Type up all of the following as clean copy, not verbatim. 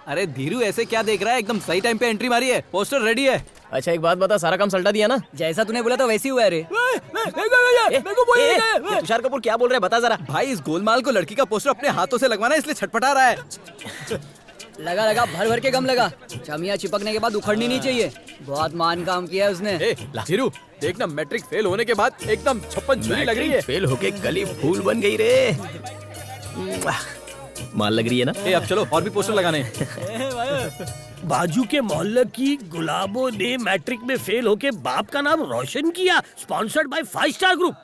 अरे धीरू ऐसे क्या देख रहा है? एकदम सही टाइम पे एंट्री मारी है, पोस्टर रेडी है। अच्छा एक बात बता, सारा काम सल्टा दिया ना? जैसा तूने बोला तो वैसे ही हुआ है रे। ये तुषार कपूर क्या बोल रहे हैं, बता जरा। भाई इस गोलमाल को लड़की का पोस्टर अपने हाथों से लगवाना है, इसलिए छटपटा रहा है। लगा लगा, भर भर के गम लगा। चमिया चिपकने के बाद उखड़नी नहीं चाहिए। बहुत मान काम किया है उसने। धीरू देखना, मैट्रिक फेल होने के बाद एकदम छप्पन छुरी लग रही है। फेल होके गली फूल बन गई रे। माल लग रही है ना? अब चलो और भी पोस्टर लगाने हैं। बाजू के मोहल्ले की गुलाबों ने मैट्रिक में फेल होके बाप का नाम रोशन किया। Sponsored by 5 star group.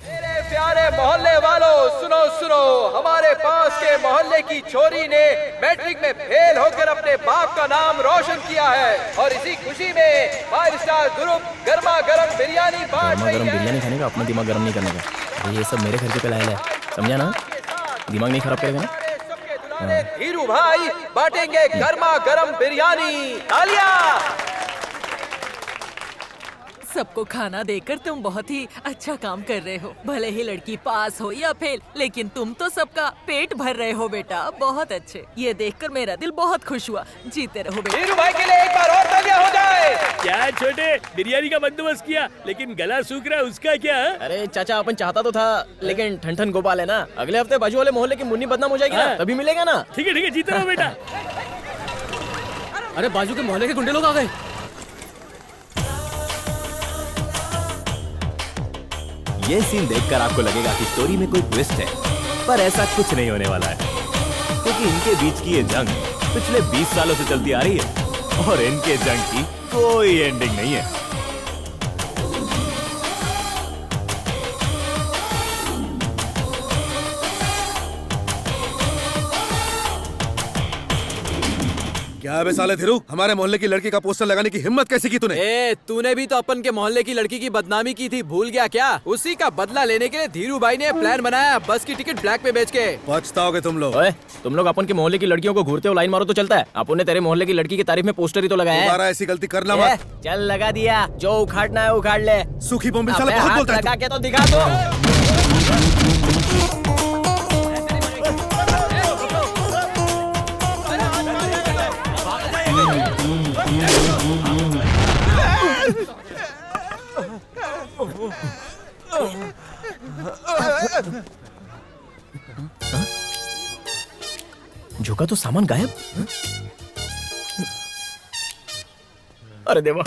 मेरे प्यारे मोहल्ले वालों, सुनो सुनो, हमारे पास के मोहल्ले की छोरी ने मैट्रिक में फेल होकर अपने बाप का नाम रोशन किया है और इसी खुशी में 5 स्टार ग्रुप गर्मा गर्म बिरयानी बांट रही है। बिरयानी खाने का, अपना दिमाग गर्म नहीं करने का। ये सब मेरे खर्चे पे लाया है, समझा ना? दिमाग नहीं खराब करेगा ना? धीरू भाई बांटेंगे गर्मा गर्म बिरयानी। तालियां। सबको खाना देकर तुम बहुत ही अच्छा काम कर रहे हो। भले ही लड़की पास हो या फेल, लेकिन तुम तो सबका पेट भर रहे हो बेटा। बहुत अच्छे, ये देखकर मेरा दिल बहुत खुश हुआ। जीते रहो बेटा। धीरू भाई के लिए एक बार और तालियां हो जाए। क्या छोटे, बिरयानी का बंदोबस्त किया, लेकिन गला सूख रहा है, उसका क्या? अरे चाचा, अपन चाहता तो था, लेकिन ठन गोपाल है ना। अगले हफ्ते बाजू वाले मोहल्ले की मुन्नी बदनाम हो जाएगी ना, तभी मिलेगा ना। ठीक है, जीते रहो बेटा। अरे बाजू के मोहल्ले के गुंडे लोग आ गए। ये सीन देखकर आपको लगेगा कि स्टोरी में कोई ट्विस्ट है, पर ऐसा कुछ नहीं होने वाला है, क्योंकि इनके बीच की ये जंग पिछले 20 सालों से चलती आ रही है और इनके जंग की कोई एंडिंग नहीं है। क्या बे साले धीरू, हमारे मोहल्ले की लड़की का पोस्टर लगाने की हिम्मत कैसे की तूने? तूने भी तो अपन के मोहल्ले की लड़की की बदनामी की थी, भूल गया क्या? उसी का बदला लेने के लिए धीरू भाई ने प्लान बनाया, बस की टिकट ब्लैक में बेच के। पछताओगे तुम लोग। तुम लोग अपन के मोहल्ले की लड़कियों को घूरते हो लाइन मारो तो चलता है। अपन ने तेरे मोहल्ले की लड़की की तारीफ में पोस्टर ही तो लगाया है। दोबारा ऐसी गलती करना मत। चल लगा दिया, जो उखाड़ना है उखाड़ ले। सूखी बोम्बिल साला बहुत बोलता है। लगा के तो दिखा दो। झुका तो सामान गायब। अरे देवा।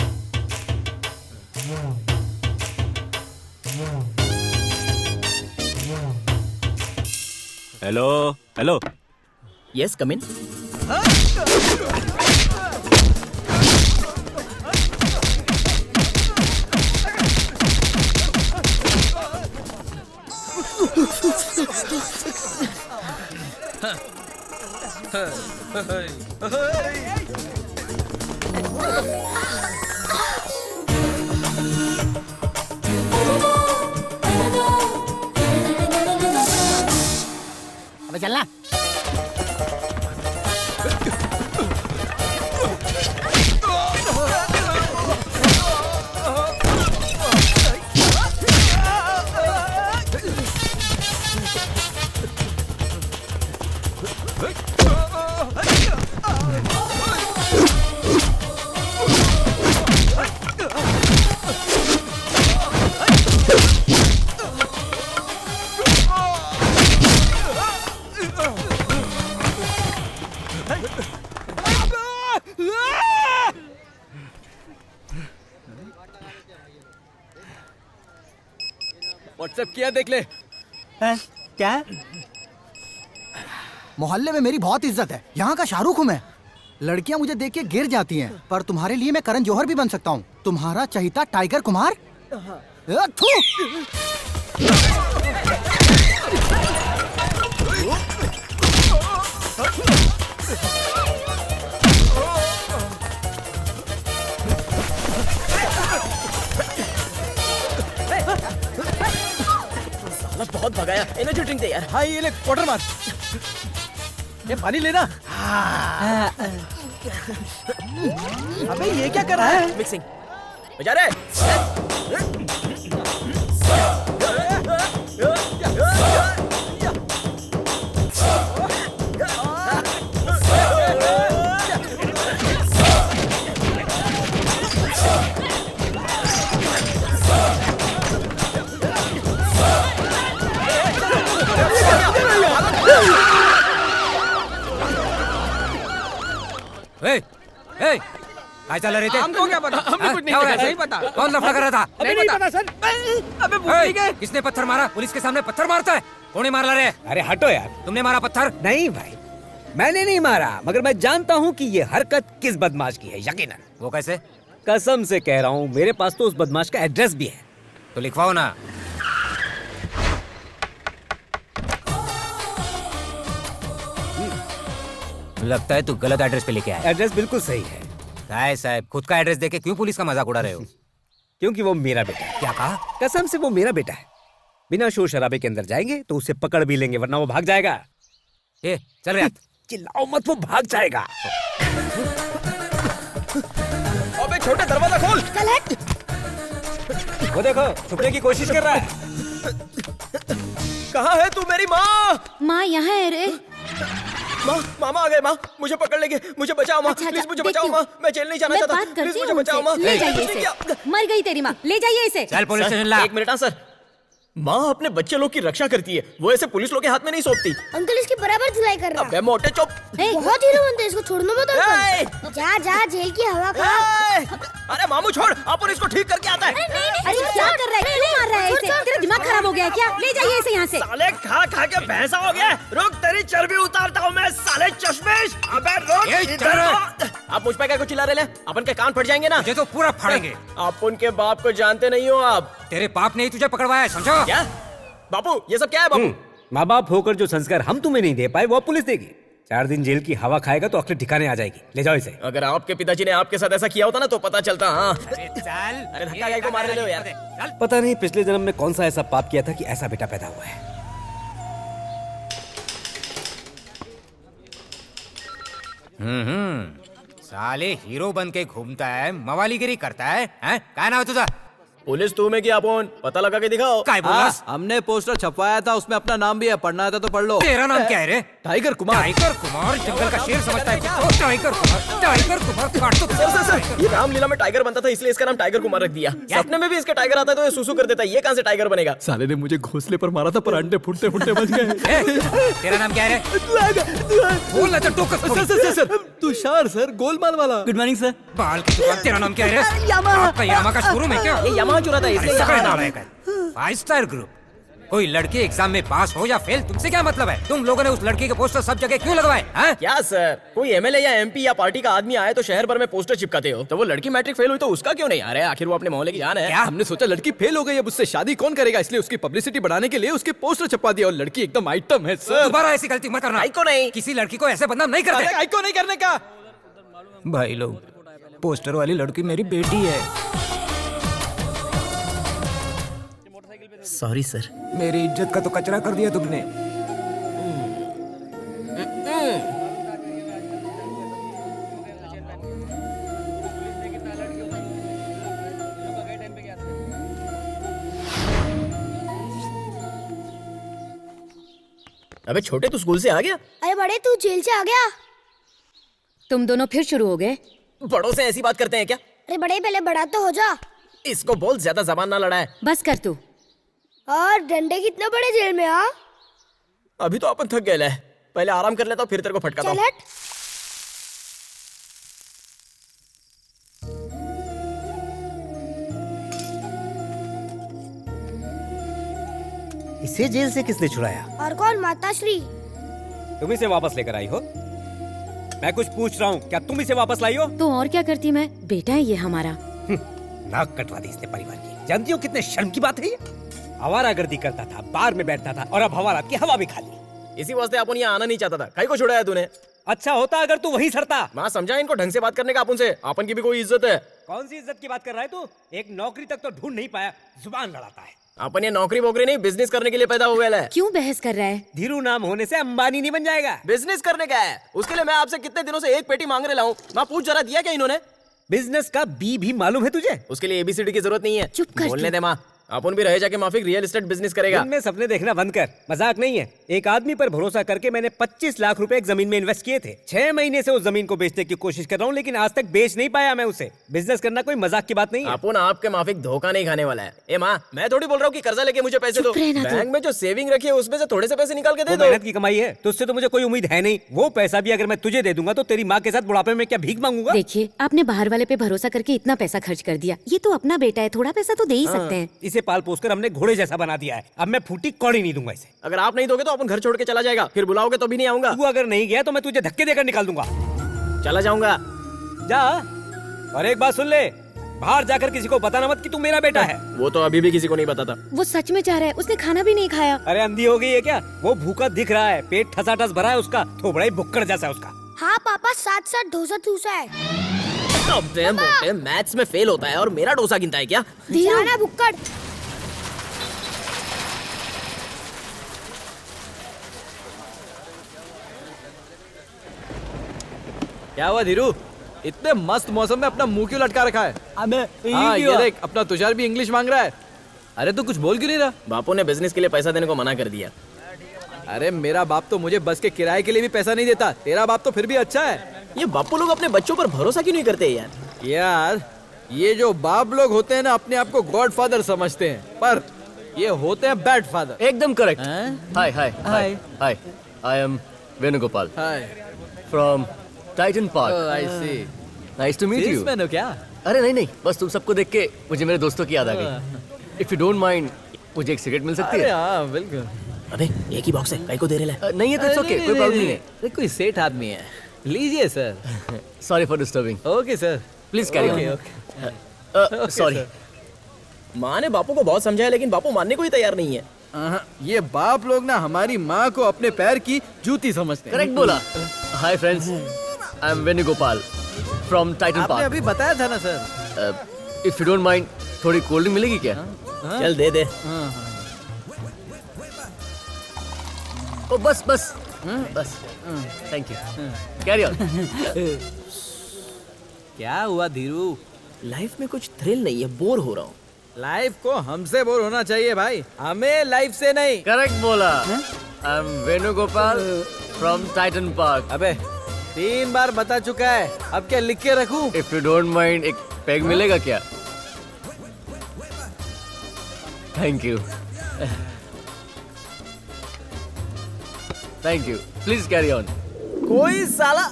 Hello hello. यस, कम इन। अबे चलना। व्हाट्सएप किया, देख ले। क्या? मोहल्ले में मेरी बहुत इज्जत है, यहाँ का शाहरुख हूँ मैं। लड़कियाँ मुझे देख के गिर जाती हैं, पर तुम्हारे लिए मैं करण जौहर भी बन सकता हूँ। तुम्हारा चहिता टाइगर कुमार। थू। बहुत भगाया। एनर्जी ड्रिंक दे यार। हाँ ये ले, वाटर मार। ये पानी लेना। अबे ये क्या कर रहा है? मिक्सिंग बजा रहे। क्या चल रहे थे? हमको क्या पता? हमें कुछ नहीं क्या हो पता, रहा है? नहीं पता। कौन लफड़ा कर रहा था? नहीं पता सर। अबे भूल गए। किसने पत्थर मारा? पुलिस के सामने पत्थर मारता है? कौन मार रहा है? अरे हटो यार। तुमने मारा पत्थर? नहीं भाई, मैंने नहीं मारा, मगर मैं जानता हूँ कि ये हरकत किस बदमाश की है, यकीनन। वो कैसे? कसम से कह रहा हूँ, मेरे पास तो उस बदमाश का एड्रेस भी है। तो लिखवाओ ना। लगता है तू गलत एड्रेस पे लेके आया। एड्रेस बिल्कुल सही है। काय साहब, खुद का एड्रेस देके क्यों पुलिस का मजाक उड़ा रहे हो? क्योंकि वो मेरा बेटा है। क्या कहा? कसम से वो मेरा बेटा है। बिना शोर शराबे के अंदर जाएंगे तो उसे पकड़ भी लेंगे, वरना वो भाग जाएगा। ए, चल रहा। चिल्लाओ मत, वो भाग जाएगा। अबे छोटे दरवाजा खोल। वो देखो, छुपने की कोशिश कर रहा है। कहाँ है तू मेरी माँ? माँ यहाँ है रे। माँ, मामा आ गए माँ, मुझे पकड़ लेंगे, मुझे बचाओ माँ, अच्छा, प्लीज मुझे देखती बचाओ हूँ। माँ, मैं जेल नहीं जाना मैं चाहता, बात करती प्लीज हूँ मुझे बचाओ माँ। उनसे। ले मैंने जाइए कुछ नहीं इसे। किया। मर गई तेरी माँ, ले जाइए इसे। चल पुलिस सर, स्टेशन ला। एक मिनट हाँ सर। माँ अपने बच्चे लोग की रक्षा करती है, वो ऐसे पुलिस लोग के हाथ में नहीं सौंपती। अंकल इसके बराबर धुलाई कर रहा अबे मोटे चुप। बहुत हीरो बनते, इसको छोड़ना मत ए! जा जा, जेल की हवा खा। ए! अरे मामू छोड़, अपन इसको ठीक करके आता है। अरे क्या कर रहा है, क्यों मार रहा है इसे? तेरा दिमाग खराब हो गया है क्या? ले जाइए इसे यहाँ से। साले खा खा के भैंसा हो गया। रुक, तेरी चर्बी उतारता हूँ मैं, साले चश्मेश। अबे रुक इधर को। आप मुझ पे क्या कुछ चिल्ला रहे हैं? अपन के कान फट जाएंगे ना। तुझे तो पूरा फाड़ेंगे। आप उनके बाप को जानते नहीं हो आप। तेरे बाप ने ही तुझे पकड़वाया है, समझो? क्या बापू, ये सब क्या है बापू? माँ बाप होकर जो संस्कार हम तुम्हें नहीं दे पाए, वो पुलिस देगी। 4 दिन जेल की हवा खाएगा तो अक्ल ठिकाने आ जाएगी। ले जाओ इसे। अगर आपके पिताजी ने आपके साथ ऐसा किया होता ना तो पता चलता। हाँ चल। अरे धक्का गाय को मार रहे हो यार। चल। पता नहीं पिछले जन्म में कौन सा ऐसा पाप किया था कि ऐसा बेटा पैदा हुआ है। साले हीरो बन के घूमता है, मवालीगिरी करता है, हैं? क्या नाम है तुझा? पुलिस तू में क्या फोन पता लगा के दिखाओ। काय बोलस? हमने पोस्टर छपवाया था, उसमें अपना नाम भी है, पढ़ना आता तो पढ़ लो। तेरा नाम क्या है रे? टाइगर कुमार। टाइगर कुमार जंगल का शेर समझता है खुद को? टाइगर कुमार, टाइगर कुमार काट तो। सर, ये रामलीला में टाइगर बनता था इसलिए इसका नाम टाइगर कुमार रख दिया। सपने में भी इसके टाइगर आता है तो ये सुसु कर देता है, ये कहाँ से टाइगर बनेगा? साले ने मुझे घोंसले पर मारा था, पर अंडे फुटते फुटते बच गए। ए, तेरा नाम क्या है रे? बोल ना तो टोकस फोड़। सर तुषार सर, गोलमाल वाला। Good morning sir. बाल की दुकान। तेरा नाम क्या है रे? आपका यामा का शोरूम है क्या? ये यामाहा चुरा था इसलिए अरे यामाहा नाम नाम है। 5 स्टार ग्रुप। कोई लड़की एग्जाम में पास हो या फेल, तुमसे क्या मतलब है? तुम लोगों ने उस लड़की के पोस्टर सब जगह क्यों लगवाए? हैं? क्या सर, कोई एमएलए या एमपी या पार्टी का आदमी आए तो शहर भर में पोस्टर चिपकाते हो, तो वो लड़की मैट्रिक फेल हुई तो उसका क्यों नहीं आ रहा है? आखिर वो अपने मोहल्ले की जान है। क्या? हमने सोचा लड़की फेल हो गई, अब उससे शादी कौन करेगा, इसलिए उसकी पब्लिसिटी बढ़ाने के लिए उसके पोस्टर छपवा दिया, और लड़की एकदम आइटम है सर। दोबारा ऐसी गलती मत करना। भाई को नहीं। किसी लड़की को ऐसे बदनाम नहीं करते। आई को नहीं करने का। भाई लोग, पोस्टर वाली लड़की मेरी बेटी है। Sorry sir. मेरी इज्जत का तो कचरा कर दिया तुमने। अबे छोटे, तू स्कूल से आ गया? अरे बड़े, तू जेल से आ गया? तुम दोनों फिर शुरू हो गए? बड़ों से ऐसी बात करते हैं क्या? अरे बड़े, पहले बड़ा तो हो जा। इसको बोल ज्यादा जबान ना लड़ाए। बस कर तू। और डंडे कितने बड़े जेल में? आ अभी तो अपन थक गए, पहले आराम कर लेता हूँ फिर तेरे को फटकाता हूँ। चल हट। इसे जेल से किसने छुड़ाया? और कौन? माताश्री। तुम इसे वापस लेकर आई हो? मैं कुछ पूछ रहा हूँ, क्या तुम इसे वापस लाई हो? तो और क्या करती मैं? बेटा है ये हमारा। नाक कटवा दी इसने परिवार की। जानती हो कितने शर्म की बात है ये? आवारागर्दी करता था, बार में बैठता था, और अब हवालात की हवा भी खा ली। इसी वास्ते अपन यहाँ आना नहीं चाहता था। कहीं को छुड़ाया तूने? अच्छा होता अगर तू वहीं सरता। माँ समझा इनको ढंग से बात करने का अपन से। अपन की भी कोई इज्जत है। कौन सी इज्जत की बात कर रहा है तू? एक नौकरी तक तो ढूंढ नहीं पाया, जुबान लड़ाता है। अपन ये नौकरी वोकरी नहीं, बिजनेस करने के लिए पैदा हुआ है। क्यों बहस कर रहा है? धीरू नाम होने से अंबानी नहीं बन जाएगा। बिजनेस करने का है, उसके लिए मैं आपसे कितने दिनों से एक पेटी मांग रहा हूँ। मैं पूछ जरा, दिया क्या इन्होंने? बिजनेस का बी भी मालूम है तुझे? उसके लिए एबीसीडी की जरूरत नहीं है। चुप कर बोलने तू। दे माँ। अपन भी रहे जाके माफिक रियल एस्टेट बिजनेस करेगा। दिन में सपने देखना बंद कर, मजाक नहीं है। एक आदमी पर भरोसा करके मैंने 25 लाख रुपए एक जमीन में इन्वेस्ट किए थे। 6 महीने से उस जमीन को बेचने की कोशिश कर रहा हूँ, लेकिन आज तक बेच नहीं पाया मैं उसे। बिजनेस करना कोई मजाक की बात नहीं है। अपन आपके माफिक धोखा नहीं खाने वाला है। ए माँ, मैं थोड़ी बोल रहा हूँ कि कर्जा लेके मुझे पैसे दो। बैंक में जो सेविंग रखी है उसमें से थोड़े से पैसे निकाल के दे दो। मेहनत की कमाई है, तुझसे तो मुझे कोई उम्मीद है नहीं। वो पैसा भी अगर मैं तुझे दे दूंगा तो तेरी माँ के साथ बुढ़ापे में क्या भीख मांगूंगा? देखिए, आपने बाहर वाले पे भरोसा करके इतना पैसा खर्च कर दिया। ये तो अपना बेटा है, थोड़ा पैसा तो दे ही सकते हैं। इसे पाल पोस कर हमने घोड़े जैसा बना दिया है। अब मैं फूटी कौड़ी नहीं दूंगा इसे। अगर आप नहीं दोगे तो अपन घर छोड़ के चला जाएगा, फिर बुलाओगे तो भी नहीं आऊंगा। तू अगर नहीं गया तो मैं तुझे धक्के देकर निकाल दूंगा। चला जाऊंगा। जा। और एक बात सुन ले, बाहर जाकर किसी को बताना मत कि तू मेरा बेटा है। वो तो अभी भी किसी को नहीं बताता। वो सच में जा रहा है, उसने खाना भी नहीं खाया। अरे अंधी हो गई है क्या? वो भूखा दिख रहा है, पेट ठसाठस भरा है उसका, थोबड़ा ही बुक्कड़ जैसा है उसका। हाँ पापा, साथ साथ डोसा चूसा है। मैथ्स में फेल होता है और मेरा डोसा गिनता है क्या? जाना बुक्कड़। क्या हुआ धीरू, इतने मस्त मौसम में अपना मुंह क्यों लटका रखा है? हाँ ये देख, अपना तुषार भी इंग्लिश मांग रहा है। अरे तू कुछ बोल क्यों नहीं रहा? बापू ने बिजनेस के लिए पैसा देने को मना कर दिया। अरे मेरा बाप तो मुझे बस के किराए के लिए भी पैसा नहीं देता। तेरा बाप तो फिर भी अच्छा है। ये बापू लोग अपने बच्चों पर भरोसा क्यों नहीं करते यार? यार ये जो बाप लोग होते हैं ना, अपने आप को गॉड फादर समझते हैं, पर ये होते हैं बैड फादर। एकदम correct. Hi hi hi hi, I am Venugopal from Titan Park. I see, nice to meet you. मैंने क्या? अरे नहीं नहीं, बस तुम सबको देख के मुझे मेरे दोस्तों की याद आ गई। इफ यू डोंट माइंड, मुझे एक सिगरेट मिल सकती है? हाँ बिल्कुल। अबे एक ही बॉक्स है, कहीं को दे रहे हैं? नहीं है तो ओके, कोई प्रॉब्लम नहीं है। कोई सेठ आदमी है, लीजिए sir. Sorry for disturbing. Okay sir, please carry on. Sorry. माँ ने बापू को बहुत समझाया, लेकिन बापू मानने को ही तैयार नहीं है। ये बाप लोग ना हमारी माँ को अपने पैर की जूती समझते हैं। करेक्ट बोला। Hi friends, I am Venugopal from Titan आपने पार्क। अभी बताया था ना sir. If you don't mind, थोड़ी कोल्ड ड्रिंक मिलेगी क्या? चल दे दे। ओ बस बस बस, थैंक यू। Carry on. क्या हुआ धीरू? लाइफ में कुछ थ्रिल नहीं है, बोर हो रहा हूँ। लाइफ को हमसे बोर होना चाहिए भाई, हमें लाइफ से नहीं। करेक्ट बोला। आई am Venugopal from Titan park. अबे 3 बार बता चुका है, अब क्या लिख के रखूं? इफ यू डोंट माइंड, एक पैग मिलेगा क्या? Thank you. Thank you, please carry on. कोई साला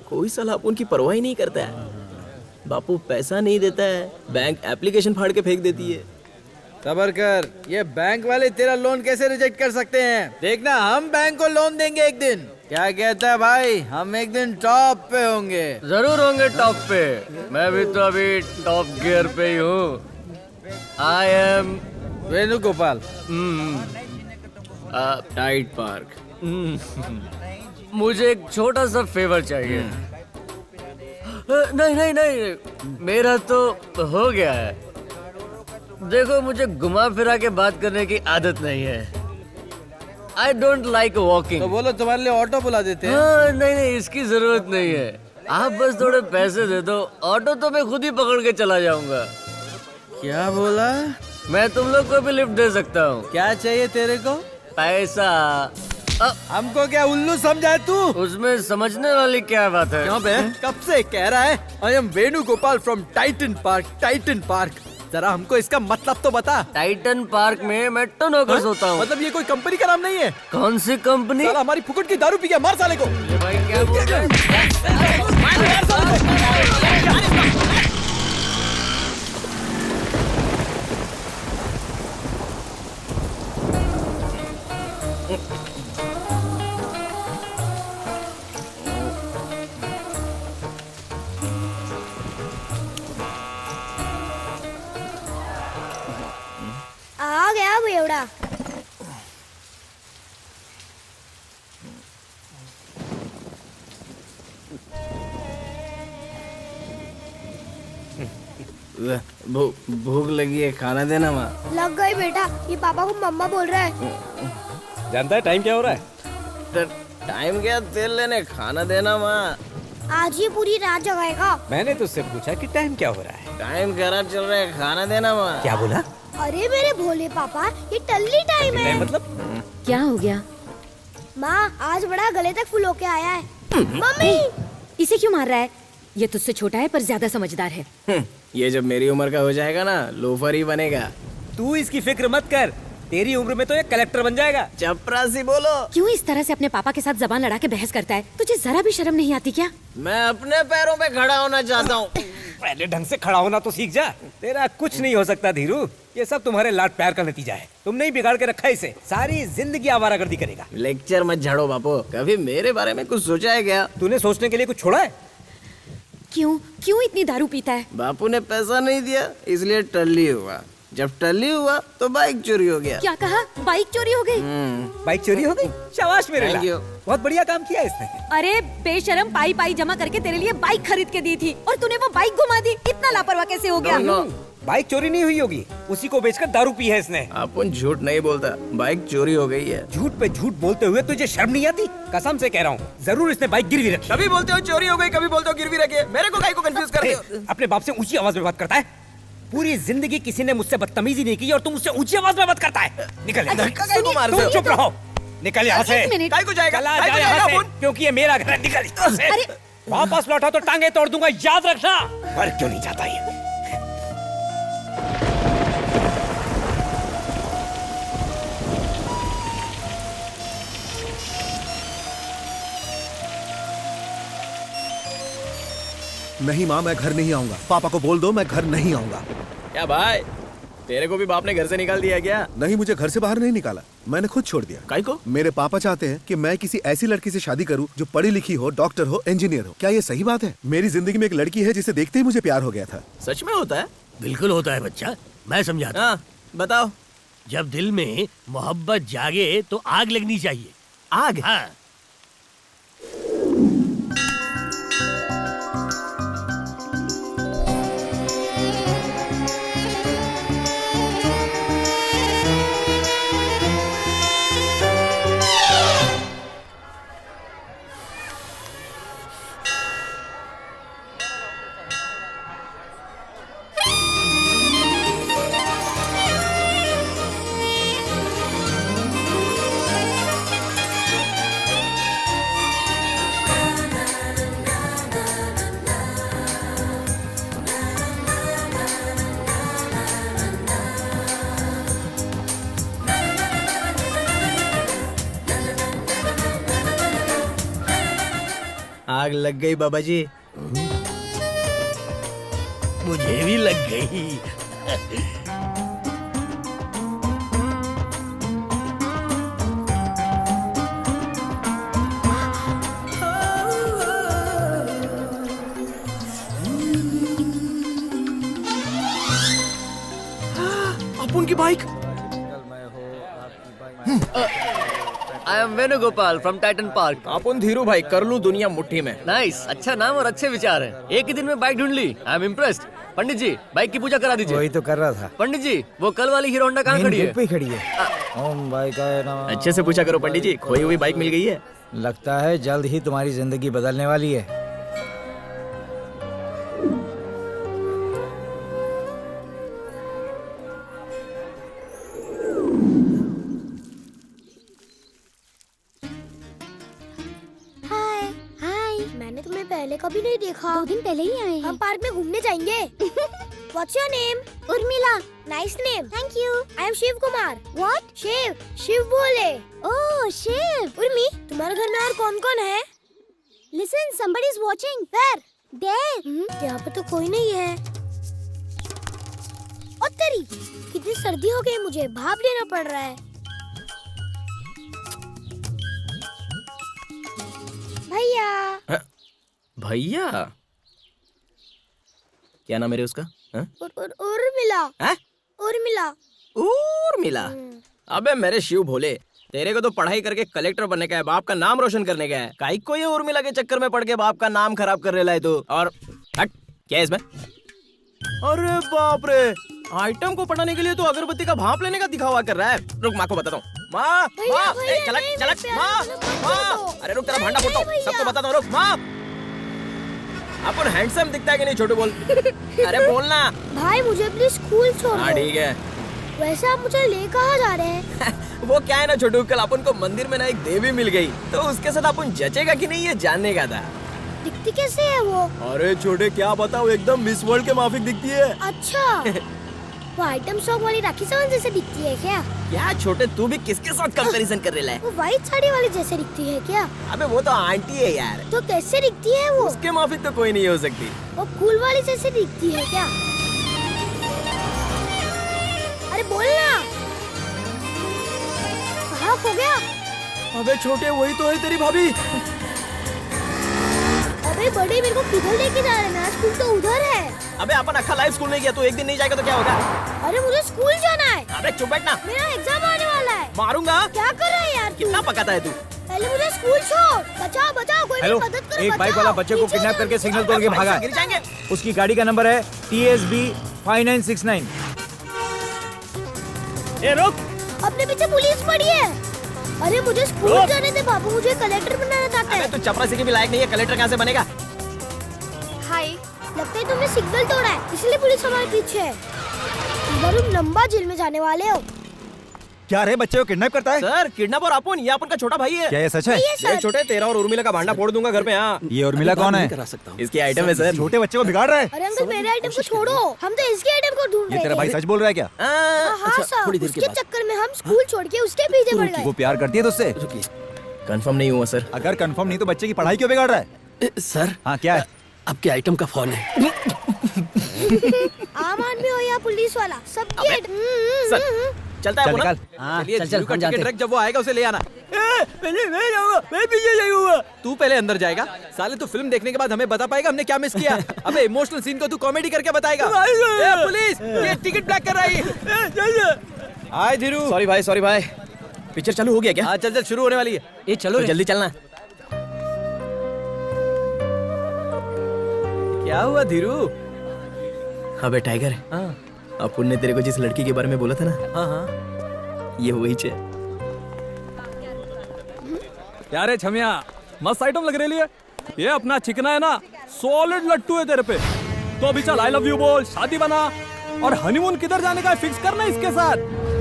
कोई साला अपन की परवाह ही नहीं करता है। बापू पैसा नहीं देता है, बैंक एप्लीकेशन फाड़ के फेंक देती है। सबर कर, ये बैंक वाले तेरा लोन कैसे रिजेक्ट कर सकते हैं? देखना, हम बैंक को लोन देंगे एक दिन। क्या कहता है भाई, हम एक दिन टॉप पे होंगे। जरूर होंगे टॉप पे। मैं भी तो अभी टॉप गियर पे ही हूँ। I am Venugopal. Tide Park. मुझे एक छोटा सा फेवर चाहिए। नहीं नहीं नहीं, मेरा तो हो गया है। देखो, मुझे घुमा फिरा के बात करने की आदत नहीं है। I don't like walking. तो बोलो, तुम्हारे लिए ऑटो बुला देते हैं। हाँ, नहीं नहीं, इसकी जरूरत नहीं है। आप बस थोड़े पैसे दे दो, ऑटो तो मैं खुद ही पकड़ के चला जाऊंगा। क्या बोला? मैं तुम लोग को भी लिफ्ट दे सकता हूँ। क्या चाहिए तेरे को? पैसा। हमको क्या उल्लू समझा है तू? उसमें समझने वाली क्या बात है? क्यों बे, कब से कह रहा है आई am Venugopal from Titan park. Titan park, जरा हमको इसका मतलब तो बता। टाइटन पार्क में मैं टन होकर सोता हूँ। मतलब ये कोई कंपनी का नाम नहीं है? कौन सी कंपनी? साला हमारी फुकट की दारू पी गया, मार साले को। ये भाई क्या बोल रहा है? आ गया बेवड़ा। भूख लगी है, खाना देना माँ। लग गई बेटा, ये पापा को मम्मा बोल रहा है। जानता है टाइम क्या हो रहा है? टाइम क्या, तेल लेने, खाना देना माँ। आज ये पूरी रात जगाएगा। मैंने तुझसे पूछा कि टाइम क्या हो रहा है। टाइम खराब चल रहा है, खाना देना माँ। क्या बोला? अरे मेरे भोले पापा, ये टल्ली टाइम है। मतलब क्या हो गया? माँ आज बड़ा गले तक फुल होके आया है। मम्मी इसे क्यों मार रहा है? ये तुझसे छोटा है पर ज्यादा समझदार है। ये जब मेरी उम्र का हो जाएगा ना, लोफर ही बनेगा। तू इसकी फिक्र मत कर, तेरी उम्र में तो ये कलेक्टर बन जाएगा। चपरासी बोलो। क्यों इस तरह से अपने पापा के साथ जबान लड़ा के बहस करता है? तुझे जरा भी शर्म नहीं आती क्या? मैं अपने पैरों पे खड़ा होना चाहता हूँ। पहले ढंग से खड़ा होना तो सीख जा। तेरा कुछ नहीं हो सकता धीरू, ये सब तुम्हारे लाड प्यार का नतीजा है। तुमने ही बिगाड़ के रखा है इसे, सारी जिंदगी आवारागर्दी करेगा। लेक्चर मत झाड़ो बापू, कभी मेरे बारे में कुछ सोचा है क्या? तूने सोचने के लिए कुछ छोड़ा है? क्यों क्यों इतनी दारू पीता है? बापू ने पैसा नहीं दिया इसलिए टल्ली हुआ। जब टल्ली हुआ तो बाइक चोरी हो गया। क्या कहा? बाइक चोरी हो गई? बाइक चोरी हो गई? शाबाश मेरे Thank you. बहुत बढ़िया काम किया इसने। अरे बेशरम, पाई पाई जमा करके तेरे लिए बाइक खरीद के दी थी और तूने वो बाइक घुमा दी। इतना लापरवाह कैसे हो गया? बाइक चोरी नहीं हुई होगी, उसी को बेचकर दारू पी है इसने। अपन झूठ नहीं बोलता, बाइक चोरी हो गई है। झूठ पे झूठ बोलते हुए तुझे शर्म नहीं आती? कसम से कह रहा हूँ, जरूर इसने बाइक गिरवी रखी। कभी बोलते हो चोरी हो गई, कभी बोलते हो गिरवी रखी है। मेरे को काहे को कंफ्यूज कर रहे हो? अपने बाप से ऊंची आवाज में बात करता है। पूरी जिंदगी किसी ने मुझसे बदतमीजी नहीं की और तुम मुझसे ऊंची आवाज में बात करता है। निकल धक्का काहे को मार तुम रहे हो? चुप रहो, निकल यहाँ से। काहे को जाएगा? चला काहे को जा यहाँ जाएगा से, अपन? क्योंकि ये मेरा घर है। निकल यहाँ से। वापस लौटा तो टांगे तोड़ दूंगा, याद रखना। पर क्यों नहीं जाता ये? नहीं माँ, मैं घर नहीं आऊंगा। पापा को बोल दो मैं घर नहीं आऊंगा। क्या भाई, तेरे को भी बाप ने घर से निकाल दिया क्या? नहीं, मुझे घर से बाहर नहीं निकाला, मैंने खुद छोड़ दिया। काहे को? मेरे पापा चाहते हैं कि मैं किसी ऐसी लड़की से शादी करूं जो पढ़ी लिखी हो, डॉक्टर हो, इंजीनियर हो। क्या ये सही बात है? मेरी जिंदगी में एक लड़की है जिसे देखते ही मुझे प्यार हो गया था। सच में होता है? बिल्कुल होता है बच्चा, मैं समझाता हूँ। हाँ, बताओ। जब दिल में मोहब्बत जागे तो आग लगनी चाहिए। आग? हाँ। आग लग गई बाबा जी। मुझे भी लग गई। अपन की bike. I am Venugopal from Titan Park. अपन धीरू भाई, कर लूं दुनिया मुट्ठी में। नाइस, अच्छा नाम और अच्छे विचार हैं। एक ही दिन में बाइक ढूंढ ली। I am impressed. पंडित जी, बाइक की पूजा करा दीजिए। वही तो कर रहा था। पंडित जी, वो कल वाली हीरो होंडा कहाँ खड़ी है? पे खड़ी है। ओम भाई का नाम। अच्छे से पूछा करो पंडित जी, खोई हुई बाइक मिल गई है। लगता है जल्द ही तुम्हारी जिंदगी बदलने वाली है। मैंने तुम्हें पहले कभी नहीं देखा। 2 दिन पहले ही आए हैं। हम पार्क में घूमने जाएंगे। What's your name? Urmila. Nice name. Thank you. I am Shiv Kumar. What? Shiv, Shiv बोले। ओह शिव। उर्मी, तुम्हारे घर में और कौन कौन है? Listen, somebody is watching. Where? There. यहाँ पे तो कोई नहीं है। और तेरी, कितनी सर्दी हो गई, मुझे भाप लेना पड़ रहा है। भैया। भैया? क्या नाम है रे उसका? उर्मिला। उर्मिला। उर्मिला? अबे मेरे शिव भोले, तेरे को तो पढ़ाई करके कलेक्टर बनने का है, बाप का नाम रोशन करने का है। काहे को ये उर्मिला के चक्कर में पड़ के बाप का नाम खराब कर रहा है तू? और हट, क्या है इसमें? अरे बाप रे, आइटम को पढ़ाने के लिए तो अगरबत्ती का भाप लेने का दिखावा कर रहा है। रुक, माँ को बताता हूँ। माँ, चलक चलक, माँ, अरे रुक, तेरा भांडा फोड़ता हूँ, सबको बताता हूँ। रुक माँ। अपन हैंडसम दिखता है कि नहीं छोटू बोल? अरे बोलना। भाई मुझे प्लीज स्कूल छोड़ हाँ दो। ठीक है। वैसे आप मुझे ले कहाँ जा रहे हैं? वो क्या है ना छोटू, कल अपन को मंदिर में ना एक देवी मिल गई, तो उसके साथ अपन जचेगा कि नहीं ये जानने का था। दिखती कैसे है वो? अरे छोटे क्या बताओ, एकदम मिस वर्ल्ड के माफिक दिखती है। अच्छा वो आइटम सॉन्ग वाली राखी सावंत जैसे दिखती है क्या? क्या छोटे, तू भी किसके साथ कंपैरिजन कर रहा है? वो व्हाइट साड़ी वाली जैसे दिखती है क्या? अबे वो तो आंटी है यार। तो कैसे दिखती है वो? उसके माफिक तो कोई नहीं हो सकती। वो कूल वाली जैसे दिखती है क्या? अरे बोलना, कहाँ खो गया? अबे छोटे वही तो है तेरी भाभी। अबे बड़े मेरे को किधर लेके जा रहे हैं? मेरा स्कूल तो उधर है। अबे अपन अक्खा लाइव स्कूल नहीं गया, तू एक दिन नहीं जाएगा तो क्या होगा? अरे मुझे स्कूल जाना है। अबे चुप बैठना, मेरा एग्जाम आने वाला है। मारूंगा। क्या कर रहा है यार तू? कितना पकाता है तू? पहले मुझे स्कूल छोड़। बचाओ बचाओ, कोई हेलो, मदद करो। एक बाइक वाला बच्चे को किडनैप करके सिग्नल तोड़ के भागा। गिर जाएंगे। उसकी गाड़ी का नंबर है TSB 5969। ए रुक, अपने पीछे पुलिस पड़ी है। अरे मुझे स्कूल जाने दे बाबू, मुझे कलेक्टर बनना चाहता है। तू चपरासी के भी लायक नहीं है, कलेक्टर कहाँ से बनेगा? हाय, लगता है तुमने सिग्नल तोड़ा है, इसलिए पुलिस हमारे पीछे है। तुम लंबा जेल में जाने वाले हो। क्या रे, बच्चे को किडनैप करता है? सर किडनैप और अपन, ये अपन का छोटा भाई है। क्या ये सच है? ये छोटे तेरा और उर्मिला का भांडा फोड़ दूंगा घर पे। हाँ, ये उर्मिला कौन है? करा सकता हूँ। इसकी आइटम है सर। छोटे बच्चे को बिगाड़ रहा है। अरे अंकल मेरे आइटम को छोड़ो, हम तो इसके आइटम को ढूंढ रहे ये तेरा भाई थे। सच बोल रहा है क्या? हाँ सर, उसके चक्कर में हम स्कूल छोड़ के उसके पीछे पड़ गए। वो प्यार करती है तुझसे? कंफर्म नहीं हुआ सर। अगर कंफर्म नहीं तो बच्चे की पढ़ाई क्यों बिगाड़ रहा है? सर हाँ क्या है? आपके आइटम का फोन है। आम आदमी हो या पुलिस वाला, सबकी चलता है चल वो ना? निकाल। चलिए जीरू का टिकट रख, जब वो आएगा उसे ले आना। पहले मैं जाऊंगा, मैं पीछे जाऊंगा। तू पहले अंदर जाएगा। साले तू फिल्म देखने के बाद हमें बता पाएगा हमने क्या मिस किया? अबे इमोशनल सीन को तू कॉमेडी करके बताएगा। ए, पुलिस, ये टिकट ब्लैक कर रही है। हाय धीरू। सॉरी भाई, पिक्चर चालू हो गया क्या? हाँ चल शुरू होने वाली है। ये चलो जल्दी चलना। क्या हुआ धीरू? अबे टाइगर, अपन ने तेरे को जिस लड़की के बारे में बोला था ना, हाँ ये वही है। क्या रे छमिया, मस्त आइटम लग रही है। ये अपना चिकना है ना, सॉलिड लट्टू है तेरे पे। तो अभी चल आई लव यू बोल, शादी बना और हनीमून किधर जाने का फिक्स करना इसके साथ।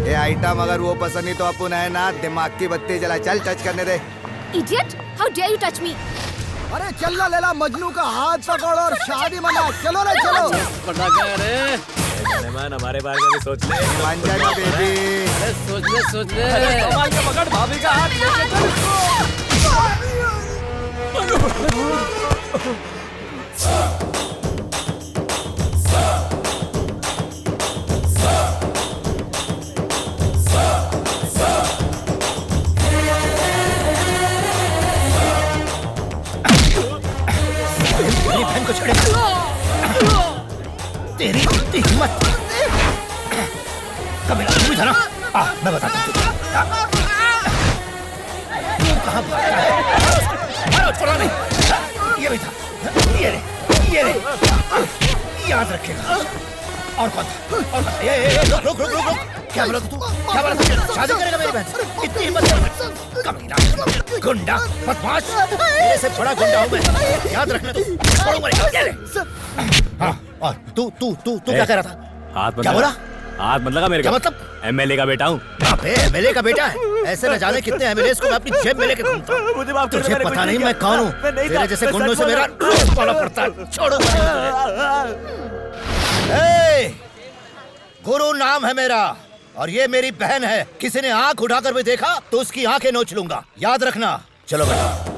ये आइटम अगर वो पसंद नहीं तो अपन है ना, दिमाग की बत्ती जला। चल टच करने दे। Idiot, how dare you touch me? अरे चल ना लेला, मजनू का हाथ पकड़ और शादी मना। चलो रे चलो। मेहमान हमारे बारे में भी सोच ले। मान जाना बेबी। सोच ले। कमाल का पकड़, भाभी का हाथ लेके चल। मेरी बहन को छोड़े। तेरी इतनी हिम्मत कभी भी था ना? मैं बताता हूँ तुझे। तू कहाँ भागा है? छोड़ा नहीं। ये भी था, ये रे, याद रखेगा। और कौन था? और कौन था? ये रुक। क्या बोला तू? क्या बोला तू? शादी करेगा मेरी बहन से? इतनी हिम्मत? कमीना, गुंडा, बदमाश। मेरे से बड़ा गुंडा हूँ मैं, याद रखना तू। छोड़ूंगा नहीं। हाँ, और तू क्या कह रहा था? हाथ मत क्या लगा। बोला? हाथ मत लगा मेरे क्या को। मतलब? MLA का बेटा हूँ। एमएलए का बेटा है? ऐसे न जाने कितने एमएलए को मैं अपनी जेब में लेके घूमता हूँ। मुझे माफ कर दो, तुझे मैंने पता कुछ नहीं नहीं मैं किया। कौन हूँ? मैं नहीं तेरे था, जैसे मैं गुंडों सच से बोल मेरा रहा हूँ। पाला पड़ता है। छोड़ो। ए, गुरु नाम है मेरा और ये मेरी बहन है। किसी ने आंख उठाकर भी देखा तो उसकी आंखें नोच लूंगा, याद रखना। चलो बेटा।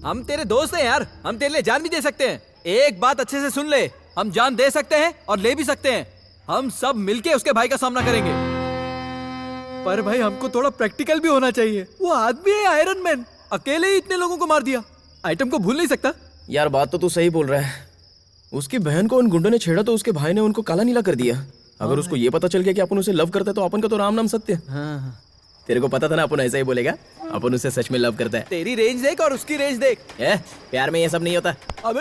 हम तेरे दोस्त हैं यार, हम तेरे लिए जान भी दे सकते हैं। एक बात अच्छे से सुन ले, हम जान दे सकते हैं और ले भी सकते हैं। हम सब मिलके उसके भाई का सामना करेंगे। पर भाई हमको थोड़ा प्रैक्टिकल भी होना चाहिए। वो आदमी है आयरन मैन, अकेले ही इतने लोगों को मार दिया। आइटम को भूल नहीं सकता। यार बात तो तू सही बोल रहा है। उसकी बहन को उन गुंडों ने छेड़ा तो उसके भाई ने उनको काला नीला कर दिया। अगर उसको ये पता चल गया कि अपन उसे लव करते तो अपन का तो राम नाम सत्य। तेरे को पता था ना अपन ऐसा ही बोलेगा। अपन उससे सच में लव करता है। तेरी रेंज देख और उसकी रेंज देख। प्यार में ये सब नहीं होता। अबे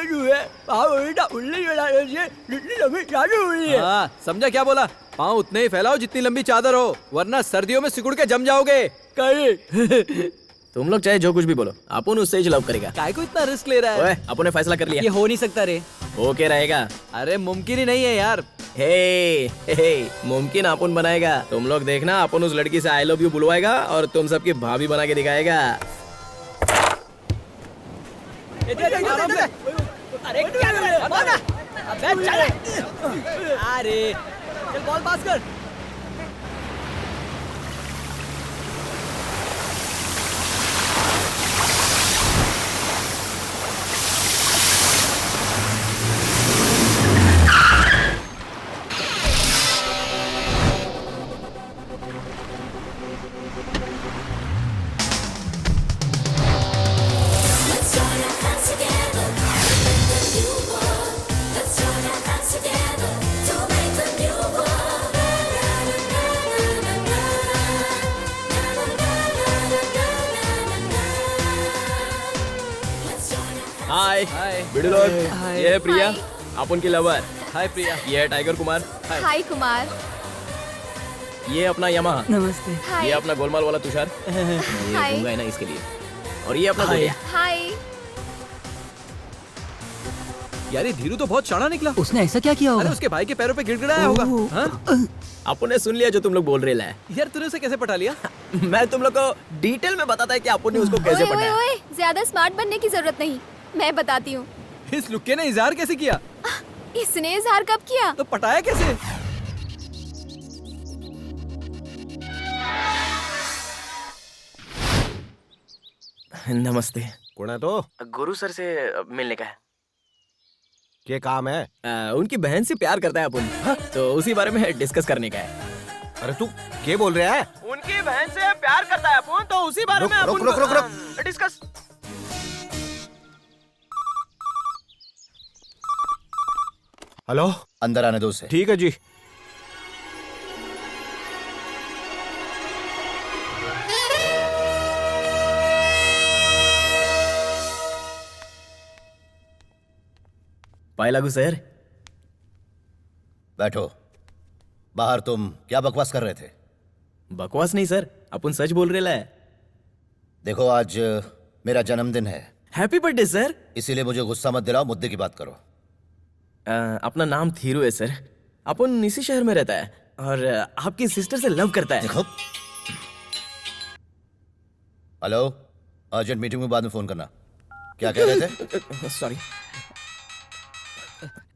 हाँ, समझा क्या बोला? पाँव उतने ही फैलाओ जितनी लंबी चादर हो, वरना सर्दियों में सिकुड़ के जम जाओगे। तुम लोग चाहे जो कुछ भी बोलो, अपन उससे ही लव करेगा। काय को इतना रिस्क ले रहा है? ओए, अपन ने फैसला कर लिया। ये हो नहीं सकता रे। ओके रहेगा। अरे मुमकिन ही नहीं है यार। हे, मुमकिन अपन बनाएगा। तुम लोग देखना, अपन उस लड़की से आई लव यू बुलवाएगा और तुम सबकी भाभी बना के दिखाएगा। अरे चल बॉल पास कर। हाय वीडियो लोग, ये है प्रिया, अपन की लवर। हाय प्रिया। ये है टाइगर कुमार। हाय कुमार। ये अपना यमहा। नमस्ते। ये अपना गोलमाल वाला तुषार। ये गूंगा है ना, इसके लिए। और ये अपना गोलिया। हाय। यार ये धीरू तो बहुत शाना निकला। उसने ऐसा क्या किया होगा? अरे उसके भाई के पैरों पे गिड़गिड़ाया होगा। हाँ? अपन ने सुन लिया जो तुम लोग बोल रहे हैं। यार तूने उसे कैसे पटा लिया? मैं तुम लोग को डिटेल में बताता है कि अपन ने उसको कैसे पटाया। ओए, ज्यादा स्मार्ट बनने की जरूरत नहीं, मैं बताती हूँ। इस लुक्के ने इजहार कैसे किया? इसने इजहार कब किया? तो पटाया कैसे? नमस्ते। कौन है तो? गुरु सर से मिलने का है। क्या काम है? उनकी बहन से प्यार करता है अपन, तो उसी बारे में डिस्कस करने का है। अरे तू क्या बोल रहा है? उनकी बहन से प्यार करता है अपन, तो उसी बारे में अपन डिस्कस। हेलो, अंदर आने दो उसे। ठीक है जी। पाए लागू सर। बैठो। बाहर तुम क्या बकवास कर रहे थे? बकवास नहीं सर, अपन सच बोल रहे है। देखो आज मेरा जन्मदिन है। Happy birthday sir. इसीलिए मुझे गुस्सा मत दिलाओ, मुद्दे की बात करो। अपना नाम थीरू है सर। अपन इसी शहर में रहता है और आपकी सिस्टर से लव करता है। देखो, हेलो, अर्जेंट मीटिंग में बाद में फोन करना। क्या कह रहे थे? सॉरी।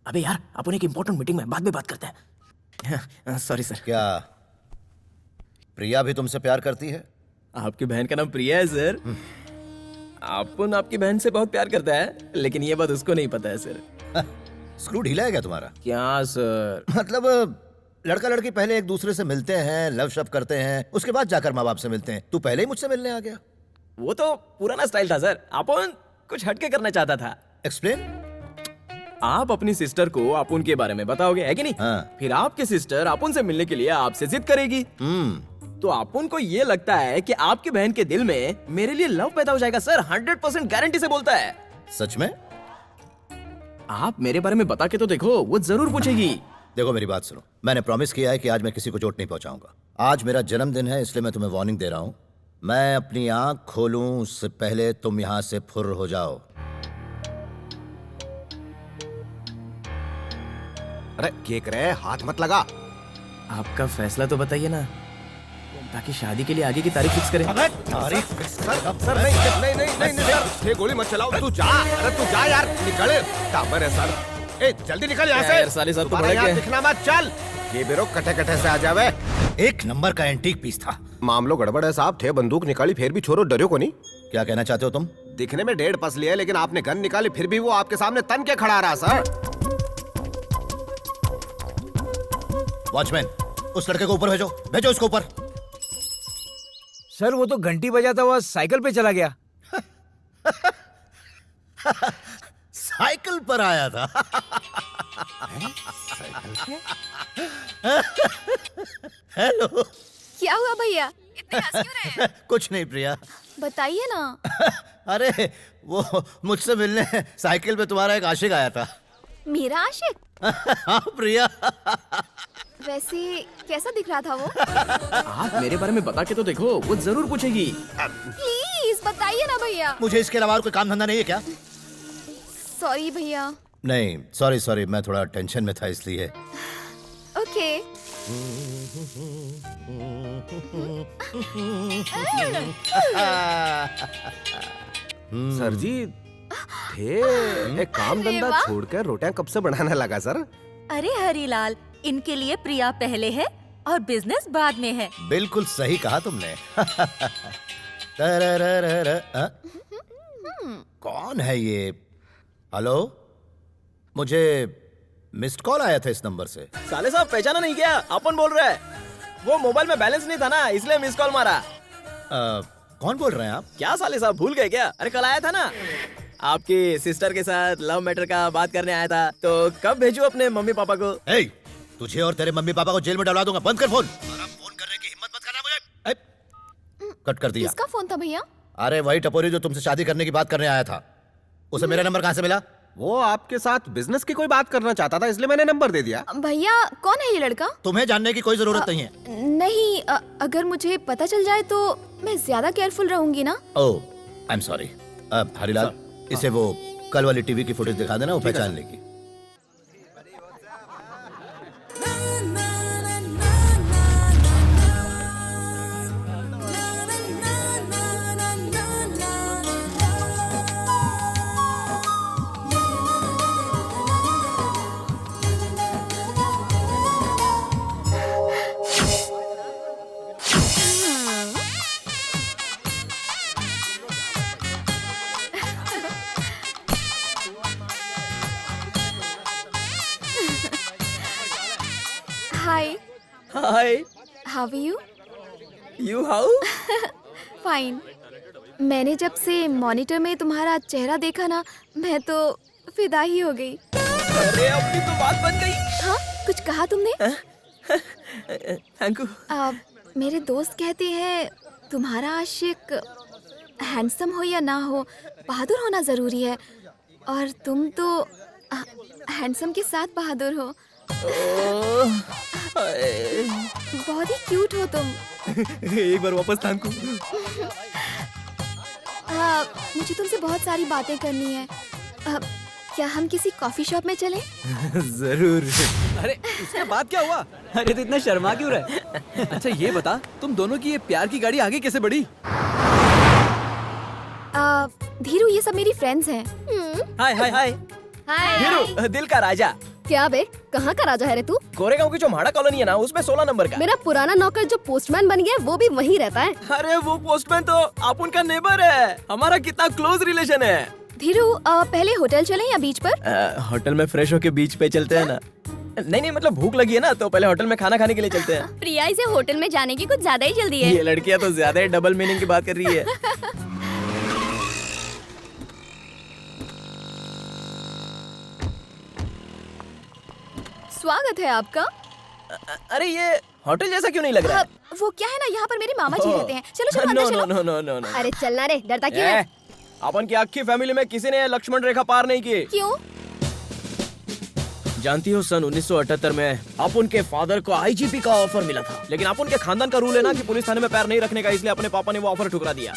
अबे यार, अपन एक इम्पोर्टेंट मीटिंग में बाद में बात करते हैं। Sorry sir. क्या प्रिया भी तुमसे प्यार करती है? आपकी बहन का नाम प्रिया है सर। अपन आपकी बहन से बहुत प्यार करता है, लेकिन ये बात उसको नहीं पता है सर। स्क्रू ढीला है क्या तुम्हारा? क्या सर? मतलब लड़का लड़की पहले एक दूसरे से मिलते हैं, लव शव करते हैं, उसके बाद जाकर माँ बाप से मिलते हैं। तू पहले ही मुझसे मिलने आ गया। वो तो पुराना स्टाइल था सर, अपन कुछ हटके करना चाहता था। एक्सप्लेन। आप अपनी सिस्टर को अपुन के बारे में बताओगे, है कि नहीं? हाँ। फिर आपकी सिस्टर अपुन से मिलने के लिए आपसे जिद करेगी। तो अपुन को ये लगता है कि आपकी बहन के दिल में मेरे लिए लव पैदा हो जाएगा सर। 100% गारंटी से बोलता है। सच में? आप मेरे बारे में बता के तो देखो, वो जरूर पूछेगी। देखो मेरी बात सुनो, मैंने प्रॉमिस किया है कि आज मैं किसी को चोट नहीं पहुंचाऊंगा। आज मेरा जन्मदिन है, इसलिए मैं तुम्हें वार्निंग दे रहा हूं। मैं अपनी आंख खोलूं उससे पहले तुम यहां से फुर्र हो जाओ। अरे केक रे, हाथ मत लगा। आपका फैसला तो बताइए ना, ताकि शादी के लिए आगे की तारीख फिक्स करें। तारीख फिक्स कर? सर नहीं सर, ये गोली मत चलाओ। तू जा, अरे तू जा यार, निकल। टाबर है सर। ए जल्दी निकल यहाँ से। यार साले साहब तो दोबारा यहाँ भड़क गए। दिखना मत, चल। ये बेरो कटे कटे से आ जावे। एक नंबर का एंटीक पीस था। मामलो गड़बड़ है साहब। थे बंदूक निकाली फिर भी छोरो डरियो को नहीं। क्या कहना चाहते हो तुम? दिखने में 1.5 पसली है, लेकिन आपने गन निकाली फिर भी वो आपके सामने तन के खड़ा रहा सर। वॉचमैन, उस लड़के को ऊपर भेजो, भेजो उसको ऊपर। सर वो तो घंटी बजाता हुआ साइकिल पे चला गया। साइकिल पर आया था। हेलो। क्या हुआ भैया, इतने हंस क्यों रहे हैं? कुछ नहीं प्रिया। बताइए ना। अरे वो मुझसे मिलने साइकिल पे तुम्हारा एक आशिक आया था। मेरा आशिक? हाँ प्रिया। वैसे कैसा दिख रहा था वो? आप मेरे बारे में बता के तो देखो, वो जरूर पूछेगी। प्लीज बताइए ना भैया। मुझे इसके अलावा और कोई काम धंधा नहीं है क्या? सॉरी भैया। नहीं सॉरी, मैं थोड़ा टेंशन में था इसलिए। ओके। सर जी थे एक काम धंधा वाह। छोड़कर रोटियां कब से बनाने लगा सर? अरे हरीलाल, इनके लिए प्रिया पहले है और बिजनेस बाद में है। बिल्कुल सही कहा तुमने। तररररर, कौन है ये? हेलो, मुझे मिस्ड कॉल आया था इस नंबर से। साले साहब पहचाना नहीं क्या? अपन बोल रहे हैं। वो मोबाइल में बैलेंस नहीं था ना, इसलिए मिस कॉल मारा। कौन बोल रहे हैं आप? क्या साले साहब भूल गए क्या? अरे कल आया था ना, आपकी सिस्टर के साथ लव मैटर का बात करने आया था। तो कब भेजूं अपने मम्मी पापा को? ए, तुझे और तेरे मम्मी पापा को जेल में डलवा दूंगा। बंद कर फोन। और अब फोन करने की हिम्मत मत करना मुझे। कट कर दिया। किसका फोन था भैया? अरे वही टपोरी जो तुमसे शादी करने की बात करने आया था। उसे मेरा नंबर कहाँ से मिला? वो आपके साथ बिजनेस की कोई बात करना चाहता था, इसलिए मैंने नंबर दे दिया। भैया कौन है ये लड़का? तुम्हें जानने की कोई जरूरत नहीं है। नहीं, अगर मुझे पता चल जाए तो मैं ज्यादा केयरफुल रहूंगी ना। ओह, आई एम सॉरी। हरीलाल, इसे वो कल वाली टीवी की फुटेज दिखा देना, वो पहचान लेगी। Hi. Hi. How are you? You how? Fine. मैंने जब से मॉनिटर में तुम्हारा चेहरा देखा ना, मैं तो फिदा ही हो गई। अरे अपनी तो बात बन गई। हाँ, कुछ कहा तुमने? Thank you. मेरे दोस्त कहते हैं तुम्हारा आशिक हैंडसम हो या ना हो, बहादुर होना जरूरी है। और तुम तो हैंडसम के साथ बहादुर हो। बहुत ही क्यूट हो तुम। एक बार वापस थैंक यू। मुझे तुमसे बहुत सारी बातें करनी है। क्या हम किसी कॉफी शॉप में चलें? जरूर। अरे उसके बाद क्या हुआ? अरे तो इतना शर्मा क्यों रहे? अच्छा ये बता, तुम दोनों की ये प्यार की गाड़ी आगे कैसे बढ़ी? धीरू, ये सब मेरी फ्रेंड्स हैं। हाय हाय हाय। धीरू, दिल का राजा। क्या बे, कहाँ का राजा है रे तू? कोरेगांव की जो म्हाड़ा कॉलोनी है ना, उसमें 16 नंबर का। मेरा पुराना नौकर जो पोस्टमैन बन गया वो भी वहीं रहता है। अरे वो पोस्टमैन तो आप उनका नेबर है। हमारा कितना क्लोज रिलेशन है। धीरू, पहले होटल चलें या बीच पर? होटल में फ्रेश होके बीच पे चलते हैं ना। नहीं मतलब भूख लगी है ना, तो पहले होटल में खाना खाने के लिए चलते हैं। प्रिया, इसे होटल में जाने की कुछ ज्यादा ही जल्दी है। ये लड़कियां तो ज्यादा ही डबल मीनिंग की बात कर रही है। स्वागत है आपका। अरे ये होटल जैसा क्यों नहीं लग रहा है? वो क्या है ना, यहाँ पर मेरे मामा जी रहते हैं। चलो चलो अंदर चलो। No no no no. अरे चलना रे, डरता क्यों है? अपन की आखी फैमिली में किसी ने लक्ष्मण रेखा पार नहीं की। क्यों? जानती हो, सन 1978 में अपन के फादर को आईजीपी का ऑफर मिला था, लेकिन अपन के खानदान का रूल है ना कि पुलिस थाने में पैर नहीं रखने का, इसलिए अपने पापा ने वो ऑफर ठुकरा दिया।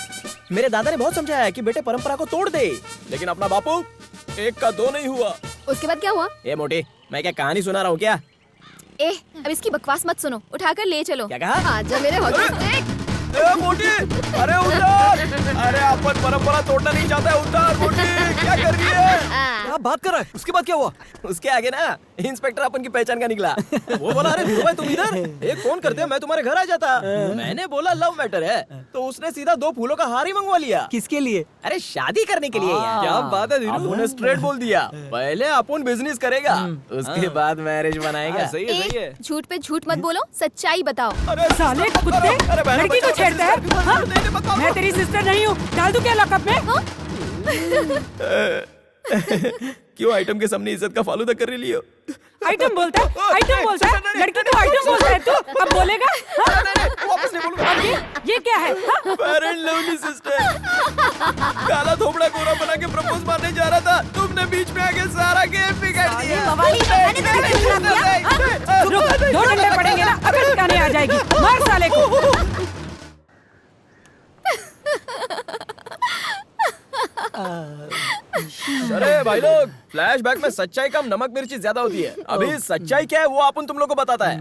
मेरे दादा ने बहुत समझाया कि बेटे परंपरा को तोड़ दे, लेकिन अपना बापू एक का दो नहीं हुआ। उसके बाद क्या हुआ? ए मोटी, मैं क्या कहानी सुना रहा हूँ क्या? अब इसकी बकवास मत सुनो, उठाकर ले चलो। क्या कहा? आजा मेरे होटल। मोटी, अरे उतार! अरे अपन परंपरा तोड़ना नहीं चाहता है, उतार मोटी, क्या कर रही है? क्या बात कर रहा है? उसके बाद क्या हुआ? उसके आगे ना इंस्पेक्टर अपन की पहचान का निकला। वो बोला, अरे धीरू भाई तुम इधर, एक फोन करते मैं तुम्हारे घर आ जाता। मैंने बोला लव मैटर है, तो उसने सीधा 2 फूलों का हार ही मंगवा लिया। किसके लिए? अरे शादी करने के लिए यार। क्या बात है धीरू? अपन स्ट्रेट बोल दिया, पहले अपन बिजनेस करेगा, उसके बाद मैरिज बनाएगा। सही है, सही है। झूठ पे झूठ मत बोलो, सच्चाई बताओ। साले कुत्ते, लड़की को छेड़ता है? हाँ? मैं तेरी सिस्टर नहीं हूँ, डाल दूं क्या लॉकअप में? क्यों आइटम के सामने इज्जत का फालूदा कर रही हो? आइटम बोलता है, आइटम बोलता है, लड़की को आइटम बोलता है तू, अब बोलेगा? हाँ? वापस नहीं बोलूंगा। अब ये ये क्या है? हाँ? फेयर एंड लवली सिस्टर, काला थोबड़ा गोरा बना के प्रपोज मारने जा रहा था, तुमने बीच में आके सारा गेम बिगाड़ दिया। दो डंडे पड़ेंगे ना, अभी ठिकाने आ जाएगी। मार साले को। अरे भाई लोग, फ्लैशबैक में सच्चाई कम नमक मिर्ची ज्यादा होती है। अभी सच्चाई क्या है वो अपन तुम लोग को बताता है।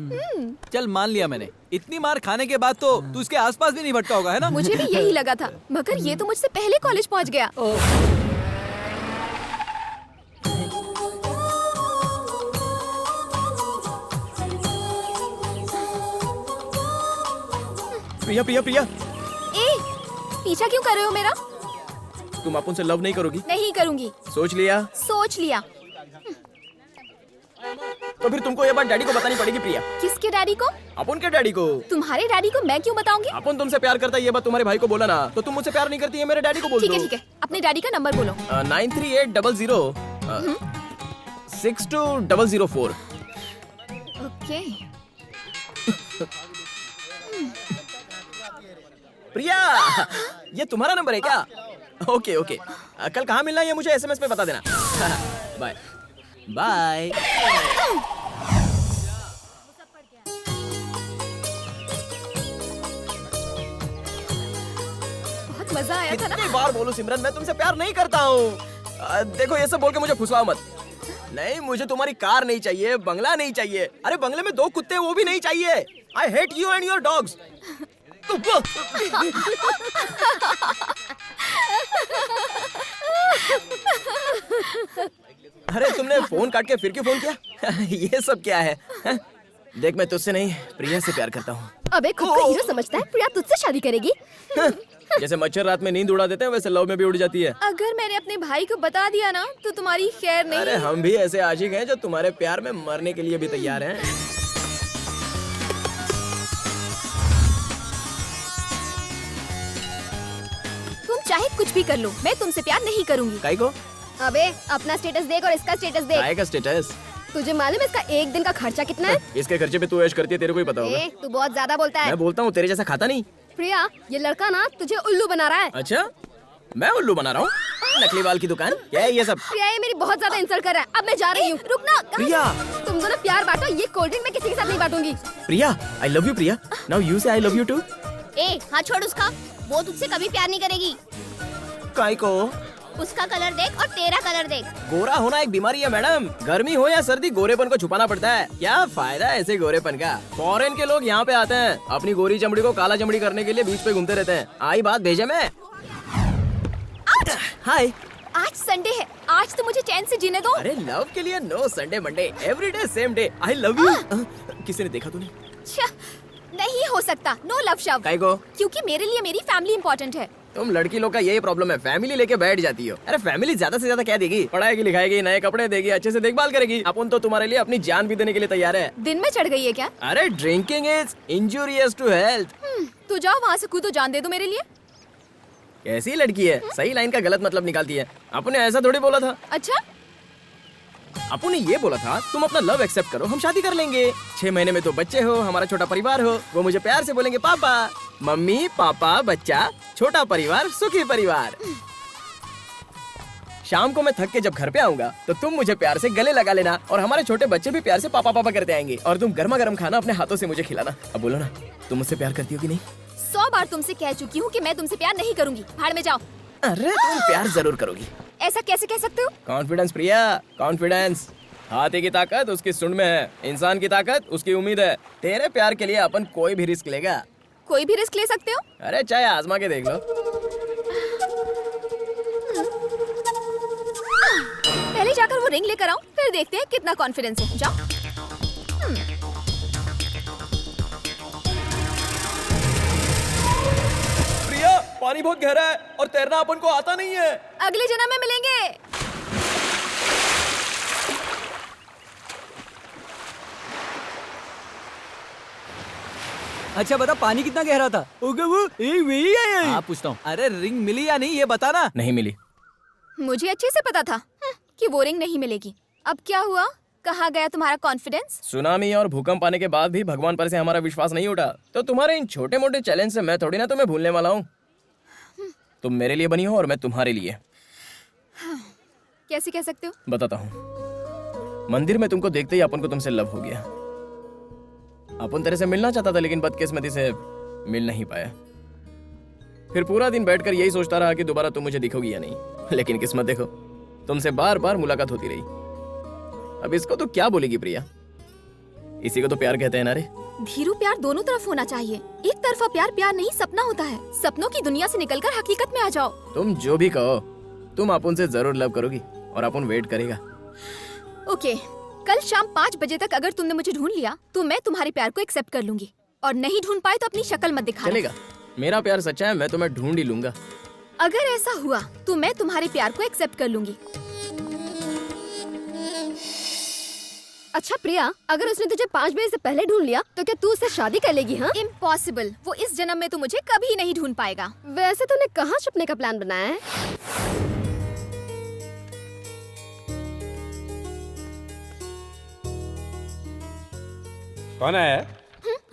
चल मान लिया मैंने, इतनी मार खाने के बाद तो तू उसके आसपास भी नहीं भटका होगा, है ना? मुझे भी यही लगा था, मगर ये तो मुझसे पहले कॉलेज पहुंच गया। प्रिया प्रिया प्रिया, ए, पीछा क्यों कर रहे हो मेरा? तुम अपन से लव नहीं करोगी? नहीं करूंगी। सोच लिया? सोच लिया। तो फिर तुमको ये बात डैडी को बतानी पड़ेगी प्रिया। किसके डैडी को? अपन के डैडी को। तुम्हारे डैडी को मैं क्यों बताऊंगी? अपन तुमसे प्यार करता है ये बात तुम्हारे भाई को बोला ना, तो तुम मुझसे प्यार नहीं करती है मेरे डैडी को बोल दो। ठीक है ठीक है, अपने डैडी का नंबर बोलो। 9380 6204। ओके। प्रिया, ये तुम्हारा नंबर है क्या? ओके ओके, कल कहाँ मिलना है ये मुझे SMS पे बता देना। Bye bye. बहुत मजा आया था ना? कितनी बार बोलूं सिमरन, मैं तुमसे प्यार नहीं करता हूँ। देखो ये सब बोल के मुझे फुसलाओ मत। नहीं, मुझे तुम्हारी कार नहीं चाहिए, बंगला नहीं चाहिए। अरे बंगले में 2 कुत्ते वो भी नहीं चाहिए। I hate you and your dogs. अरे तुमने फोन काट के फिर क्यों फोन किया? ये सब क्या है? देख मैं तुझसे नहीं प्रिया से प्यार करता हूँ। अबे खुद को हीरो समझता है, प्रिया तुझसे शादी करेगी? जैसे मच्छर रात में नींद उड़ा देते हैं वैसे लव में भी उड़ जाती है। अगर मैंने अपने भाई को बता दिया ना तो तुम्हारी खैर नहीं। अरे हम भी ऐसे आशिक हैं जो तुम्हारे प्यार में मरने के लिए भी तैयार हैं। तुम चाहे कुछ भी कर लो, मैं तुमसे प्यार नहीं करूंगी। काई को? अबे अपना स्टेटस देख और इसका स्टेटस देख। काय का स्टेटस? तुझे मालूम है इसका एक दिन का खर्चा कितना है? इसके खर्चे पे तू ऐश करती है, तेरे को ही पता होगा। तू बहुत ज्यादा बोलता है। मैं बोलता हूँ, तेरे जैसा खाता नहीं। प्रिया, ये लड़का ना तुझे उल्लू बना रहा है। अच्छा, मैं उल्लू बना रहा हूँ? नकली बाल की दुकान क्या है ये सब? प्रिया ये मेरी बहुत ज्यादा इंसल्ट कर रहा है, अब मैं जा रही हूँ। रुक ना। प्रिया, तुम दोनों प्यार बांटो, ये कोल्ड ड्रिंक मैं किसी के साथ नहीं बांटूंगी। Priya, I love you Priya. Now you say I love you to. हाथ छोड़ उसका, वो तुझसे कभी प्यार नहीं करेगी। काय को? उसका कलर देख और तेरा कलर देख। गोरा होना एक बीमारी है मैडम, गर्मी हो या सर्दी गोरेपन को छुपाना पड़ता है। क्या फायदा है ऐसे गोरेपन का? फॉरेन के लोग यहाँ पे आते हैं, अपनी गोरी चमड़ी को काला चमड़ी करने के लिए बीच पे घूमते रहते हैं। आई बात भेजे में। हाय, आज संडे है, आज तो मुझे चैन से जीने दो। अरे लव के लिए no Sunday Monday, everyday same day. I love you. किसी ने देखा तूने? नहीं हो सकता, नो लव शव। काय को? क्योंकि मेरे लिए मेरी फैमिली इम्पोर्टेंट है। तुम लड़की लोग का यही प्रॉब्लम है, फैमिली लेके बैठ जाती हो। अरे फैमिली ज्यादा से ज्यादा क्या देगी? पढ़ाएगी, लिखाएगी, नए कपड़े देगी, अच्छे से देखभाल करेगी। अपन तो तुम्हारे लिए अपनी जान भी देने के लिए तैयार है। दिन में चढ़ गई है क्या? अरे drinking is injurious to health. तो जाओ वहाँ से कूदो, जान दे दो मेरे लिए। कैसी लड़की है, सही लाइन का गलत मतलब निकालती है। आपने ऐसा थोड़ी बोला था। अच्छा, आपू ने ये बोला था तुम अपना लव एक्सेप्ट करो, हम शादी कर लेंगे। 6 महीने में तो बच्चे हो, हमारा छोटा परिवार हो। वो मुझे प्यार से बोलेंगे पापा। मम्मी पापा बच्चा, छोटा परिवार, सुखी परिवार। शाम को मैं थक के जब घर पे आऊंगा तो तुम मुझे प्यार से गले लगा लेना और हमारे छोटे बच्चे भी प्यार से पापा पापा करते आएंगे और तुम गर्मा गर्म खाना अपने हाथों से मुझे खिलाना। अब बोलो ना, तुम मुझसे प्यार करती हो कि नहीं? 100 बार तुमसे कह चुकी हूँ कि मैं तुमसे प्यार नहीं करूंगी। भाड़ में जाओ। अरे तुम प्यार जरूर करोगी। ऐसा कैसे कह सकते हो? कॉन्फिडेंस प्रिया, कॉन्फिडेंस। हाथी की ताकत उसकी सुंड में है, इंसान की ताकत उसकी उम्मीद है। तेरे प्यार के लिए अपन कोई भी रिस्क लेगा। कोई भी रिस्क ले सकते हो? अरे चाहे आजमा के देख लो। पहले जाकर वो रिंग लेकर आओ, फिर देखते हैं कितना कॉन्फिडेंस है। जाओ। प्रिया, पानी बहुत गहरा है और तैरना अपन को आता नहीं है। अगले जन्म में मिलेंगे। अच्छा बता, पानी कितना गहरा था? वही है। हाँ पूछता हूँ। अरे रिंग मिली या नहीं ये बता ना। नहीं मिली। मुझे अच्छे से पता था कि वो रिंग नहीं मिलेगी। अब क्या हुआ? कहाँ गया तुम्हारा कॉन्फिडेंस? सुनामी और भूकंप आने के बाद भी भगवान पर से हमारा विश्वास नहीं उठा, तो तुम्हारे इन छोटे मोटे चैलेंज से मैं थोड़ी ना तुम्हें भूलने वाला हूँ। तुम मेरे लिए बनी हो और मैं तुम्हारे लिए। कैसे कह सकते हो? बताता हूँ। मंदिर में तुमको देखते ही अपन को तुमसे लव हो गया। अपन तेरे से मिलना चाहता था, लेकिन बदकिस्मती से मिल नहीं पाया। फिर पूरा दिन बैठकर यही सोचता रहा कि दोबारा तुम मुझे दिखोगी या नहीं, लेकिन किस्मत देखो, तुमसे बार बार मुलाकात होती रही। अब इसको तो क्या बोलेगी प्रिया? इसी को तो प्यार कहते हैं ना रे। धीरू, प्यार दोनों तरफ होना चाहिए। एक तरफा प्यार प्यार नहीं, सपना होता है। सपनों की दुनिया से निकलकर हकीकत में आ जाओ। तुम जो भी कहो, तुम अपुन से जरूर लव करोगी और अपुन वेट करेगा। ओके, कल शाम 5 बजे तक अगर तुमने मुझे ढूंढ लिया तो मैं तुम्हारे प्यार को एक्सेप्ट कर लूंगी, और नहीं ढूंढ पाए तो अपनी शक्ल मत दिखाना। चलेगा, मेरा प्यार सच्चा है, मैं तुम्हें ढूंढ ही लूंगा। अगर ऐसा हुआ तो मैं तुम्हारे प्यार को एक्सेप्ट कर लूंगी। अच्छा प्रिया, अगर उसने तुझे 5 बजे से पहले ढूंढ लिया तो क्या तू उससे शादी कर लेगी? हाँ, इम्पॉसिबल। वो इस जन्म में तो मुझे कभी नहीं ढूंढ पाएगा। वैसे तूने कहाँ छुपने का प्लान बनाया है? कौन आया?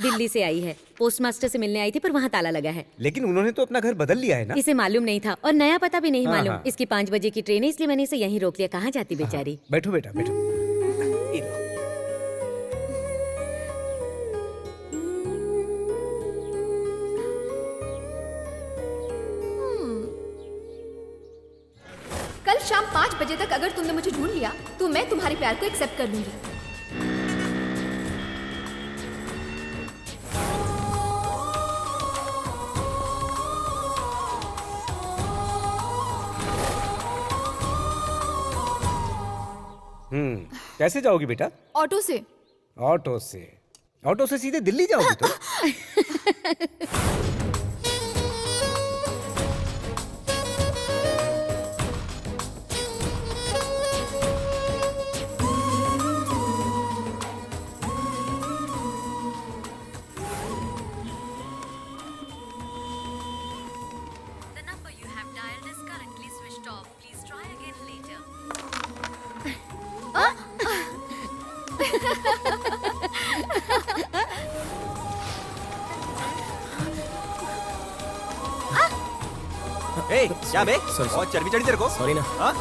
दिल्ली से आई है। पोस्टमास्टर से मिलने आई थी, पर वहाँ ताला लगा है। लेकिन उन्होंने तो अपना घर बदल लिया है ना? इसे मालूम नहीं था और नया पता भी नहीं हाँ, मालूम। हाँ। इसकी 5 बजे की ट्रेन है, इसलिए मैंने इसे यहीं रोक लिया। कहाँ जाती बेचारी? बैठो बेटा, बैठो। ये लो। कल शाम 5 बजे तक अगर तुमने मुझे ढूंढ लिया तो मैं तुम्हारे प्यार को एक्सेप्ट कर लूंगी। कैसे जाओगी बेटा? ऑटो से। ऑटो से? ऑटो से सीधे दिल्ली जाओगी तो? ए, क्या बे? बहुत चर्बी चढ़ी तेरे को। सॉरी ना। हाँ?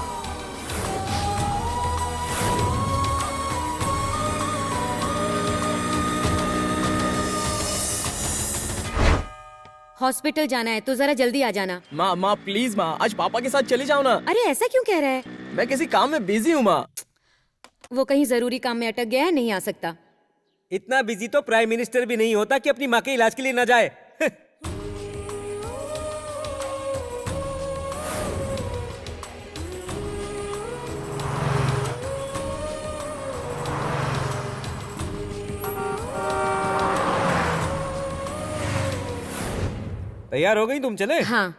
हॉस्पिटल जाना है तो जरा जल्दी आ जाना। माँ प्लीज माँ, आज पापा के साथ चले जाओ ना। अरे ऐसा क्यों कह रहा है? मैं किसी काम में बिजी हूँ माँ। वो कहीं जरूरी काम में अटक गया है, नहीं आ सकता। इतना बिजी तो प्राइम मिनिस्टर भी नहीं होता कि अपनी माँ के इलाज के लिए न जाए। तैयार हो गई तुम? चले? हाँ,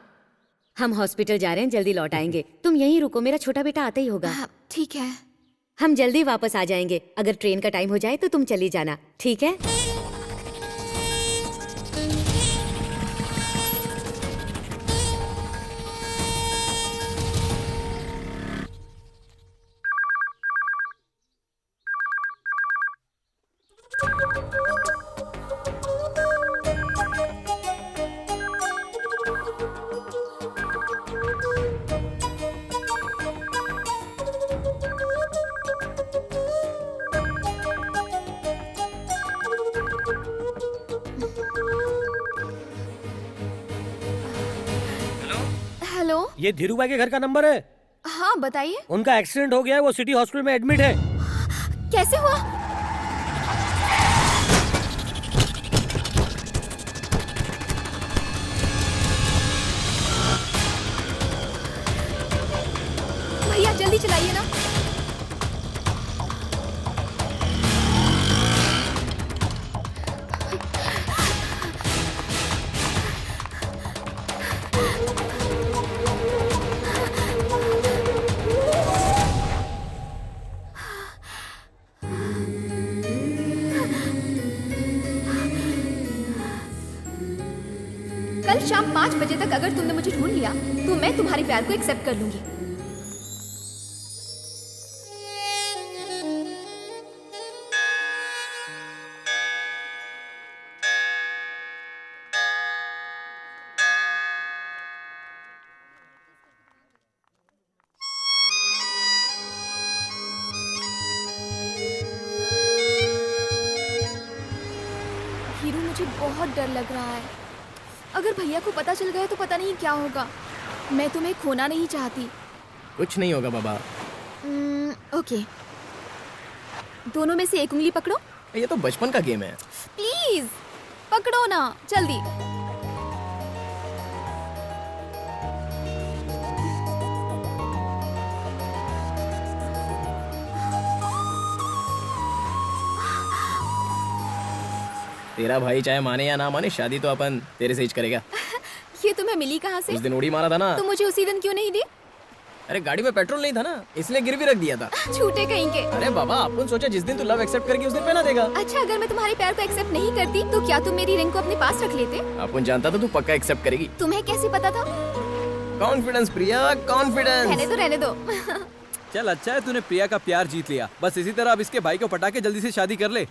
हम हॉस्पिटल जा रहे हैं, जल्दी लौट आएंगे। तुम यहीं रुको, मेरा छोटा बेटा आता ही होगा। ठीक है। हम जल्दी वापस आ जाएंगे। अगर ट्रेन का टाइम हो जाए तो तुम चली जाना, ठीक है? हेलो। ये धीरू भाई के घर का नंबर है। हाँ बताइए। उनका एक्सीडेंट हो गया है, वो सिटी हॉस्पिटल में एडमिट है। कैसे हुआ? भैया जल्दी चलाइए ना। कल शाम 5 बजे तक अगर तुमने मुझे ढूंढ लिया तो मैं तुम्हारे प्यार को एक्सेप्ट कर लूंगी। बहुत डर लग रहा है। अगर भैया को पता चल गया तो पता नहीं क्या होगा। मैं तुम्हें खोना नहीं चाहती। कुछ नहीं होगा बाबा। ओके, दोनों में से एक उंगली पकड़ो। ये तो बचपन का गेम है। प्लीज पकड़ो ना, जल्दी। तेरा भाई चाहे माने या ना माने, शादी तो अपन तेरे से ही करेगा। ये तुम्हें मिली कहाँ से? उस दिन उड़ी मारा था ना। तो मुझे उसी दिन क्यों नहीं दी? अरे गाड़ी में पेट्रोल नहीं था ना, इसलिए गिरवी रख दिया था। झूठे कहीं के। अरे बाबा, अपन सोचा जिस दिन तू लव एक्सेप्ट करेगी उस दिन पहना देगा। अच्छा, अगर मैं तुम्हारे प्यार को एक्सेप्ट नहीं करती तो क्या तुम मेरी रिंग को अपने पास रख लेते? अपन जानता था तू पक्का एक्सेप्ट करेगी। तुम्हें कैसे पता था? कॉन्फिडेंस प्रिया, कॉन्फिडेंस। रहने दो। चल अच्छा है तूने प्रिया का प्यार जीत लिया। बस इसी तरह अब इसके भाई को पटा के जल्दी से शादी कर ले।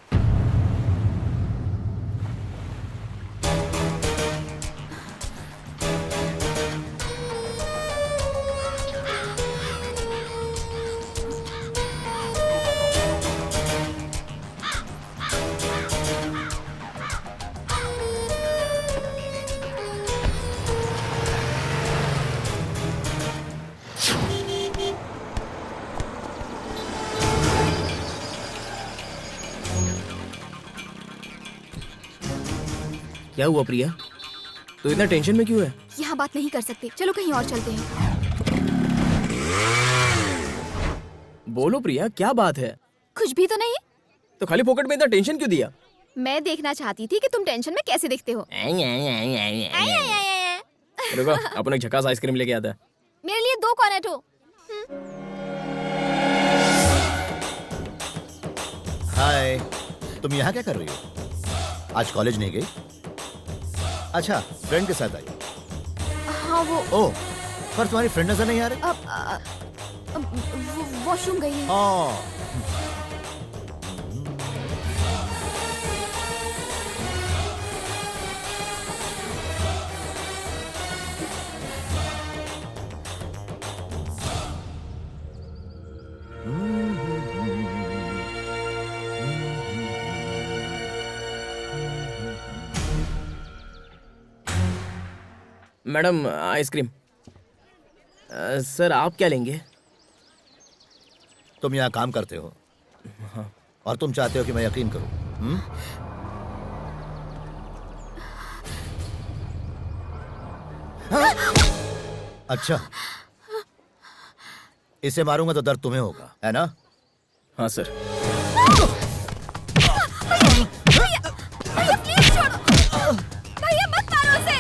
क्या हुआ प्रिया, तू इतना टेंशन में क्यों है? यहाँ बात नहीं कर सकते, चलो कहीं और चलते हैं। बोलो प्रिया, क्या बात है? कुछ भी तो नहीं। तो खाली पॉकेट में इतना टेंशन क्यों दिया? मैं देखना चाहती थी कि तुम टेंशन में कैसे दिखते हो। रुको, अपन एक झकास आइसक्रीम लेके आता है। मेरे लिए 2 कॉर्नेटो। हाय, तुम यहाँ क्या कर रही हो? आज कॉलेज नहीं गई? अच्छा, फ्रेंड के साथ आई? हाँ वो। ओह, पर तुम्हारी फ्रेंड नजर नहीं आ रही? वॉशरूम गई है। Madam, ice cream. सर आप क्या लेंगे? तुम यहाँ काम करते हो और तुम चाहते हो कि मैं यकीन करूं? अच्छा, इसे मारूंगा तो दर्द तुम्हें होगा, है ना? हाँ सर। भैया प्लीज छोड़ो। भैया मत मारो उसे।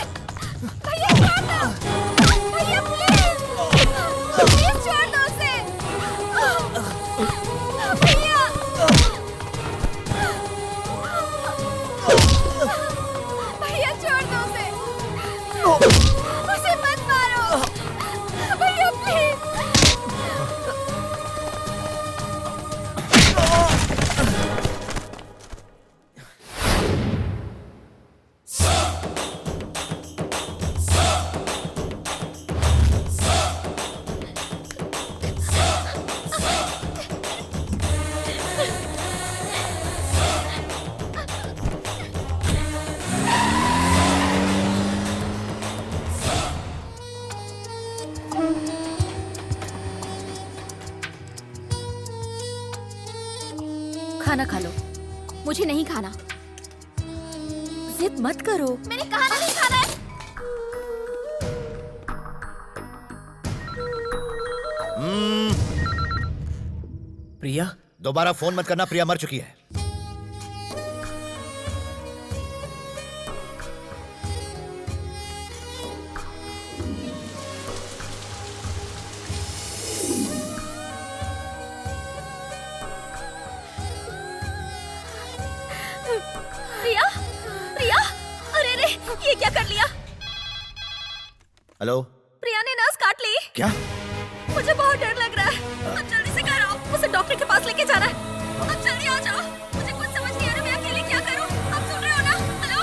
भैया छोड़ दो। भैया प्लीज छोड़ दो उसे। भैया भैया छोड़ दो उसे। उसे मत मारो भैया प्लीज। खाना खा लो। मुझे नहीं खाना। जिद मत करो। मैंने कहा ना नहीं खाना है। प्रिया, दोबारा फोन मत करना, प्रिया मर चुकी है। प्रिया, प्रिया, अरे रे, ये क्या कर लिया? हेलो? प्रिया ने नस काट ली। क्या? मुझे बहुत डर लग रहा है। अब जल्दी से घर आओ, मुझे डॉक्टर के पास लेके जाना है। अब जल्दी आ जाओ। मुझे कुछ समझ नहीं आ रहा, मैं अकेले क्या करूं? आप सुन रहे हो ना? हेलो?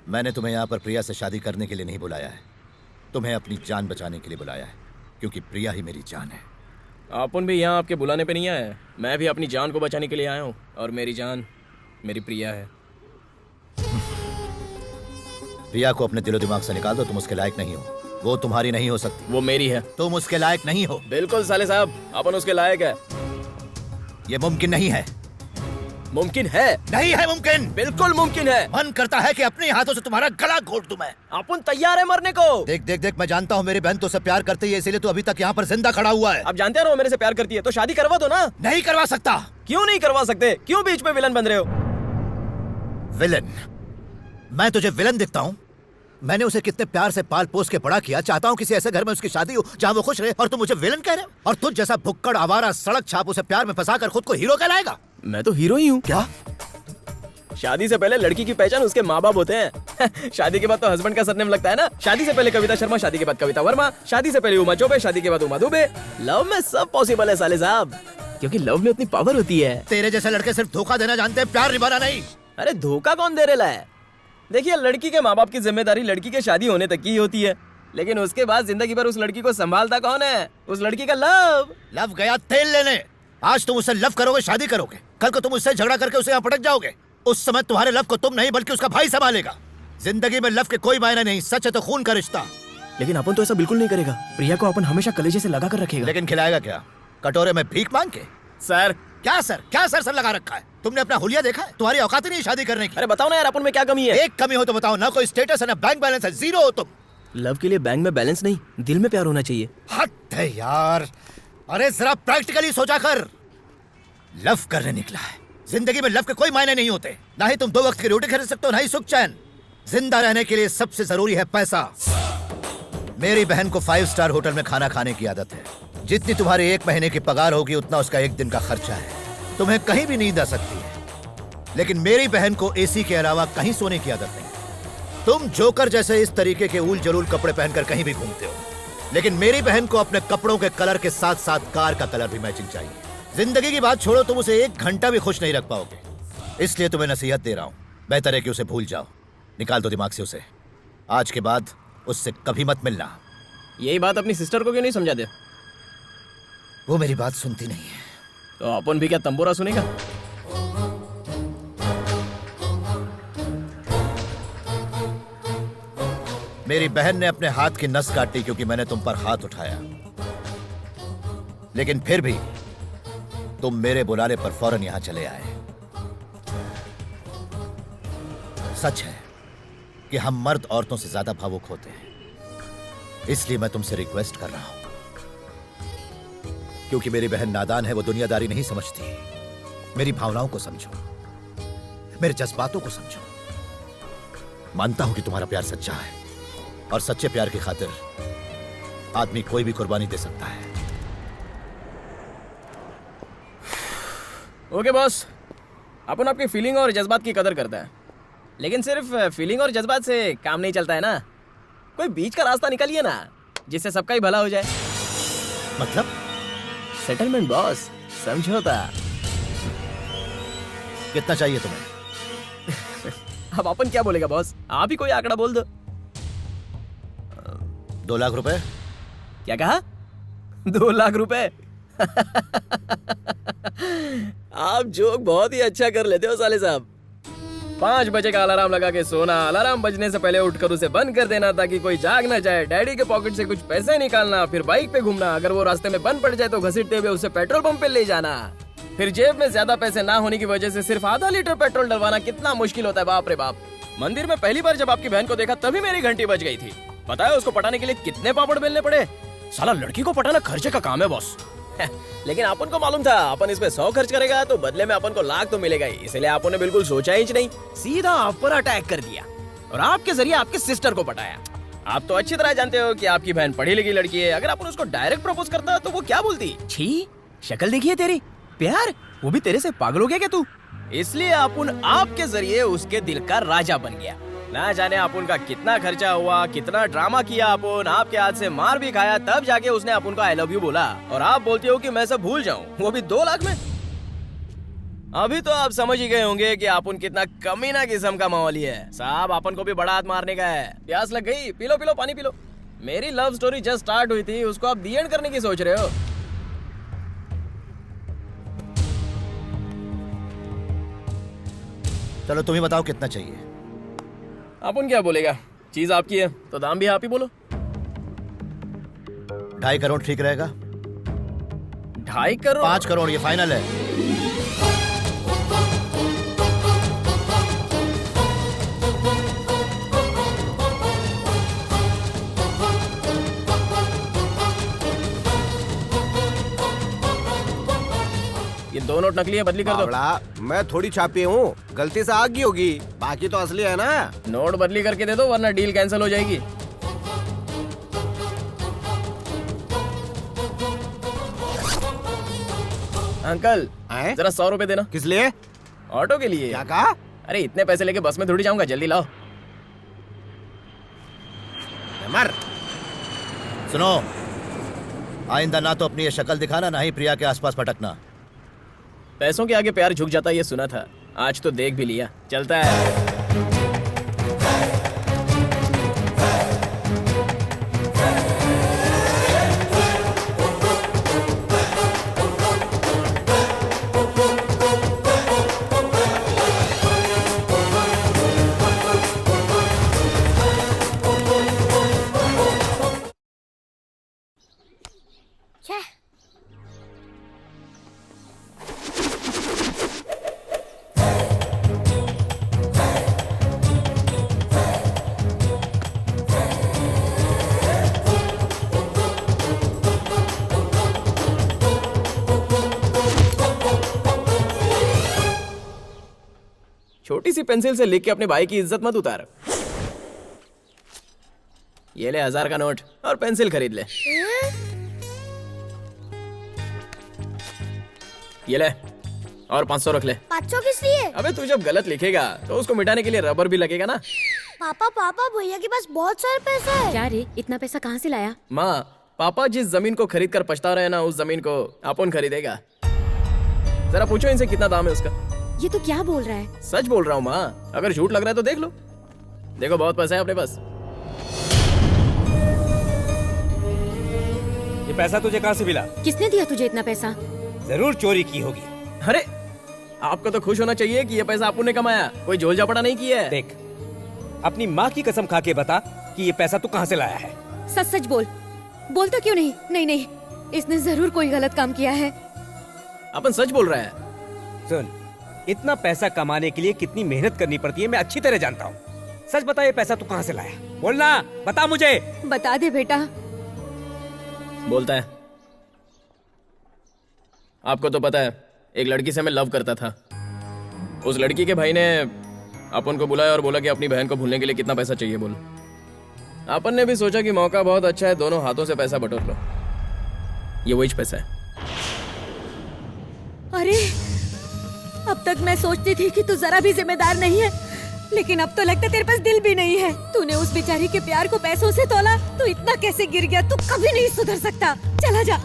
मैंने तुम्हें यहाँ पर प्रिया से शादी करने के लिए नहीं बुलाया है। तुम्हें अपनी जान बचाने के लिए बुलाया है, क्योंकि प्रिया ही मेरी जान है। अपन भी यहाँ आपके बुलाने पे नहीं आया, मैं भी अपनी जान को बचाने के लिए आया हूँ, और मेरी जान मेरी प्रिया है। प्रिया को अपने दिलो दिमाग से निकाल दो, तुम उसके लायक नहीं हो, वो तुम्हारी नहीं हो सकती। वो मेरी है। तुम उसके लायक नहीं हो। बिल्कुल साले साहब, अपन उसके लायक है। ये मुमकिन नहीं है। मुमकिन है। नहीं है मुमकिन। बिल्कुल मुमकिन है। मन करता है कि अपने हाथों से तुम्हारा गला घोट दूं मैं। अपन तैयार है मरने को। देख देख देख, मैं जानता हूँ मेरी बहन तो से प्यार करती है, इसीलिए तो अभी तक यहाँ पर जिंदा खड़ा हुआ है। आप जानते हो मेरे से प्यार करती है, तो शादी करवा दो ना। नहीं करवा सकता। क्यों नहीं करवा सकते? क्यों बीच में विलन बन रहे हो? विलन? मैं तुझे विलन दिखता हूँ? मैंने उसे कितने प्यार से पाल पोस के बड़ा किया, चाहता हूँ किसी ऐसे घर में उसकी शादी हो जहाँ वो खुश रहे, और तुम मुझे विलन कह रहे हो? और तुझ जैसा भुक्कड़ आवारा सड़क छाप उसे प्यार में फंसाकर खुद को हीरो कहलाएगा? मैं तो हीरो ही हूँ। क्या? शादी से पहले लड़की की पहचान उसके माँ बाप होते हैं। शादी के बाद तो हस्बैंड का सरनेम लगता है ना। शादी से पहले कविता शर्मा, शादी के बाद कविता वर्मा, शादी से पहले उमा चौबे, शादी के बाद उमा दुबे। लव में सब पॉसिबल है साले साहब, क्योंकि लव में उतनी पावर होती है। तेरे जैसे लड़के सिर्फ धोखा देना जानते हैं, प्यार निभाना नहीं। अरे धोखा कौन दे रहा है? देखिए, लड़की के माँ बाप की जिम्मेदारी लड़की के शादी होने तक की होती है, लेकिन उसके बाद जिंदगी भर उस लड़की को संभालता कौन है? उस लड़की का लव। लव गया तेल लेने। आज तुम उससे लव करोगे, शादी करोगे, कल को तुम उससे झगड़ा करके उसे यहाँ पटक जाओगे। उस समय तुम्हारे लव को तुम नहीं बल्कि उसका भाई संभालेगा। जिंदगी में लव के कोई मायने नहीं, सच है तो खून का रिश्ता। लेकिन अपन तो ऐसा बिल्कुल नहीं करेगा। प्रिया को अपन हमेशा कलेजे से लगा कर रखेगा। लेकिन खिलाएगा क्या? कटोरे में भीख मांग के? सर क्या सर? क्या सर सर लगा रखा है? तुमने अपना हुलिया देखा है? तुम्हारी औकात ही नहीं शादी करने की। अरे बताओ ना यार, अपन में क्या कमी है? एक कमी हो तो बताओ ना। कोई स्टेटस है ना बैंक बैलेंस है, जीरो हो तुम। लव के लिए बैंक में बैलेंस नहीं, दिल में प्यार होना चाहिए। हद है यार। अरे जरा प्रैक्टिकली सोचा कर। लव करने निकला है। जिंदगी में लव के कोई मायने नहीं होते। ना ही तुम 2 वक्त की रोटी खरीद सकते हो, ना ही सुख चैन। जिंदा रहने के लिए सबसे जरूरी है पैसा। मेरी बहन को 5 स्टार होटल में खाना खाने की आदत है। जितनी तुम्हारी 1 महीने की पगार होगी उतना उसका 1 दिन का खर्चा है। तुम्हें कहीं भी नींद आ सकती है, लेकिन मेरी बहन को एसी के अलावा कहीं सोने की आदत नहीं। तुम जोकर जैसे इस तरीके के उल जलूल कपड़े पहनकर कहीं भी घूमते हो, लेकिन मेरी बहन को अपने कपड़ों के कलर के साथ साथ कार का कलर भी मैचिंग चाहिए। जिंदगी की बात छोड़ो, तुम उसे 1 घंटा भी खुश नहीं रख पाओगे। इसलिए तुम्हें नसीहत दे रहा हूं, बेहतर है कि उसे भूल जाओ। निकाल दो दिमाग से उसे। आज के बाद उससे कभी मत मिलना। यही बात अपनी सिस्टर को क्यों नहीं समझा दे? वो मेरी बात सुनती नहीं है। तो अपन भी क्या तंबोरा सुनेगा? मेरी बहन ने अपने हाथ की नस काटी क्योंकि मैंने तुम पर हाथ उठाया, लेकिन फिर भी तुम मेरे बुलाने पर फौरन यहां चले आए। सच है कि हम मर्द औरतों से ज्यादा भावुक होते हैं, इसलिए मैं तुमसे रिक्वेस्ट कर रहा हूं, क्योंकि मेरी बहन नादान है, वो दुनियादारी नहीं समझती। मेरी भावनाओं को समझो, मेरे जज्बातों को समझो। मानता हूं कि तुम्हारा प्यार सच्चा है, और सच्चे प्यार की खातिर आदमी कोई भी कुर्बानी दे सकता है। ओके बॉस, अपन आपकी फीलिंग और जज्बात की कदर करता है, लेकिन सिर्फ फीलिंग और जज्बात से काम नहीं चलता है ना। कोई बीच का रास्ता निकालिए ना, जिससे सबका ही भला हो जाए। मतलब? सेटलमेंट बॉस, समझौता। कितना चाहिए तुम्हें? अब अपन क्या बोलेगा बॉस? आप ही कोई आंकड़ा बोल दो। 2 लाख रुपए। क्या कहा? 2 लाख रुपए? आप जोक बहुत ही अच्छा कर लेते हो साले साहब। 5 बजे का अलार्म लगा के सोना, अलार्म बजने से पहले उठकर उसे बंद कर देना ताकि कोई जाग ना जाए, डैडी के पॉकेट से कुछ पैसे निकालना, फिर बाइक पे घूमना, अगर वो रास्ते में बंद पड़ जाए तो घसीटते हुए उसे पेट्रोल पंप पे ले जाना, फिर जेब में ज्यादा पैसे ना होने की वजह से सिर्फ आधा लीटर पेट्रोल डलवाना। कितना मुश्किल होता है, बाप रे बाप। मंदिर में पहली बार जब आपकी बहन को देखा तभी मेरी घंटी बज गई थी। पता है उसको पटाने के लिए कितने पापड़ बेलने पड़े? साला लड़की को पटाना खर्चे का काम है बॉस। लेकिन अपन को मालूम था अपन इस पे 100 खर्च करेगा तो बदले में अपन को लाख तो मिलेगा ही, इसलिए आपने बिल्कुल सोचा ही नहीं, सीधा आप पर अटैक कर दिया और आपके जरिए आपके सिस्टर को पटाया। आप तो अच्छी तरह जानते हो कि आपकी बहन पढ़ी लिखी लड़की है। अगर अपन उसको डायरेक्ट प्रपोज करता तो वो क्या बोलती? छी, शक्ल देखिए तेरी, प्यार, वो भी तेरे से पागल हो गया क्या तू? इसलिए अपन आपके जरिए उसके दिल का राजा बन गया। ना जाने अपन का कितना खर्चा हुआ, कितना ड्रामा किया अपन, आपके हाथ से मार भी खाया, तब जाके उसने अपन को आई लव यू बोला। और आप बोलते हो कि मैं सब भूल जाऊं, वो भी 2 लाख में। अभी तो आप समझ ही गए होंगे कि अपन कितना कमीना किस्म का माहौली है। साहब अपन को भी बड़ा हाथ मारने का है। प्यास लग गई, पी लो पानी पी लो। मेरी लव स्टोरी जस्ट स्टार्ट हुई थी, उसको आप दी एंड करने की सोच रहे हो? चलो तुम ही बताओ कितना चाहिए। अपन क्या बोलेगा, चीज आपकी है तो दाम भी आप ही बोलो। 2.5 करोड़ ठीक रहेगा? 2.5 करोड़? 5 करोड़ ये फाइनल है। ये 2 नोट नकली है, बदली कर दो। मैं थोड़ी छापी हूँ, गलती से आ गई होगी, बाकी तो असली है ना। नोट बदली करके दे दो वरना डील कैंसिल हो जाएगी। अंकल जरा 100 रुपए देना। किस लिए? ऑटो के लिए। क्या कहा? अरे इतने पैसे लेके बस में थोड़ी जाऊंगा, जल्दी लाओ। मर। सुनो, आइंदा ना तो अपनी ये शक्ल दिखाना, ना ही प्रिया के आसपास भटकना। पैसों के आगे प्यार झुक जाता है ये सुना था, आज तो देख भी लिया। चलता है। छोटी सी पेंसिल से लिख के अपने भाई की इज्जत मत उतार। ये ले 1000 का नोट और पेंसिल खरीद ले। ये ले और 500 रख ले। 500 किस लिए? अबे तू जब गलत लिखेगा तो उसको मिटाने के लिए रबर भी लगेगा ना। पापा भैया के पास बहुत सारे पैसे हैं। क्या रे, इतना पैसा कहाँ से लाया? माँ, पापा जिस जमीन को खरीद कर पछता रहे ना, उस जमीन को अपन खरीदेगा। जरा पूछो इनसे कितना दाम है उसका। ये तो क्या बोल रहा है? सच बोल रहा हूँ माँ, अगर झूठ लग रहा है तो देख लो। देखो बहुत पैसा है अपने पास। ये पैसा तुझे कहाँ से मिला? किसने दिया तुझे इतना पैसा? जरूर चोरी की होगी। अरे आपको तो खुश होना चाहिए कि ये पैसा आपने ने कमाया, कोई झोल झापड़ा नहीं किया है। देख, अपनी माँ की कसम खा के बता कि ये पैसा तू कहाँ से लाया है। सच सच बोल। बोलता क्यों नहीं? नहीं, इसने जरूर कोई गलत काम किया है। अपन सच बोल रहा है। सुन, इतना पैसा कमाने के लिए कितनी मेहनत करनी पड़ती है मैं अच्छी तरह जानता हूँ। सच बता, ये पैसा तू कहाँ से लाया? बोलना, बता मुझे। बता दे बेटा। बोलता है। आपको तो पता है, एक लड़की से मैं लव करता था। उस लड़की के भाई ने अपन को बुलाया और बोला कि अपनी बहन को भूलने के लिए कितना पैसा चाहिए बोल। अपन ने भी सोचा कि मौका बहुत अच्छा है, दोनों हाथों से पैसा बटोर लो। ये वही पैसा है। अरे अब तक मैं सोचती थी कि तू जरा भी जिम्मेदार नहीं है, लेकिन अब तो लगता है तेरे पास दिल भी नहीं है। तूने उस बेचारी के प्यार को पैसों से तोला, तू इतना कैसे गिर गया? तू कभी नहीं सुधर सकता। चला जा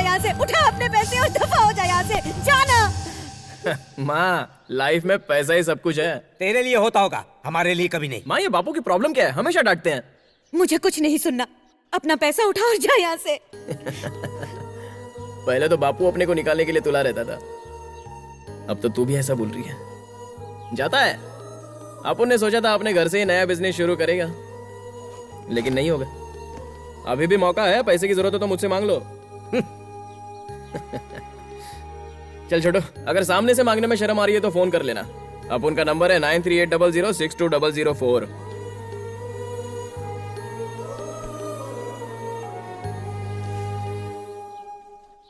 यहाँ से, उठा अपने पैसे और दफा हो जा यहाँ से, जाना। माँ, लाइफ में पैसा ही सब कुछ है। तेरे लिए होता होगा, हमारे लिए कभी नहीं। माँ, ये बापू की प्रॉब्लम क्या है? हमेशा डांटते हैं। मुझे कुछ नहीं सुनना, अपना पैसा उठा और जा यहाँ से। पहले तो बापू अपने को निकालने के लिए तुला रहता था, अब तो तू भी ऐसा बोल रही है। जाता है। अपन ने सोचा था अपने घर से ही नया बिजनेस शुरू करेगा, लेकिन नहीं होगा। अभी भी मौका है, पैसे की जरूरत हो तो मुझसे मांग लो। चल छोटो, अगर सामने से मांगने में शर्म आ रही है तो फोन कर लेना। अपन का नंबर है 9380062004।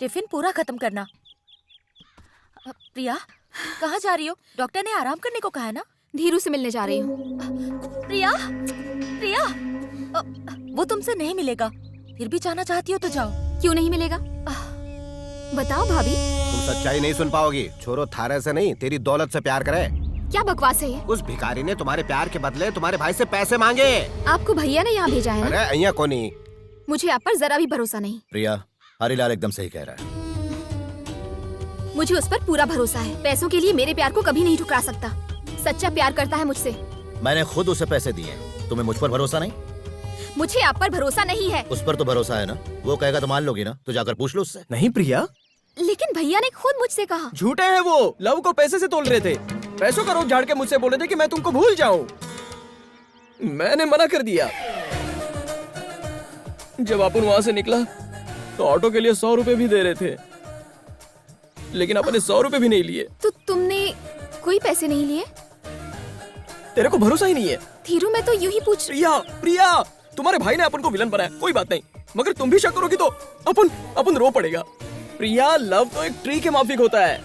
टिफिन पूरा खत्म करना। प्रिया, कहाँ जा रही हो? डॉक्टर ने आराम करने को कहा है ना? धीरू से मिलने जा रही हूँ। प्रिया, वो तुमसे नहीं मिलेगा। फिर भी जाना चाहती हो तो जाओ। क्यों नहीं मिलेगा? बताओ भाभी। तुम सच्चाई नहीं सुन पाओगी। छोरो थारे से नहीं, तेरी दौलत से प्यार करे। क्या बकवास है ये? उस भिखारी ने तुम्हारे प्यार के बदले तुम्हारे भाई से पैसे मांगे। आपको भैया ने यहाँ भेजा है ना? अरे अయ్యా कोनी। मुझे आप पर जरा भी भरोसा नहीं। प्रिया, हरीलाल एकदम सही कह रहा है। मुझे उस पर पूरा भरोसा है। पैसों के लिए मेरे प्यार को कभी नहीं ठुकरा सकता। सच्चा प्यार करता है मुझसे। मैंने खुद उसे पैसे दिए, तुम्हें मुझ पर भरोसा नहीं? मुझे आप पर भरोसा नहीं है। उस पर तो भरोसा है ना, वो कहेगा तो मान लोगी ना, तो जाकर पूछ लो उससे। नहीं प्रिया, लेकिन भैया ने खुद मुझसे कहा। झूठे हैं वो, लव को पैसे से तोल रहे थे। पैसों का रोक झाड़ के मुझसे बोले थे कि मैं तुमको भूल जाऊं। मैंने मना कर दिया। जब अपन वहां से निकला तो ऑटो के लिए 100 रुपए भी दे रहे थे, लेकिन अपन ने 100 रुपए भी नहीं लिए। तो तुमने कोई पैसे नहीं लिए? तेरे को भरोसा ही नहीं है। धीरू, मैं तो यूं ही पूछ। प्रिया, तुम्हारे भाई ने अपन को विलन बनाया, कोई बात नहीं, मगर तुम भी शक करोगी तो अपन रो पड़ेगा। प्रिया, लव तो एक ट्री के माफिक होता है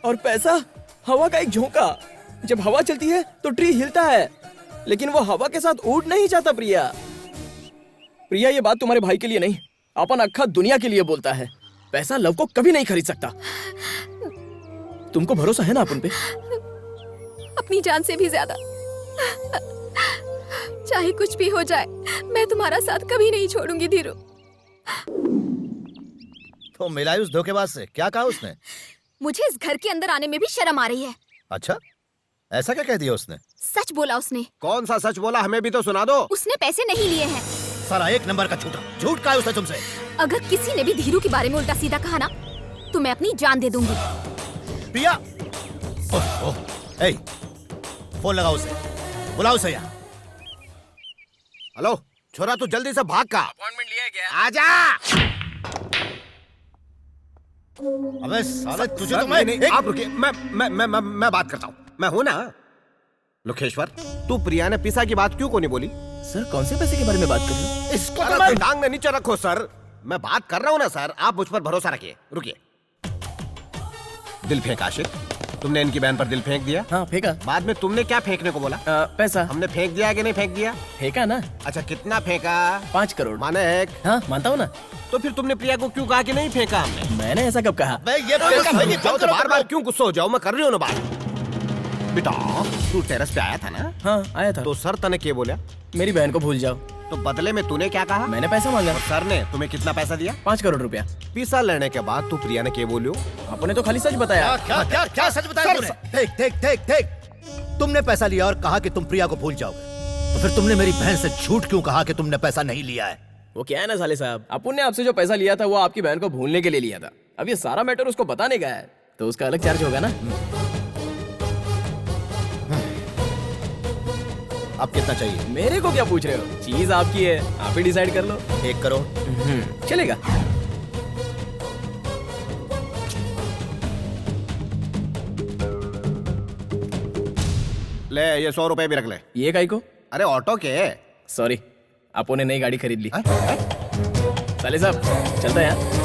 और पैसा हवा का एक झोंका। जब हवा चलती है तो ट्री हिलता है, लेकिन वो हवा के साथ उड़ नहीं जाता। प्रिया, ये बात तुम्हारे भाई के लिए नहीं, अपन अक्खा दुनिया के लिए बोलता है। पैसा लव को कभी नहीं खरीद सकता। तुमको भरोसा है ना अपन पे? अपनी जान से भी ज्यादा। चाहे कुछ भी हो जाए, मैं तुम्हारा साथ कभी नहीं छोड़ूंगी धीरू। तो मिलाई उस धोखेबाज से, क्या कहा उसने? मुझे इस घर के अंदर आने में भी शर्म आ रही है। अच्छा, ऐसा क्या कह दिया उसने? सच बोला उसने। कौन सा सच बोला, हमें भी तो सुना दो। उसने पैसे नहीं लिए हैं। सारा एक नंबर का झूठा। झूठ कहा उसने तुमसे? अगर किसी ने भी धीरू के बारे में उल्टा सीधा कहा ना, तो मैं अपनी जान दे दूंगी। प्रिया, फोन लगाओ उसे, बुलाओ उसे यहाँ। हेलो छोरा, तू जल्दी से भाग का। अपॉइंटमेंट लिया क्या? आजा। अबे साले, तुझे सर, तो मैं नहीं, आप रुकिए, मैं बात करता हूँ। मैं हूँ ना लोकेश्वर। तू प्रिया ने पिसा की बात क्यों को नहीं बोली? सर, कौन से पैसे के बारे में बात कर रहे हो? इसको तो मैं टांग में नीचे रखो सर, मैं बात कर रहा हूँ ना सर, आप मुझ पर भरोसा रखिए। रुकिए। दिल फेंक आशिक, तुमने इनकी बहन पर दिल फेंक दिया? हाँ, फेंका। बाद में तुमने क्या फेंकने को बोला? पैसा। हमने फेंक दिया कि नहीं फेंक दिया? फेंका ना। अच्छा, कितना फेंका? 5 करोड़। माने एक? हाँ, मानता हूँ ना। तो फिर तुमने प्रिया को क्यों कहा कि नहीं फेंका हमने? मैंने ऐसा कब कहा? बार बार क्यों गुस्सा हो जाओ, मैं कर रही हूँ ना बात। बेटा, तू टेरेस पे आया था ना? हाँ, आया था। तो सर तने क्या बोला? मेरी बहन को भूल जाओ। तो बदले में तूने क्या कहा? मैंने पैसा मांगा। सर ने तुम्हें कितना पैसा दिया? 5 करोड़ रुपया। पिसा लेने के बाद तू प्रिया ने क्या बोलियो? आपने तो खाली सच बताया। क्या सच बताया तुमने? देख, तुमने पैसा लिया और कहा कि तुम प्रिया को भूल जाओगे, तो फिर तुमने मेरी बहन से झूठ क्यों कहा कि तुमने पैसा नहीं लिया है? वो क्या है ना साले साहब, अपन ने आपसे जो पैसा लिया था वो आपकी बहन को भूलने के लिए लिया था। अब ये सारा मैटर उसको बताने का है, तो उसका अलग चार्ज होगा ना। अब कितना चाहिए? मेरे को क्या पूछ रहे हो? चीज आपकी है, आप ही डिसाइड कर लो। 1 करोड़ चलेगा। ले, ये 100 रुपए भी रख ले। ये काई को? अरे ऑटो के। सॉरी, आपो ने नई गाड़ी खरीद ली। साले साहब, चलता है यार।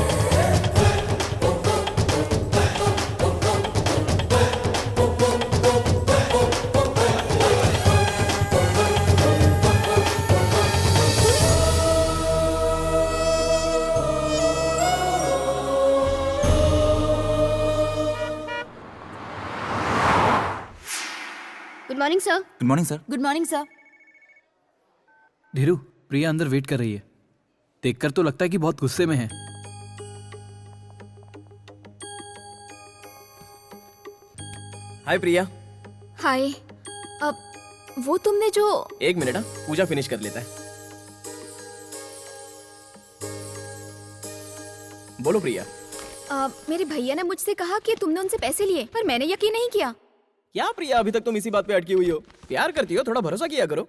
Good morning sir. Good morning sir. Good morning sir. Dhiru, Priya अंदर वेट कर रही है। देखकर तो लगता है कि बहुत गुस्से में है। हाय प्रिया। हाय। अब वो तुमने जो 1 मिनट, पूजा फिनिश कर लेता है। बोलो प्रिया। मेरे भैया ने मुझसे कहा कि तुमने उनसे पैसे लिए, पर मैंने यकीन नहीं किया। क्या प्रिया, अभी तक तुम इसी बात पे अटकी हुई हो? प्यार करती हो, थोड़ा भरोसा किया करो।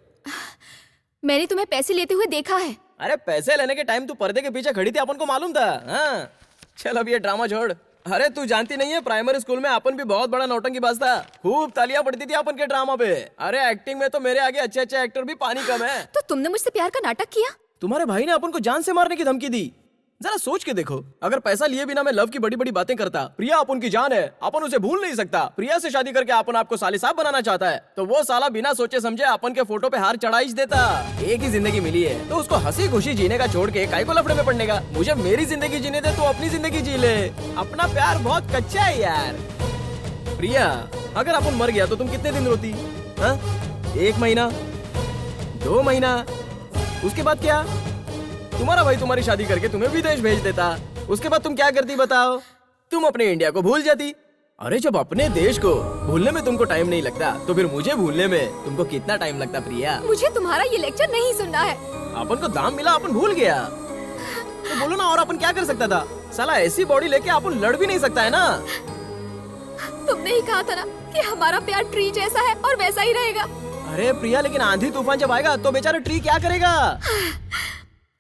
मैंने तुम्हें पैसे लेते हुए देखा है। अरे पैसे लेने के टाइम तू पर्दे के पीछे खड़ी थी, अपन को मालूम था। हाँ, चल अब ये ड्रामा छोड़। अरे तू जानती नहीं है, प्राइमरी स्कूल में अपन भी बहुत बड़ा नौटंकीबाज था। खूब तालियां पड़ती थी अपन के ड्रामा पे। अरे एक्टिंग में तो मेरे आगे अच्छे अच्छे एक्टर भी पानी कम है। तो तुमने मुझसे प्यार का नाटक किया? तुम्हारे भाई ने अपन को जान से मारने की धमकी दी। जरा सोच के देखो, अगर पैसा लिए बिना मैं लव की बड़ी बड़ी बातें करता। प्रिया अपन की जान है, अपन उसे भूल नहीं सकता। प्रिया से शादी करके अपन आपको साले साहब बनाना चाहता है, तो वो साला बिना सोचे समझे अपन के फोटो पे हार चढ़ाई देता। एक ही जिंदगी मिली है, तो उसको हंसी खुशी जीने का छोड़ के काहे को लफड़े में पड़ने का। मुझे मेरी जिंदगी जीने दे, तो अपनी जिंदगी जी ले। अपना प्यार बहुत कच्चा है यार। प्रिया, अगर अपन मर गया तो तुम कितने दिन रोती? हाँ? 1 महीना, 2 महीना, उसके बाद क्या? तुम्हारा भाई तुम्हारी शादी करके तुम्हें विदेश भेज देता। उसके बाद तुम क्या करती बताओ? तुम अपने इंडिया को भूल जाती अरे जब अपने देश को भूलने में तुमको टाइम नहीं लगता तो फिर मुझे भूलने में तुमको कितना टाइम लगता प्रिया? मुझे तुम्हारा ये लेक्चर नहीं सुनना है। अपन को दाम मिला, अपन भूल गया। तो बोलो ना, और अपन क्या कर सकता था? साला ऐसी बॉडी लेके अपन लड़ भी नहीं सकता है ना। तुमने ही कहा था ना कि हमारा प्यार ट्री जैसा है और वैसा ही रहेगा। अरे प्रिया, लेकिन आंधी तूफान जब आएगा तो बेचारा ट्री क्या करेगा?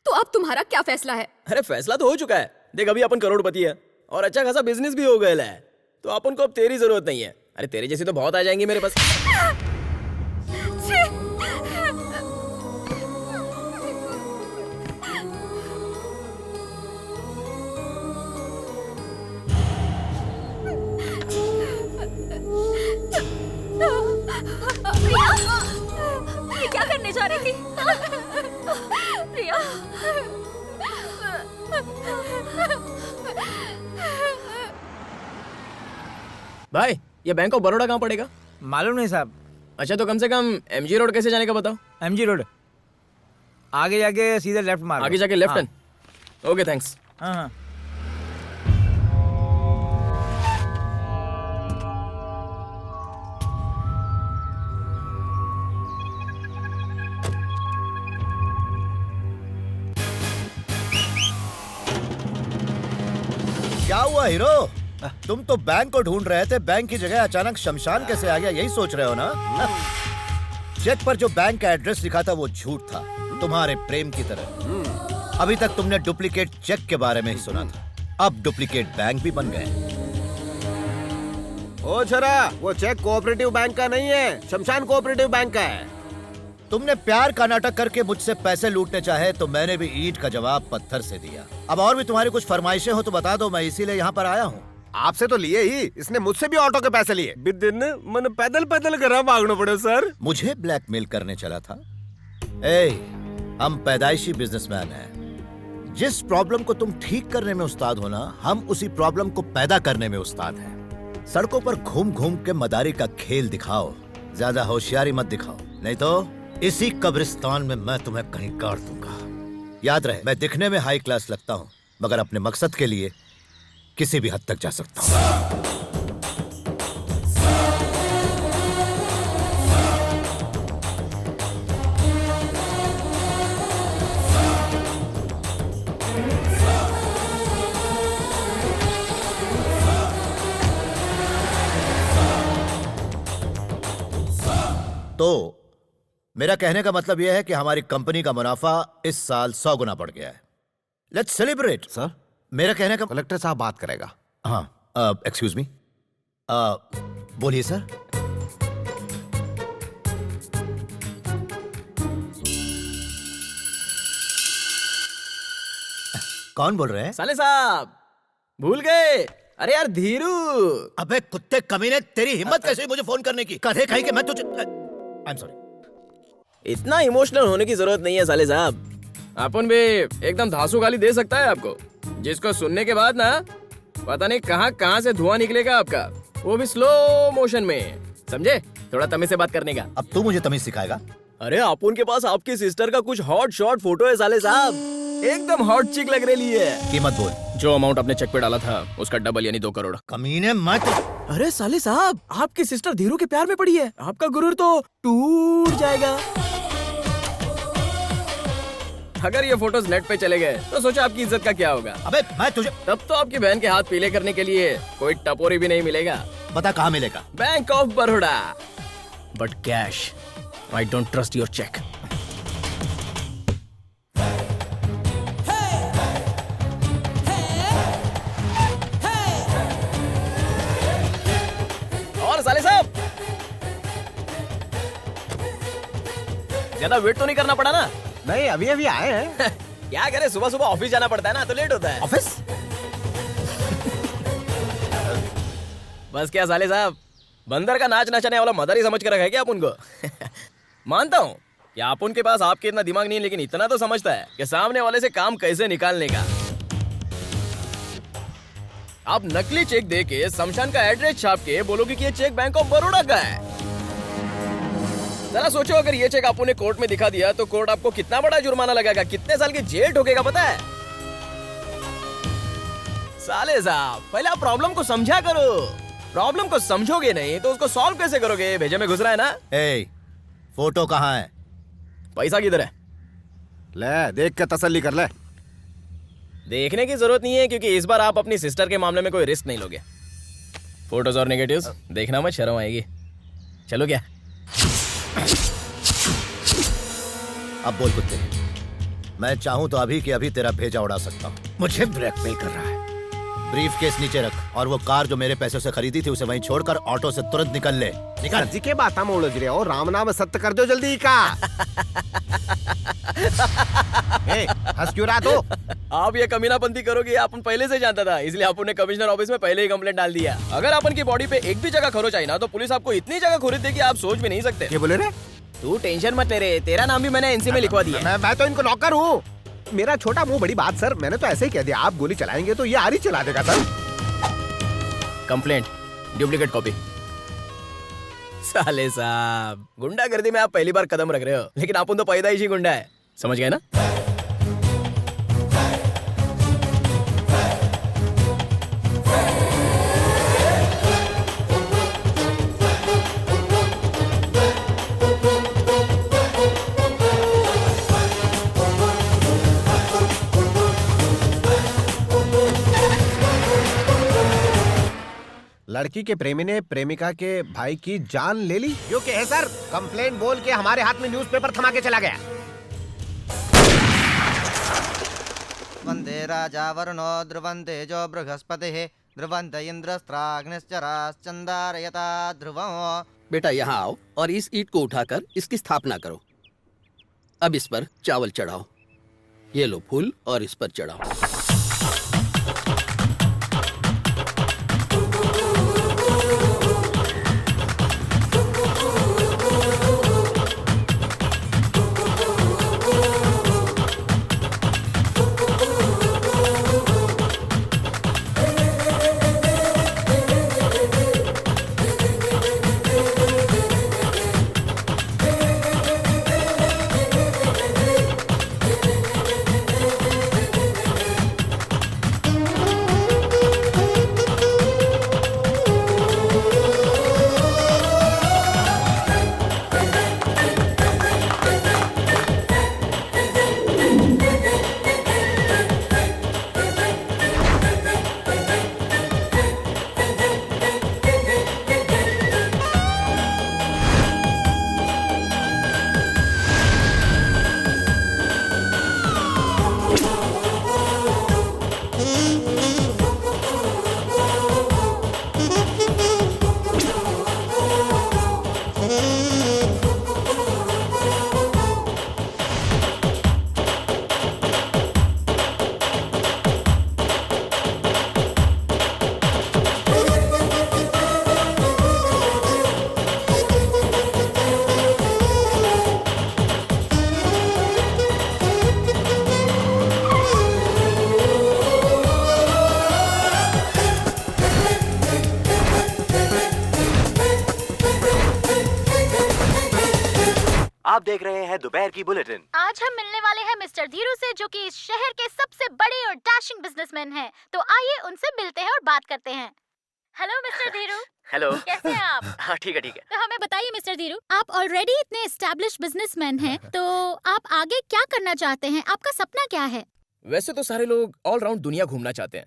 तो अब तुम्हारा क्या फैसला है? अरे फैसला तो हो चुका है। देख, अभी अपन करोड़पति है और अच्छा खासा बिजनेस भी हो गया है, तो अपन को अब तेरी जरूरत नहीं है। अरे तेरी जैसी तो बहुत आ जाएंगी मेरे पास। ये क्या करने जा रही थी? प्रिया, भाई ये बैंक ऑफ बड़ौदा कहाँ पड़ेगा? मालूम नहीं साहब। अच्छा, तो कम से कम एमजी रोड कैसे जाने का बताओ। एमजी रोड आगे जाके सीधे लेफ्ट मारो। आगे जाके लेफ्ट टर्न। Okay, thanks. हाँ हाँ। क्या हुआ हीरो? तुम तो बैंक को ढूंढ रहे थे, बैंक की जगह अचानक शमशान कैसे आ गया, यही सोच रहे हो ना? चेक पर जो बैंक का एड्रेस लिखा था वो झूठ था, तुम्हारे प्रेम की तरह। अभी तक तुमने डुप्लीकेट चेक के बारे में ही सुना था, अब डुप्लीकेट बैंक भी बन गए। ओ छोरा, वो चेक कोऑपरेटिव बैंक का नहीं है, शमशान कोऑपरेटिव बैंक का है। तुमने प्यार का नाटक करके मुझसे पैसे लूटने चाहे तो मैंने भी ईंट का जवाब पत्थर से दिया। अब और भी तुम्हारी कुछ फरमाइशें हो तो बता दो, मैं इसीलिए यहाँ पर आया हूँ। आपसे तो लिए ही, इसने मुझसे भी ऑटो के पैसे लिए। दिन मन पैदल पैदल कर भागना पड़े सर। मुझे ब्लैकमेल करने चला था? हम पैदाइशी बिजनेसमैन हैं। जिस प्रॉब्लम को तुम ठीक करने में उस्ताद हो ना, हम उसी प्रॉब्लम को पैदा करने में उस्ताद हैं। सड़कों पर घूम घूम के मदारी का खेल दिखाओ, ज्यादा होशियारी मत दिखाओ, नहीं तो इसी कब्रिस्तान में मैं तुम्हें कहीं गाड़ दूंगा। याद रहे, मैं दिखने में हाई क्लास लगता हूँ, मगर अपने मकसद के लिए किसी भी हद तक जा सकता हूँ। तो मेरा कहने का मतलब यह है कि हमारी कंपनी का मुनाफा इस साल 100 गुना बढ़ गया है। Let's celebrate. सर, मेरा कहने का कलेक्टर साहब बात करेगा। हाँ, एक्सक्यूज मी। बोलिए सर। कौन बोल रहे हैं? साले साहब भूल गए? अरे यार धीरू। अबे कुत्ते कमीने, तेरी हिम्मत कैसे हुई मुझे फोन करने की? कहे कहीं कि मैं तुझे आई एम सॉरी। इतना इमोशनल होने की जरूरत नहीं है साले साहब। अपन भी एकदम धांसू गाली दे सकता है आपको, जिसको सुनने के बाद ना पता नहीं कहां से धुआं निकलेगा आपका, वो भी स्लो मोशन में। समझे? थोड़ा तमीज से बात करने का। अब तू मुझे तमीज सिखाएगा? अरे अपन के पास आपकी सिस्टर का कुछ हॉट शॉट फोटो है साले साहब, एकदम हॉट चिक लग रही है। कीमत बोल। जो अमाउंट आपने चेक पे डाला था उसका डबल यानी 2 करोड़। कमीने मत। अरे साले साहब, आपकी सिस्टर धीरू के प्यार में पड़ी है, आपका गुरूर तो टूट जाएगा। अगर ये फोटोज नेट पे चले गए तो सोचा आपकी इज्जत का क्या होगा। अबे मैं तुझे, तब तो आपकी बहन के हाथ पीले करने के लिए कोई टपोरी भी नहीं मिलेगा। बता कहाँ मिलेगा? Bank of Baroda, but cash. I don't trust your cheque. और साले साहब ज्यादा वेट तो नहीं करना पड़ा ना? नहीं, अभी अभी आए हैं। क्या करे, सुबह सुबह ऑफिस जाना पड़ता है ना, तो लेट होता है। ऑफिस? बस क्या साले साहब, बंदर का नाच नचाने वाला मदर ही समझ कर रखा है क्या अपन को? मानता हूँ कि अपन के पास आपके इतना दिमाग नहीं है, लेकिन इतना तो समझता है कि सामने वाले से काम कैसे निकालने का। आप नकली चेक दे के शमशान का एड्रेस छाप के बोलोगे कि ये चेक बैंक ऑफ बड़ौदा का है। जरा सोचो, अगर ये चेक आपने कोर्ट में दिखा दिया तो कोर्ट आपको कितना बड़ा जुर्माना लगाएगा, कितने साल की जेल ठोकेगा पता है? साले साहब, पहले आप प्रॉब्लम को समझा करो। प्रॉब्लम को समझोगे नहीं तो उसको सॉल्व कैसे करोगे? भेजे में घुस रहा है ना। ए, फोटो कहाँ है? पैसा किधर है? ले देख के तसल्ली कर ले। देखने की जरूरत नहीं है क्योंकि इस बार आप अपनी सिस्टर के मामले में कोई रिस्क नहीं लोगे। फोटोज और नेगेटिव्स देखना मत, शर्म आएगी। चलो क्या? अब बोल कुत्ते, मैं चाहूं तो अभी के अभी तेरा भेजा उड़ा सकता हूं। मुझे ब्लैकमेल कर रहा है। ब्रीफ केस नीचे रख और वो कार जो मेरे पैसों से खरीदी थी उसे वहीं छोड़कर ऑटो से तुरंत निकल ले। निकल। जी के बात हम उलझ रहे हो, राम नाम सत्य कर दो जल्दी का। हंस क्यों रहा तू? आप ये कमीनापंती करोगे अपन पहले से जानता था, इसलिए अपन ने कमिश्नर ऑफिस में पहले ही कंप्लेंट डाल दिया। अगर अपन की बॉडी पे एक भी जगह खरोच आई ना तो पुलिस आपको इतनी जगह खरीद देगी आप सोच भी नहीं सकते। क्या बोले रे? तू टेंशन मत ले रे, तेरा नाम भी मैंने एनसी में लिखवा दिया। मैं तो इनको नौकर हूँ। मेरा छोटा मुंह बड़ी बात सर, मैंने तो ऐसे ही कह दिया। आप गोली चलाएंगे तो ये आरी चला देगा सर। Complaint, duplicate copy. साले साहब, गुंडागर्दी में आप पहली बार कदम रख रहे हो, लेकिन अपन तो पैदाइशी गुंडा है, समझ गए ना? लड़की के प्रेमी ने प्रेमिका के भाई की जान ले ली। यो क्या है सर? कंप्लेंट बोल के हमारे हाथ में न्यूज़पेपर थमा के चला गया। वंदे राजा वरुणो ध्रुवन्ते जो बृहस्पतिः ध्रुवन्त इंद्रस्त्राग्निश्चराश्चन्दारयता ध्रुवम्। बेटा यहाँ आओ और इस ईंट को उठाकर इसकी स्थापना करो। अब इस पर चावल चढ़ाओ। ये लो फूल और इस पर चढ़ाओ। आप देख रहे हैं दोपहर की बुलेटिन। आज हम मिलने वाले हैं मिस्टर धीरू से, जो कि इस शहर के सबसे बड़े और डैशिंग बिजनेसमैन हैं। तो आइए उनसे मिलते हैं और बात करते हैं। Hello mister Dhiru. हेलो। कैसे हैं आप? हाँ ठीक है ठीक है। तो हमें बताइए मिस्टर धीरू, आप ऑलरेडी इतने एस्टैब्लिश बिजनेसमैन हैं, तो आप आगे क्या करना चाहते हैं? आपका सपना क्या है? वैसे तो सारे लोग ऑलराउंड दुनिया घूमना चाहते हैं,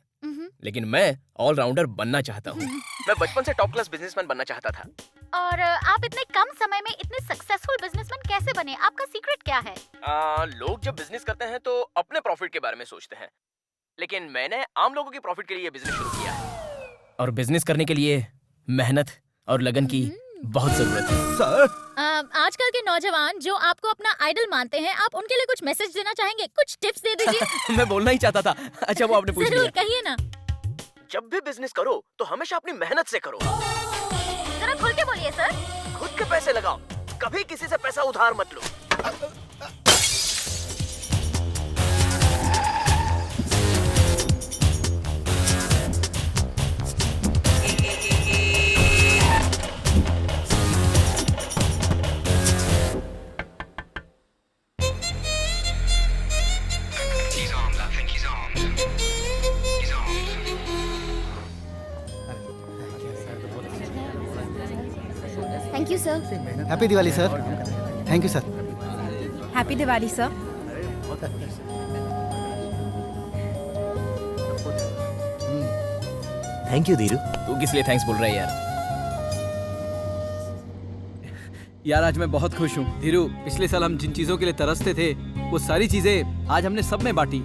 लेकिन मैं ऑलराउंडर बनना चाहता हूँ। मैं बचपन से टॉप क्लास बिजनेसमैन बनना चाहता था। और आप इतने कम समय में इतने सक्सेसफुल बिजनेसमैन कैसे बने? आपका सीक्रेट क्या है? लोग जब बिजनेस करते हैं तो अपने प्रॉफिट के बारे में सोचते हैं, लेकिन मैंने आम लोगों के प्रॉफिट के लिए बिजनेस शुरू किया है। और बिजनेस करने के लिए मेहनत और लगन की बहुत जरूरत है। सर, आजकल के नौजवान जो आपको अपना आइडल मानते हैं, आप उनके लिए कुछ मैसेज देना चाहेंगे? कुछ टिप्स दे दीजिए। मैं बोलना ही चाहता था। अच्छा वो आपने पूछ जरूर लिया। कहिए ना। जब भी बिजनेस करो तो हमेशा अपनी मेहनत से करो। जरा खुल के बोलिए सर। खुद के पैसे लगाओ, कभी किसी से पैसा उधार मत लो। Thank you sir. Happy Diwali sir. Thank you sir. Happy Diwali sir. Thank you Dhiru. तू किस लिए थैंक्स बोल रहा है यार? यार आज मैं बहुत खुश हूँ धीरू। पिछले साल हम जिन चीजों के लिए तरसते थे वो सारी चीजें आज हमने सब में बांटी।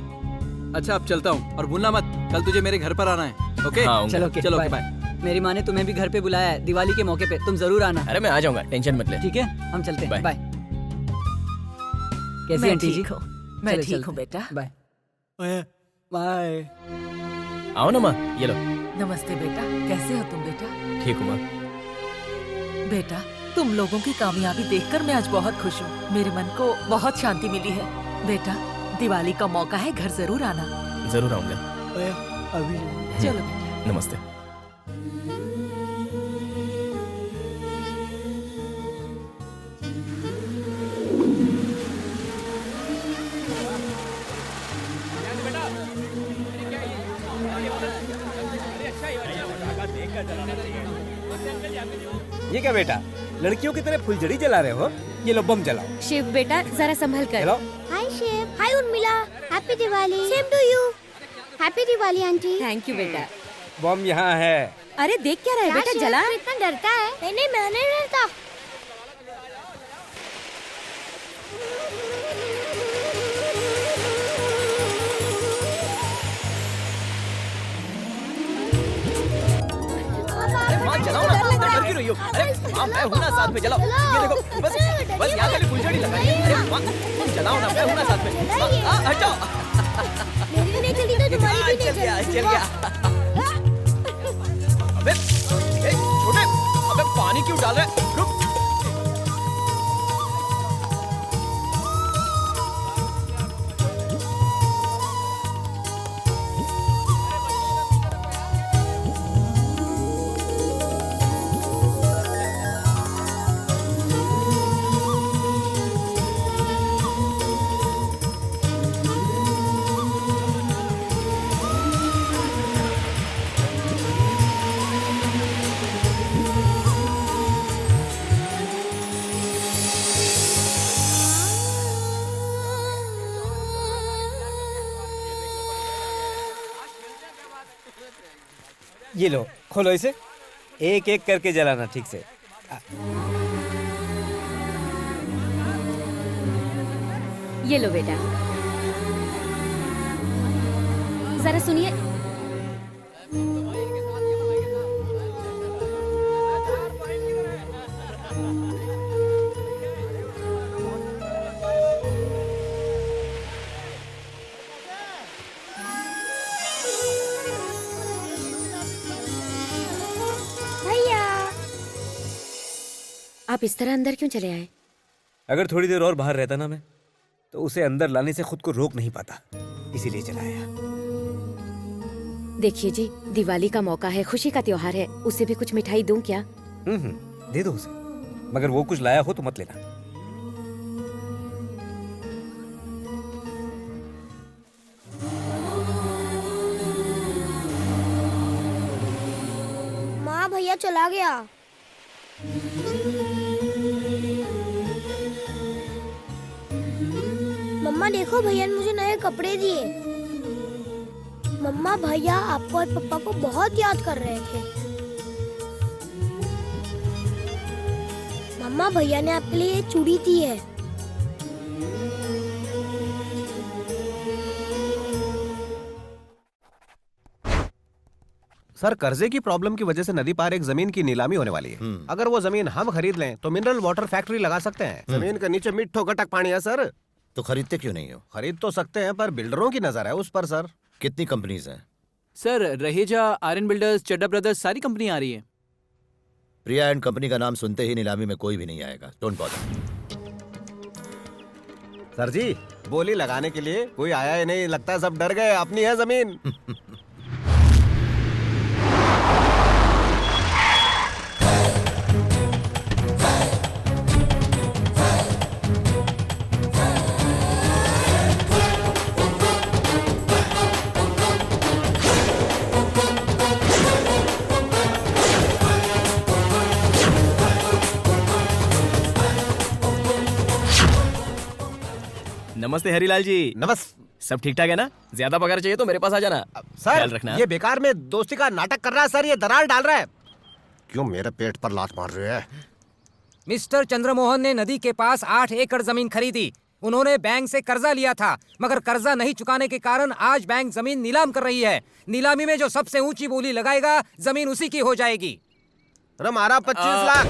अच्छा अब चलता हूँ और भूलना मत कल तुझे मेरे घर पर आना है। ओके चलो चलो बाय। मेरी माँ ने तुम्हें भी घर पे बुलाया है दिवाली के मौके पे, तुम जरूर आना। अरे मैं आ जाऊंगा, टेंशन मत ले। ठीक है हम चलते हैं। बाय। कैसी मैं आंटी जी? ठीक हूँ, मैं चलो, ठीक चलते हूँ हैं। बेटा। Bye bye. आओ ना माँ, ये लो। नमस्ते बेटा, कैसे हो तुम बेटा? ठीक हूँ माँ। बेटा तुम लोगों की कामयाबी देखकर मैं आज बहुत खुश हूँ। मेरे मन को बहुत शांति मिली है। बेटा दिवाली का मौका है, घर जरूर आना। जरूर आऊंगा। अभी चलो बेटा। नमस्ते। ये क्या बेटा, लड़कियों की तरह फुलझड़ी जला रहे हो? ये लो बम जलाओ। शिव बेटा जरा संभल कर। चलो। Hi Shiv. Hi Urmila. Happy Diwali. Same to you. Happy Diwali aunty. Thank you बेटा। बम यहाँ है। अरे देख क्या रहा है बेटा, शिव, जला। तू इतना डरता है? नहीं मैं नहीं डरता। माँ जलाओ ना, इतना डर क्यों रही हो? अरे माँ मैं हूँ ना साथ में, जलाओ। ये देखो बस यहाँ खाली फुलझड़ी लगानी है। अरे माँ तुम जलाओ ना, मैं हूँ ना साथ में। माँ, हटाओ। मेरी भी नहीं चली तो तुम्हारी भी नहीं चल चली। गया। अबे ए, छोटे, अबे पानी क्यों डाल रहा है? रुक। ये लो, खोलो इसे। एक एक करके जलाना ठीक से। ये लो बेटा, जरा सुनिए। आप इस तरह अंदर क्यों चले आए? अगर थोड़ी देर और बाहर रहता ना मैं, तो उसे अंदर लाने से खुद को रोक नहीं पाता, इसीलिए चलाया। देखिए जी, दिवाली का मौका है, खुशी का त्योहार है, उसे भी कुछ मिठाई दूं क्या? दे दो उसे, मगर वो कुछ लाया हो तो मत लेना। माँ भैया चला गया। मम्मा देखो भैया ने मुझे नए कपड़े दिए। मम्मा भैया आपको और पापा को बहुत याद कर रहे थे। मम्मा भैया ने आपके लिए ये चूड़ी दी है। सर कर्जे की प्रॉब्लम की वजह से नदी पार एक जमीन की नीलामी होने वाली है। अगर वो जमीन हम खरीद लें तो मिनरल वाटर फैक्ट्री लगा सकते हैं। जमीन के नीचे मिट्ठो गटक पानी है सर। तो खरीदते क्यों नहीं हो? खरीद तो सकते हैं पर बिल्डरों की नजर है उस पर सर। कितनी कंपनीज हैं? सर रहेजा, आयरन बिल्डर्स, चड्डा ब्रदर्स, सारी कंपनी आ रही है। प्रिया एंड कंपनी का नाम सुनते ही नीलामी में कोई भी नहीं आएगा। Don't bother. सर जी बोली लगाने के लिए कोई आया ही नहीं, लगता है सब डर गए। अपनी है जमीन। नमस्ते हरीलाल जी। सब ठीक ठाक है ना? ज्यादा पगार चाहिए तो मेरे पास आ जाना। ख्याल सर रखना। ये बेकार में दोस्ती का नाटक कर रहा है सर, ये दरार डाल रहा है। क्यों मेरे पेट पर लात मार रहे हैं? मिस्टर चंद्रमोहन ने नदी के पास 8 एकड़ जमीन खरीदी। उन्होंने बैंक से कर्जा लिया था, मगर कर्जा नहीं चुकाने के कारण आज बैंक जमीन नीलाम कर रही है। नीलामी में जो सबसे ऊंची बोली लगाएगा जमीन उसी की हो जाएगी। अरे मारा 25 लाख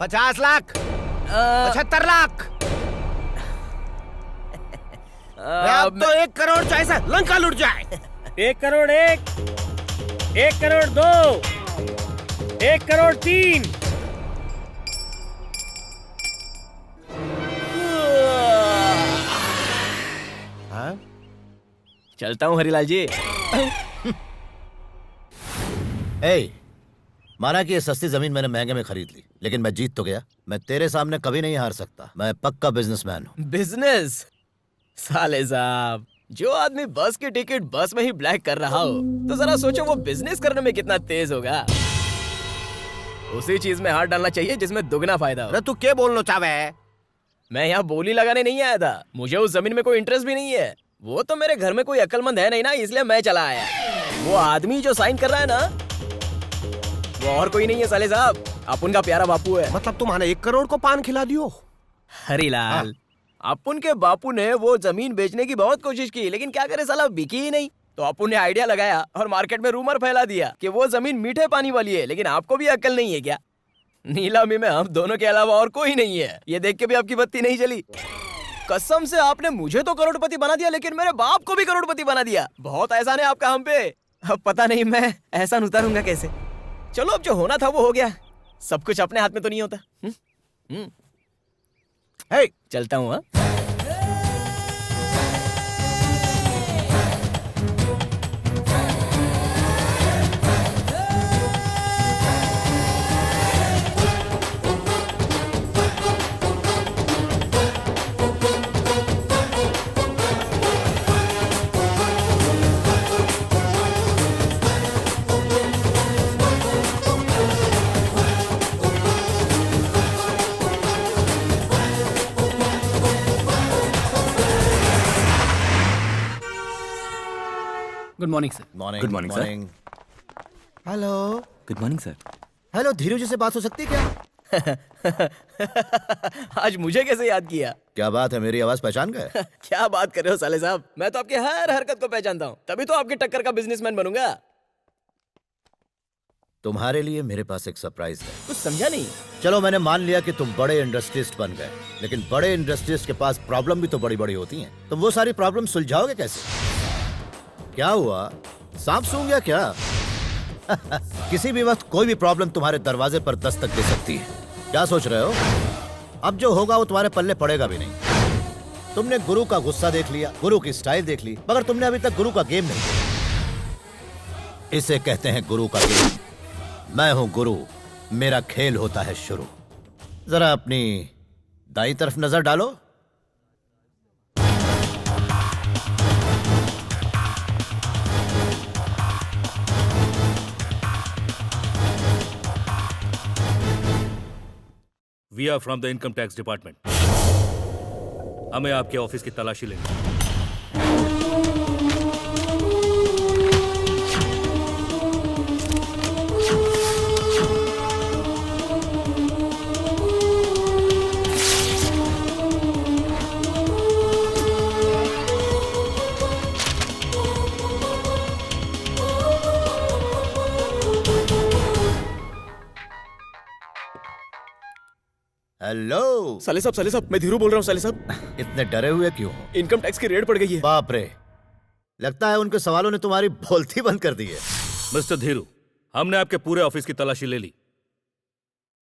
50 लाख 75 लाख अब तो 1 करोड़ चाहिए, लंका लुट जाए। 1 करोड़ 1 करोड़ 2 1 करोड़ 3। चलता हूँ हरीलाल जी। ए, माना कि ये सस्ती जमीन मैंने महंगे में खरीद ली, लेकिन मैं जीत तो गया। मैं तेरे सामने कभी नहीं हार सकता। मैं पक्का बिजनेसमैन हूँ। बिजनेस? साले साहब, जो आदमी बस की टिकट बस में ही ब्लैक कर रहा हो, तो जरा सोचो वो बिजनेस करने में कितना तेज होगा। उसी चीज में हाथ डालना चाहिए जिसमें दुगना फायदा हो। तू क्या बोलना चाहे है? मैं यहाँ बोली लगाने नहीं आया था। मुझे उस जमीन में कोई इंटरेस्ट भी नहीं है। वो तो मेरे घर में कोई अक्लमंद है नहीं ना, इसलिए मैं चला आया। वो आदमी जो साइन कर रहा है ना, वो और कोई नहीं है साले साहब, अपुन का प्यारा बापू है। मतलब तुम्हारे 1 करोड़ को पान खिला दियो? हरीलाल, अपुन के बापू ने वो जमीन बेचने की बहुत कोशिश की, लेकिन क्या करे साला, बिकी ही नहीं। तो अपुन ने आइडिया लगाया और मार्केट में रूमर फैला दिया कि वो जमीन मीठे पानी वाली है। लेकिन आपको भी अक्ल नहीं है क्या? नीलामी में हम दोनों के अलावा और कोई नहीं है। ये देख के भी आपकी बत्ती नहीं जली। कसम से आपने मुझे तो करोड़पति बना दिया, लेकिन मेरे बाप को भी करोड़पति बना दिया। बहुत एहसान है आपका हम पे। अब पता नहीं मैं एहसान उतारूंगा कैसे। चलो, अब जो होना था वो हो गया। सब कुछ अपने हाथ में तो नहीं होता। चलता हूँ। हाँ, good morning sir. Morning. Good morning, sir. Hello. Good morning sir. Hello, Dhiru ji से बात हो सकती है क्या? आज मुझे कैसे याद किया? क्या बात है, मेरी आवाज पहचान गए? क्या बात कर रहे हो साले साहब, मैं तो आपकी हर हरकत को पहचानता हूँ, तभी तो आपकी टक्कर का बिजनेसमैन बनूंगा। तुम्हारे लिए मेरे पास एक सरप्राइज है। कुछ समझा नहीं। चलो, मैंने मान लिया कि तुम बड़े इंडस्ट्रियलिस्ट बन गए, लेकिन बड़े इंडस्ट्रियलिस्ट के पास प्रॉब्लम भी तो बड़ी बड़ी होती हैं। तुम वो सारी प्रॉब्लम सुलझाओगे कैसे? क्या हुआ, सांप सूंघ गया क्या? किसी भी वक्त कोई भी प्रॉब्लम तुम्हारे दरवाजे पर दस्तक दे सकती है। क्या सोच रहे हो? अब जो होगा वो तुम्हारे पल्ले पड़ेगा भी नहीं। तुमने गुरु का गुस्सा देख लिया, गुरु की स्टाइल देख ली, मगर तुमने अभी तक गुरु का गेम नहीं देखा। इसे कहते हैं गुरु का गेम। मैं हूं गुरु, मेरा खेल होता है शुरू। जरा अपनी दाईं तरफ नजर डालो। We are from the income tax department. हमें आपके ऑफिस की तलाशी लेनी है। हेलो साले साहब, मैं धीरू बोल रहा हूँ। साले साहब, इतने डरे हुए क्यों हो? इनकम टैक्स की रेड पड़ गई है। बाप रे, लगता है उनके सवालों ने तुम्हारी बोलती बंद कर दी है। मिस्टर धीरू, हमने आपके पूरे ऑफिस की तलाशी ले ली।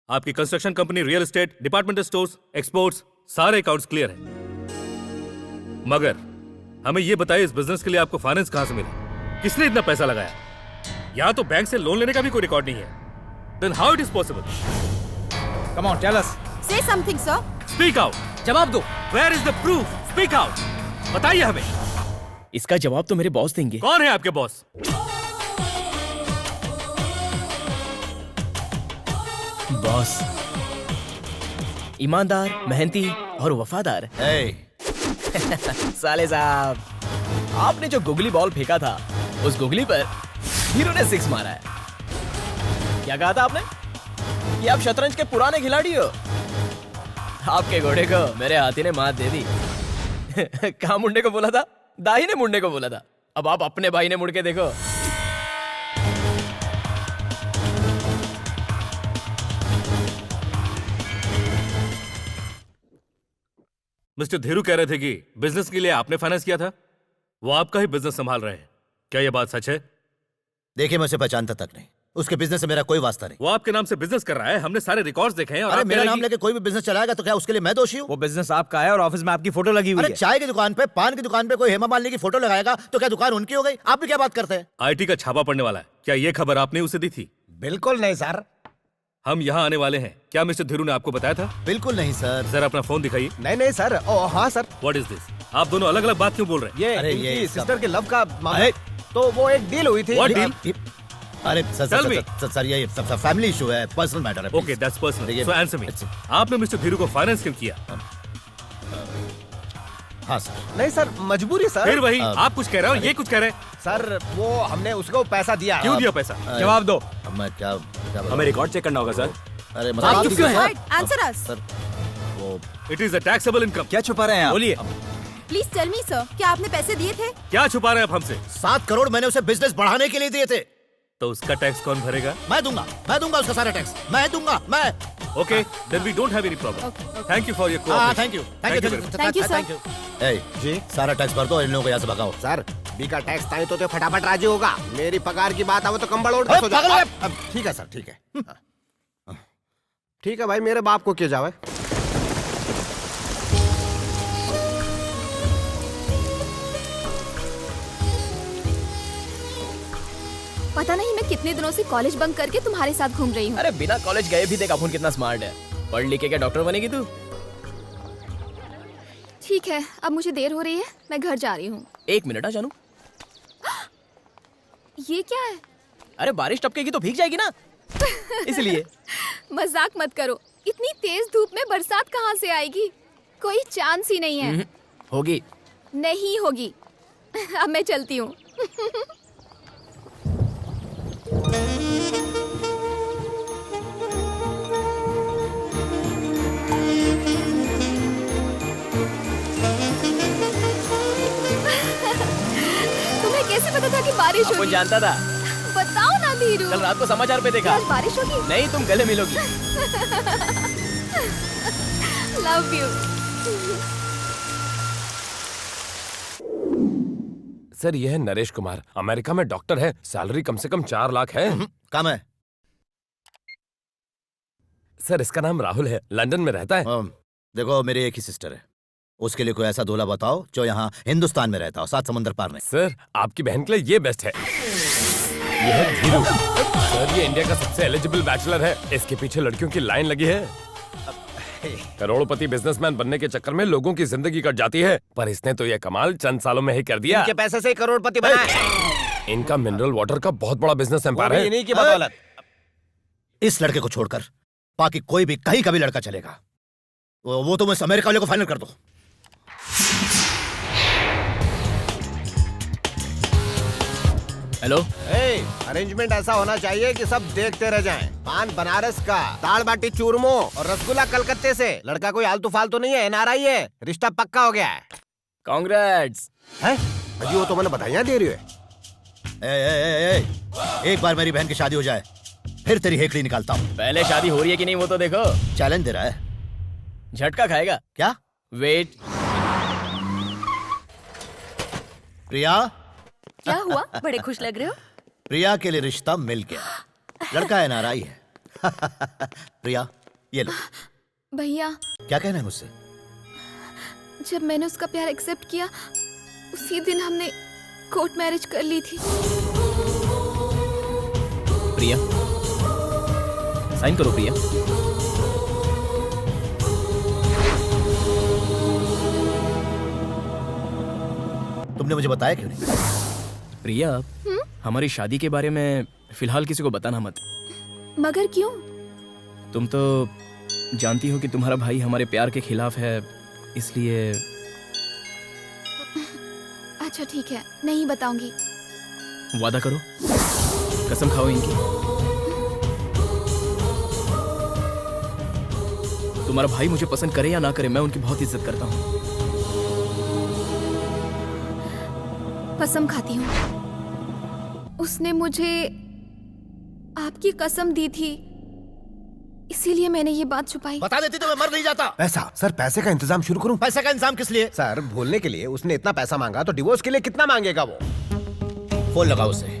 आपकी construction company, real estate, departmental stores, exports, सारे अकाउंट्स क्लियर हैं। मगर हमें यह बताइए, इस बिजनेस के लिए आपको फाइनेंस कहां से मिला? किसने इतना पैसा लगाया? यहां तो बैंक से लोन लेने का भी कोई रिकॉर्ड नहीं है। Then how it is possible? Come on, tell us. Say something, sir. Speak out. जवाब दो। Where is the proof? Speak out. बताइए हमें। इसका जवाब तो मेरे बॉस देंगे। कौन है आपके बॉस? बॉस ईमानदार, मेहनती, और वफादार। साले साहब, आपने जो गुगली बॉल फेंका था उस गुगली पर हीरो ने 6 मारा है। क्या कहा था आपने कि आप शतरंज के पुराने खिलाड़ी हो? आपके घोड़े को मेरे हाथी ने मात दे दी। कहाँ मुंडे को बोला था? दाही ने मुंडे को बोला था। अब आप अपने भाई ने मुड़ के देखो। मिस्टर धीरू कह रहे थे कि बिजनेस के लिए आपने फाइनेंस किया था, वो आपका ही बिजनेस संभाल रहे हैं, क्या ये बात सच है? देखिए, मैं उसे पहचानता तक नहीं, उसके बिजनेस से मेरा कोई वास्ता नहीं। वो आपके नाम से बिजनेस कर रहा है, हमने सारे रिकॉर्ड्स देखे हैं। और अरे मेरा नाम लेके कोई भी बिजनेस चलाएगा तो क्या उसके लिए मैं दोषी हूँ? वो बिजनेस आपका है और ऑफिस में आपकी फोटो लगी हुई है। चाय की दुकान पे, पान की दुकान पे कोई हेमा मालिनी की फोटो लगाएगा तो क्या दुकान उनकी हो गई? आप भी क्या बात करते हैं? आईटी का छापा पड़ने वाला है, क्या ये खबर आपने उसे दी थी? बिल्कुल नहीं सर। हम यहाँ आने वाले हैं, क्या मिस्टर धीरू ने आपको बताया था? बिल्कुल नहीं सर। सर अपना फोन दिखाइए। नहीं सर। ओह हाँ सर। What is this? आप दोनों अलग अलग बात क्यों बोल रहे हैं? ये सिस्टर के लव का मामला, तो वो एक डील हुई थी। What deal? अरे सर ये फैमिली इशू है, पर्सनल मैटर है। Okay, that's personal. So answer me, आपने मिस्टर धीरू को फाइनेंस क्यों किया? हाँ सर। नहीं सर, मजबूरी सर। फिर वही, आप कुछ कह रहे हो, ये कुछ कह रहे हैं। सर वो हमने उसको पैसा दिया। क्यों दिया पैसा? जवाब दो। मैं क्या हमें रिकॉर्ड चेक करना होगा सर। अरे आप चुप क्यों हैं? आंसर अस। सर वो it is a taxable income. क्या छुपा रहे हैं आप? बोलिए। प्लीज टेल मी सर, क्या आपने पैसे दिए थे? क्या छुपा रहे हैं आप हमसे? 7 करोड़ मैंने उसे बिजनेस बढ़ाने के लिए दिए थे। तो उसका टैक्स कौन भरेगा? मैं दूंगा उसका सारा टैक्स, मैं दूंगा। Okay, then we don't have any problem. Thank you for your cooperation. Thank you sir. जी सारा टैक्स भर दो और इन लोगों को यहाँ से भगाओ। सर बी का टैक्स ताई तो फटाफट राजी होगा। मेरी पगार की बात आवे तो कंबल ओढ़ के सो जाओ। ठीक है सर, ठीक है। ठीक है भाई, मेरे बाप को किया जावे। पता नहीं मैं कितने दिनों से कॉलेज बंक करके तुम्हारे साथ घूम रही हूँ। अरे बिना कॉलेज गए भी देख अपुन कितना स्मार्ट है। पढ़ लिख के क्या डॉक्टर बनेगी तू? ठीक है, अब मुझे देर हो रही है, मैं घर जा रही हूँ। 1 मिनट जानू। ये क्या है? अरे बारिश टपकेगी तो भीग जाएगी ना, इसलिए। मजाक मत करो, इतनी तेज धूप में बरसात कहाँ से आएगी? कोई चांस ही नहीं है। होगी। नहीं होगी। अब मैं चलती हूँ। तुम्हें कैसे पता था कि बारिश होगी? जानता था। बताओ ना धीरू। कल रात को समाचार पे देखा। आज बारिश होगी? नहीं, तुम गले मिलोगी। Love you. सर यह है नरेश कुमार, अमेरिका में डॉक्टर है, सैलरी कम से कम 4 लाख है। कम है सर। इसका नाम राहुल है, लंदन में रहता है। देखो मेरी एक ही सिस्टर है, उसके लिए कोई ऐसा दूल्हा बताओ जो यहाँ हिंदुस्तान में रहता हो, 7 समुंदर पार में। सर आपकी बहन के लिए ये बेस्ट है। ये है धीरू। सर ये इंडिया का सबसे एलिजिबल बैचलर है, इसके पीछे लड़कियों की लाइन लगी है। करोड़पति बिजनेसमैन बनने के चक्कर में लोगों की जिंदगी कट जाती है, पर इसने तो ये कमाल चंद सालों में ही कर दिया। इनके पैसे से करोड़पति बना है। इनका मिनरल वाटर का बहुत बड़ा बिजनेस एम्पायर है। इन्हीं की बदौलत। इस लड़के को छोड़कर बाकी कोई भी कहीं का भी लड़का चलेगा। वो तुम इस अमेरिका वाले को फाइनल कर दो। हेलो। अरेंजमेंट ऐसा होना चाहिए कि सब देखते रह जाएं। पान बनारस का, दाल बाटी चूरमो और रसगुल्ला कलकत्ते से। लड़का कोई आलतू फालतू नहीं है, एनआरआई है, रिश्ता पक्का हो गया है। कांग्रेट्स। है अजी, वो तो मैंने बधाइयां दे रही है। एक बार मेरी बहन की शादी हो जाए फिर तेरी हेकड़ी निकालता हूँ। पहले शादी हो रही है कि नहीं वो तो देखो। चैलेंज दे रहा है। झटका खाएगा क्या? वेट। प्रिया। क्या हुआ? बड़े खुश लग रहे हो। प्रिया के लिए रिश्ता मिल गया, लड़का एनआरआई है। प्रिया ये लो। भैया क्या कहना है मुझसे? जब मैंने उसका प्यार एक्सेप्ट किया उसी दिन हमने कोर्ट मैरिज कर ली थी। प्रिया साइन करो। प्रिया तुमने मुझे बताया क्यों नहीं? प्रिया हमारी शादी के बारे में फिलहाल किसी को बताना मत। मगर क्यों? तुम तो जानती हो कि तुम्हारा भाई हमारे प्यार के खिलाफ है, इसलिए अच्छा ठीक है, नहीं बताऊंगी। वादा करो, कसम खाओ इनकी। तुम्हारा भाई मुझे पसंद करे या ना करे, मैं उनकी बहुत इज्जत करता हूँ। कसम खाती हूँ, उसने मुझे आपकी कसम दी थी, इसीलिए मैंने ये बात छुपाई। बता देती तो मैं मर नहीं जाता। पैसा सर, पैसे का इंतजाम शुरू करूं? पैसे का इंतजाम किस लिए? सर भूलने के लिए। उसने इतना पैसा मांगा तो डिवोर्स के लिए कितना मांगेगा वो? फोन लगाओ उसे।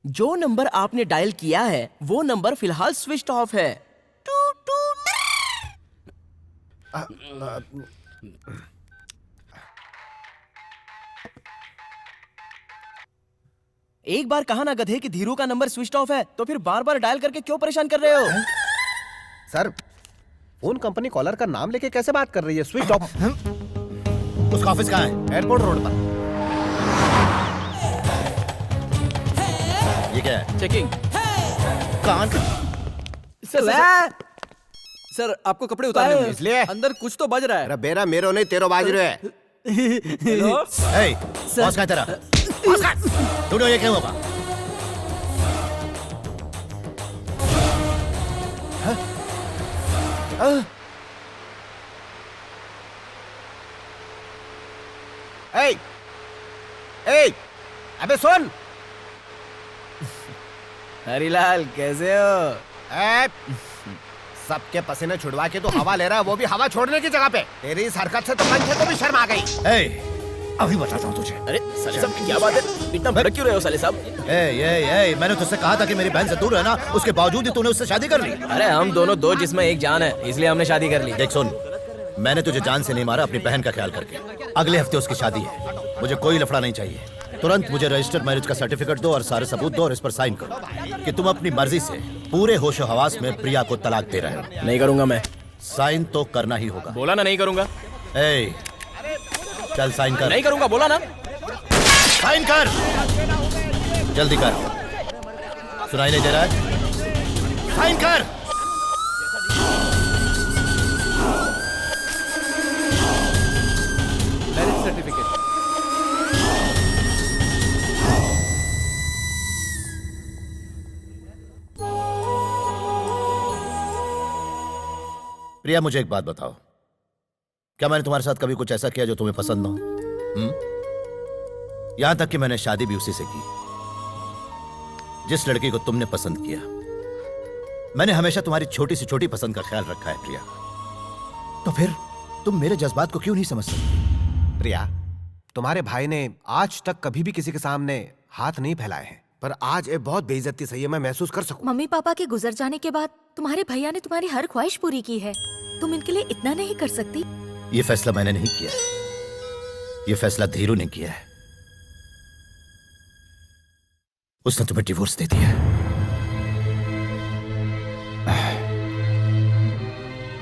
जो नंबर आपने डायल किया है वो नंबर फिलहाल स्विच ऑफ है। एक बार कहा ना गधे कि धीरू का नंबर स्विच ऑफ है, तो फिर बार बार डायल करके क्यों परेशान कर रहे हो? सर फोन कंपनी कॉलर का नाम लेके कैसे बात कर रही है? Switch off. उसका ऑफिस कहाँ है? एयरपोर्ट रोड पर। ये क्या है? चेकिंग। कान सर आपको कपड़े उतारने होंगे, इसलिए अंदर कुछ तो बज रहा है। बेरा मेरो नहीं तेरो बाज रहे है। बॉस का तेरा ढूंढो, ये क्या होगा? अबे सुन। हरीलाल कैसे हो? सबके पसीने छुड़वा के तो हवा ले रहा है, वो भी हवा छोड़ने की जगह पे। तेरी इस हरकत से तो पंखे को भी शर्म आ गई। अभी बताता हूँ तुझे। अरे साले साहब क्या बात है, इतना भड़क क्यों रहे हो साले साहब? मैंने तुझसे कहा था कि मेरी बहन से दूर रहना, उसके बावजूद ही तूने उससे शादी कर ली। अरे हम दोनों दो जिस्म एक जान है, इसलिए हमने शादी कर ली। देख सुन, मैंने तुझे जान से नहीं मारा, अपनी बहन का ख्याल करके। अगले हफ्ते उसकी शादी है, मुझे कोई लफड़ा नहीं चाहिए। तुरंत मुझे रजिस्टर्ड मैरिज का सर्टिफिकेट दो और सारे सबूत दो और इस पर साइन करो कि तुम अपनी मर्जी से पूरे होशो हवास में प्रिया को तलाक दे रहे हो। नहीं करूंगा मैं। साइन तो करना ही होगा। बोला ना नहीं करूंगा। चल साइन कर। नहीं करूंगा बोला ना। साइन कर, जल्दी कर। सुनाई नहीं दे रहा है? साइन कर। Marriage certificate. प्रिया मुझे एक बात बताओ, क्या मैंने तुम्हारे साथ कभी कुछ ऐसा किया जो तुम्हें पसंद ना हो? यहां तक कि मैंने शादी भी उसी से की जिस लड़की को तुमने पसंद किया। मैंने हमेशा तुम्हारी छोटी से छोटी पसंद का ख्याल रखा है प्रिया, तो फिर तुम मेरे जज्बात को क्यों नहीं समझ सकती? प्रिया, तुम्हारे भाई ने आज तक कभी भी किसी के सामने हाथ नहीं फैलाए हैं, पर आज ये बहुत बेइज्जती सही है, मैं महसूस कर सकूं। मम्मी पापा के गुजर जाने के बाद तुम्हारे भैया ने तुम्हारी हर ख्वाहिश पूरी की है, तुम इनके लिए इतना नहीं कर सकती? ये फैसला मैंने नहीं किया, ये फैसला धीरू ने किया है। उसने तुम्हें डिवोर्स दे दिया।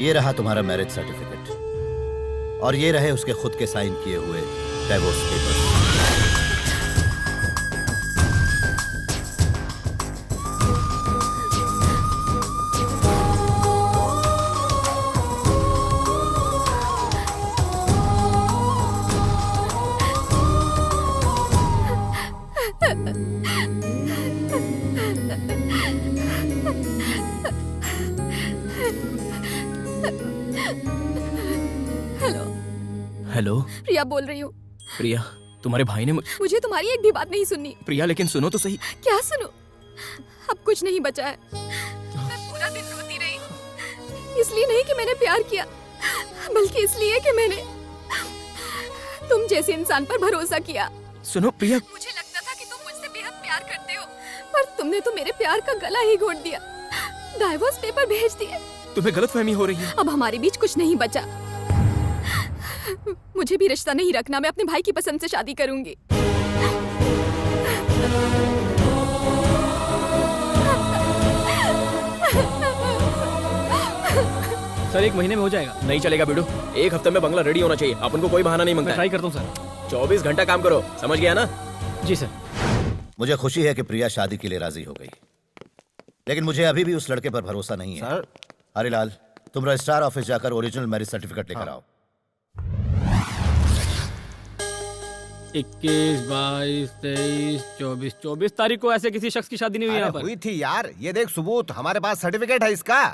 ये रहा तुम्हारा मैरिज सर्टिफिकेट और ये रहे उसके खुद के साइन किए हुए डिवोर्स पेपर्स। हेलो। हेलो प्रिया बोल रही हूँ। प्रिया, तुम्हारे भाई ने मुझे तुम्हारी एक भी बात नहीं सुननी। प्रिया लेकिन सुनो तो सही। क्या सुनो? अब कुछ नहीं बचा है। मैं पूरा दिन रोती रही, इसलिए नहीं कि मैंने प्यार किया, बल्कि इसलिए कि मैंने तुम जैसे इंसान पर भरोसा किया। सुनो प्रिया, मुझे लगता था कि तुम मुझसे बेहद प्यार करते हो, पर तुमने तो मेरे प्यार का गला ही घोट दिया, डाइवोर्स पेपर भेज दिए। तुम्हें गलतफहमी हो रही है। अब हमारे बीच कुछ नहीं बचा। मुझे भी रिश्ता नहीं रखना, मैं अपने भाई की पसंद से शादी करूंगी। सर 1 महीने में हो जाएगा। नहीं चलेगा बेटू, 1 हफ्ते में बंगला रेडी होना चाहिए। अपन को कोई बहाना नहीं मांगता। ट्राई करता हूँ सर। 24 घंटा काम करो, समझ गया ना? जी सर। मुझे खुशी है कि प्रिया शादी के लिए राजी हो गई। लेकिन मुझे अभी भी उस लड़के पर भरोसा नहीं है। सर हरिलाल, तुम रजिस्ट्रार ऑफिस जाकर ओरिजिनल मैरिज सर्टिफिकेट लेकर आओ। 21, 22, 23, 24 तारीख को ऐसे किसी शख्स की शादी नहीं हुई यहाँ पर। हुई थी यार, ये देख सबूत, हमारे पास सर्टिफिकेट है इसका।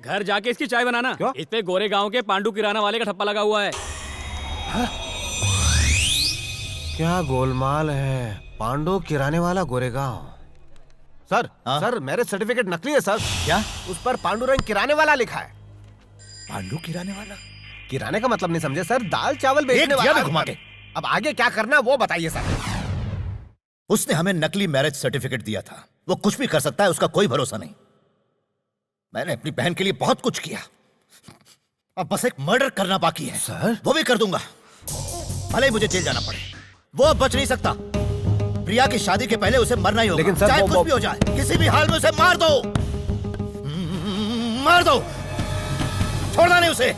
घर जाके इसकी चाय बनाना। इस पे गोरे गांव के पांडू किराना वाले का ठप्पा लगा हुआ है। क्या गोलमाल है, पांडु किराने वाला Goregaon. Sir sir marriage certificate नकली है सर। क्या? उस पर पांडुरंग किराने वाला लिखा है। पांडु किराने वाला? किराने का मतलब नहीं समझे सर, दाल चावल बेचने वाला। घुमा के। अब आगे क्या करना वो बताइए सर। उसने हमें नकली मैरिज सर्टिफिकेट दिया था। वो कुछ भी कर सकता है, उसका कोई भरोसा नहीं। मैंने अपनी बहन के लिए बहुत कुछ किया, अब बस एक मर्डर करना बाकी है। सर वो भी कर दूंगा, भले ही मुझे जेल जाना पड़े। वो अब बच नहीं सकता। प्रिया की शादी के पहले उसे मरना ही होगा। लेकिन सर, चाहे कुछ भी हो जाए, किसी भी हाल में उसे मार दो, मार दो, छोड़ना नहीं उसे।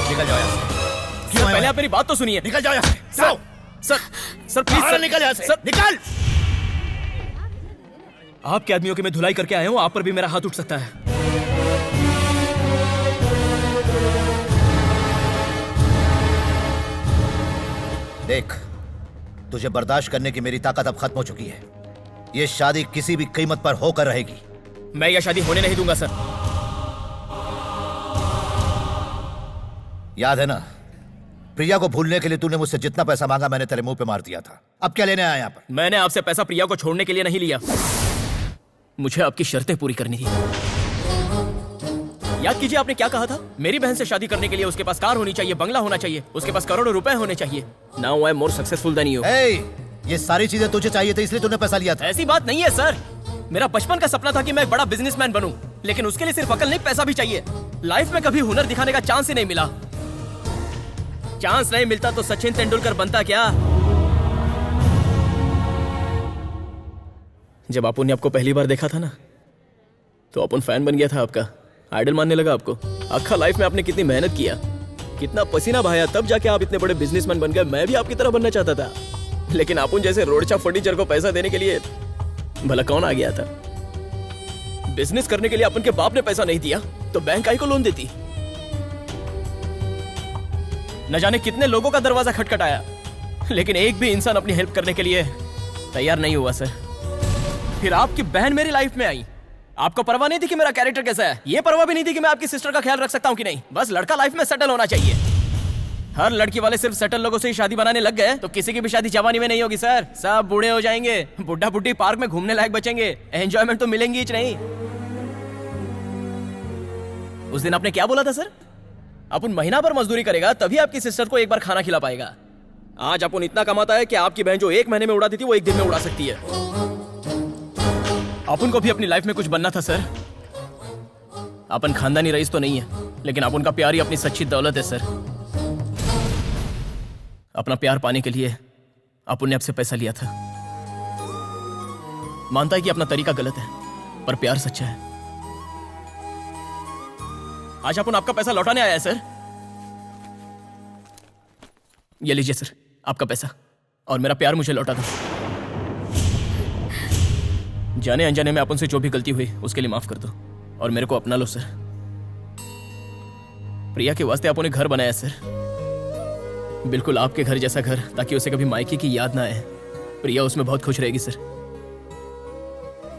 निकल जाओ यहाँ से। क्यों आए पहले हो? आप मेरी बात तो सुनिए। निकल जाओ यहाँ से। जाओ। सर प्लीज बाहर सर, निकल यहाँ से। सर निकल। आपके आदमियों की मैं धुलाई करके आया हूँ, आप पर भी मेरा हाथ उठ सकता है। देख, तुझे बर्दाश्त करने की मेरी ताकत अब खत्म हो चुकी है। ये शादी किसी भी कीमत पर होकर रहेगी। मैं यह शादी होने नहीं दूंगा सर। याद है ना, प्रिया को भूलने के लिए तूने मुझसे जितना पैसा मांगा मैंने तेरे मुंह पे मार दिया था। अब क्या लेने आया यहाँ पर? मैंने आपसे पैसा प्रिया को छोड़ने के लिए नहीं लिया, मुझे आपकी शर्तें पूरी करनी थी। याद कीजिए आपने क्या कहा था, मेरी बहन से शादी करने के लिए उसके पास कार होनी चाहिए, बंगला होना चाहिए, उसके पास करोड़ों रुपए होने चाहिए। Now I am more successful than you. ये सारी चीजें तुझे चाहिए थी इसलिए तूने पैसा लिया था। ऐसी बात नहीं है सर, मेरा बचपन का सपना था कि मैं एक बड़ा बिजनेसमैन बनूं, लेकिन उसके लिए सिर्फ अकल नहीं पैसा भी चाहिए। लाइफ में कभी हुनर दिखाने का चांस ही नहीं मिला। चांस नहीं मिलता तो सचिन तेंदुलकर बनता क्या। जब अपुन ने आपको पहली बार देखा था ना, तो अपुन फैन बन गया था आपका, आइडल मानने लगा आपको। अक्खा लाइफ में आपने कितनी मेहनत किया, कितना पसीना बहाया, तब जाके आप इतने बड़े बिजनेसमैन बन गए। मैं भी आपकी तरह बनना चाहता था, लेकिन अपुन जैसे रोडचा फर्नीचर को पैसा देने के लिए भला कौन आ गया था। बिजनेस करने के लिए अपन के बाप ने पैसा नहीं दिया तो बैंक आई को लोन देती। न जाने कितने लोगों का दरवाजा खटखटाया, लेकिन एक भी इंसान अपनी हेल्प करने के लिए तैयार नहीं हुआ सर। फिर आपकी बहन मेरी लाइफ में आई, आपको परवाह नहीं थी कि मेरा कैरेक्टर कैसा है, ये परवाह भी नहीं थी कि मैं आपकी सिस्टर का ख्याल रख सकता हूँ कि नहीं। बस लड़का लाइफ में सेटल होना चाहिए। हर लड़की वाले सिर्फ सेटल लोगों से ही शादी बनाने लग गए तो किसी की भी शादी जवानी में नहीं होगी सर। सब बूढ़े हो जाएंगे, बुढ़ा बुढ़ी पार्क में घूमने लायक बचेंगे, एंजॉयमेंट तो मिलेंगी ही नहीं। उस दिन आपने क्या बोला था सर, अपन महीना भर मजदूरी करेगा तभी आपकी सिस्टर को एक बार खाना खिला पाएगा। आज अपन इतना कमाता है कि आपकी बहन जो एक महीने में उड़ाती थी वो एक दिन में उड़ा सकती है। अपन को भी अपनी लाइफ में कुछ बनना था सर। अपन खानदानी रईस तो नहीं है, लेकिन अपन का प्यार ही अपनी सच्ची दौलत है सर। अपना प्यार पाने के लिए अपन ने आपसे पैसा लिया था। मानता है कि अपना तरीका गलत है, पर प्यार सच्चा है। आज अपन आपका पैसा लौटाने आया है सर। ये लीजिए सर आपका पैसा, और मेरा प्यार मुझे लौटा दो। जाने अनजाने में अपन से जो भी गलती हुई उसके लिए माफ कर दो, और मेरे को अपना लो सर। प्रिया के वास्ते अपन ने घर बनाया सर, बिल्कुल आपके घर जैसा घर, ताकि उसे कभी मायके की याद ना आए। प्रिया उसमें बहुत खुश रहेगी सर।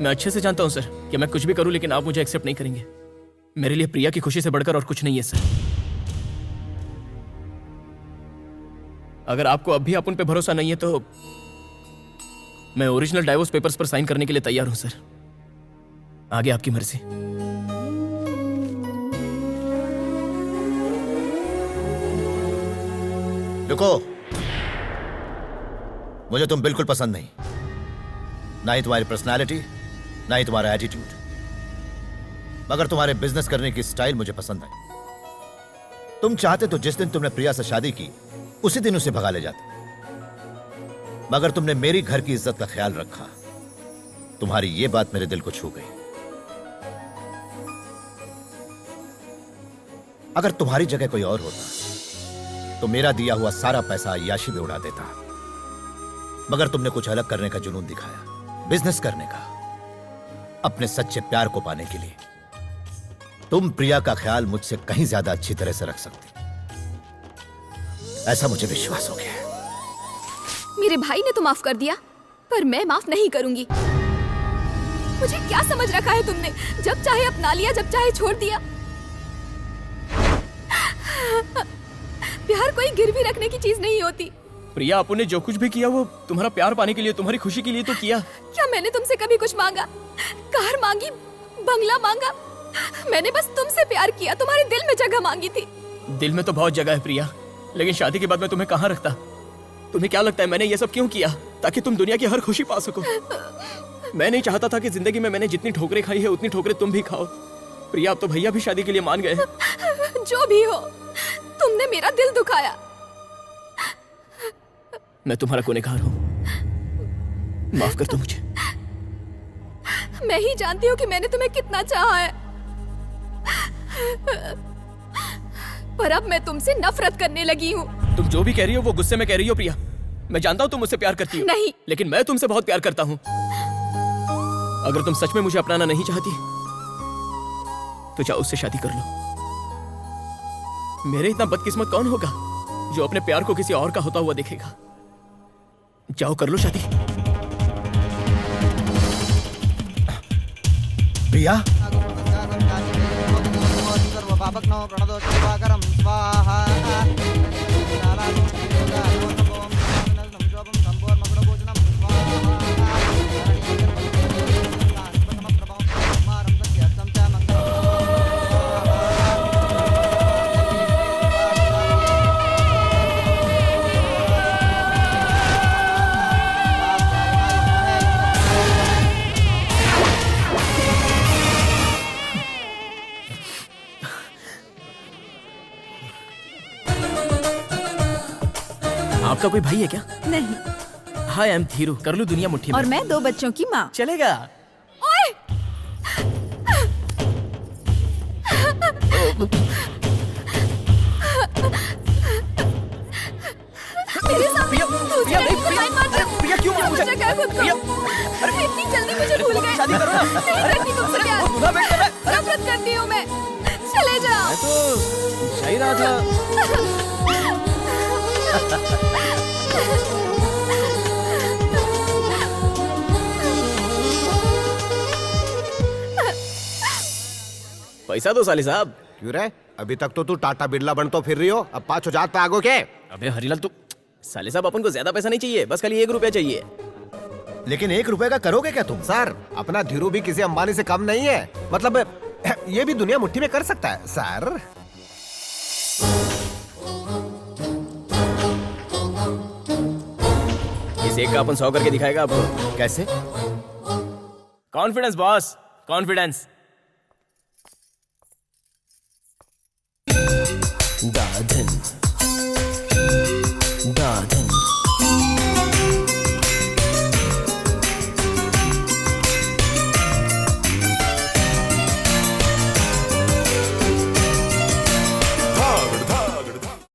मैं अच्छे से जानता हूं सर कि मैं कुछ भी करूं लेकिन आप मुझे एक्सेप्ट नहीं करेंगे। मेरे लिए प्रिया की खुशी से बढ़कर और कुछ नहीं है सर। अगर आपको अब भी अपन पे भरोसा नहीं है तो मैं ओरिजिनल डाइवोर्स पेपर्स पर साइन करने के लिए तैयार हूं सर। आगे आपकी मर्जी। रुको, मुझे तुम बिल्कुल पसंद नहीं, ना ही तुम्हारी पर्सनालिटी, ना ही तुम्हारा एटीट्यूड, मगर तुम्हारे बिजनेस करने की स्टाइल मुझे पसंद है। तुम चाहते तो जिस दिन तुमने प्रिया से शादी की उसी दिन उसे भगा ले जाते, मगर तुमने मेरी घर की इज्जत का ख्याल रखा। तुम्हारी ये बात मेरे दिल को छू गई। अगर तुम्हारी जगह कोई और होता तो मेरा दिया हुआ सारा पैसा अय्याशी में उड़ा देता। मगर तुमने कुछ अलग करने का जुनून दिखाया, बिजनेस करने का, अपने सच्चे प्यार को पाने के लिए। तुम प्रिया का ख्याल मुझसे कहीं ज्यादा अच्छी तरह से रख सकती, ऐसा मुझे विश्वास हो गया है। मेरे भाई ने तो माफ कर दिया, पर मैं माफ नहीं करूंगी। मुझे क्या समझ रखा है तुमने? जब चाहे अपना लिया, जब चाहे छोड़ दिया। प्यार कोई गिरवी रखने की चीज नहीं होती। प्रिया, आपने जो कुछ भी किया वो तुम्हारा प्यार पाने के लिए, तुम्हारी खुशी के लिए तो किया। क्या मैंने तुमसे कभी कुछ मांगा? कार मांगी, बंगला मांगा? मैंने बस तुमसे प्यार किया, तुम्हारे दिल में जगह मांगी थी। दिल में तो बहुत जगह है प्रिया, लेकिन शादी के बाद मैं तुम्हें कहाँ रखता? तुम्हें क्या लगता है मैंने ये सब क्यों किया? ताकि तुम दुनिया की हर खुशी पा सको। मैं नहीं चाहता था कि जिंदगी में मैंने जितनी ठोकरें खाई है उतनी ठोकरें तुम भी खाओ। प्रिया, अब तो भैया भी शादी के लिए मान गए हैं। जो भी हो, तुमने मेरा दिल दुखाया। मैं तुम्हारा गुनहगार हूँ, माफ कर दो मुझे। मैं ही जानती हूँ कि मैंने तुम्हें कितना चाहा है, पर अब मैं तुमसे नफरत करने लगी हूँ। तुम जो भी कह रही हो वो गुस्से में कह रही हो प्रिया। मैं जानता हूँ तुम मुझसे प्यार करती हो। नहीं, लेकिन मैं तुमसे बहुत प्यार करता हूँ। अगर तुम सच में मुझे अपनाना नहीं चाहती तो जाओ उससे शादी कर लो। मेरे इतना बदकिस्मत कौन होगा जो अपने प्यार को किसी और का होता हुआ देखेगा? जाओ कर लो शादी। प्रिया, आपका कोई भाई है क्या? नहीं। हाय, आई एम धीरू। कर लूं दुनिया मुट्ठी में? और मैं 2 बच्चों की माँ। चलेगा। ओए! मेरे सामने दूसरी लड़की को लाइन मार दे। प्रिया, क्यों मार मुझे? अरे इतनी जल्दी मुझे भूल गए। शादी करो ना। नहीं करती तुमसे प्यार। नफरत करती हूँ मैं। चले जाओ। मैं तो सही रहा था। पैसा दो साली साहब। क्यों रे? अभी तक तो तू टाटा बिरला बन तो फिर रही हो, अब 5,000 पे आगो के? अबे हरीलाल, तू साले साहब, अपन को ज्यादा पैसा नहीं चाहिए, बस खाली 1 रुपया चाहिए। लेकिन 1 रुपए का करोगे क्या तुम? सर, अपना धीरू भी किसी अंबानी से कम नहीं है। मतलब ये भी दुनिया मुट्ठी में कर सकता है सर। इस एक का अपन 100 करके दिखाएगा आपको। कैसे? Confidence boss, confidence. दाधन दाधन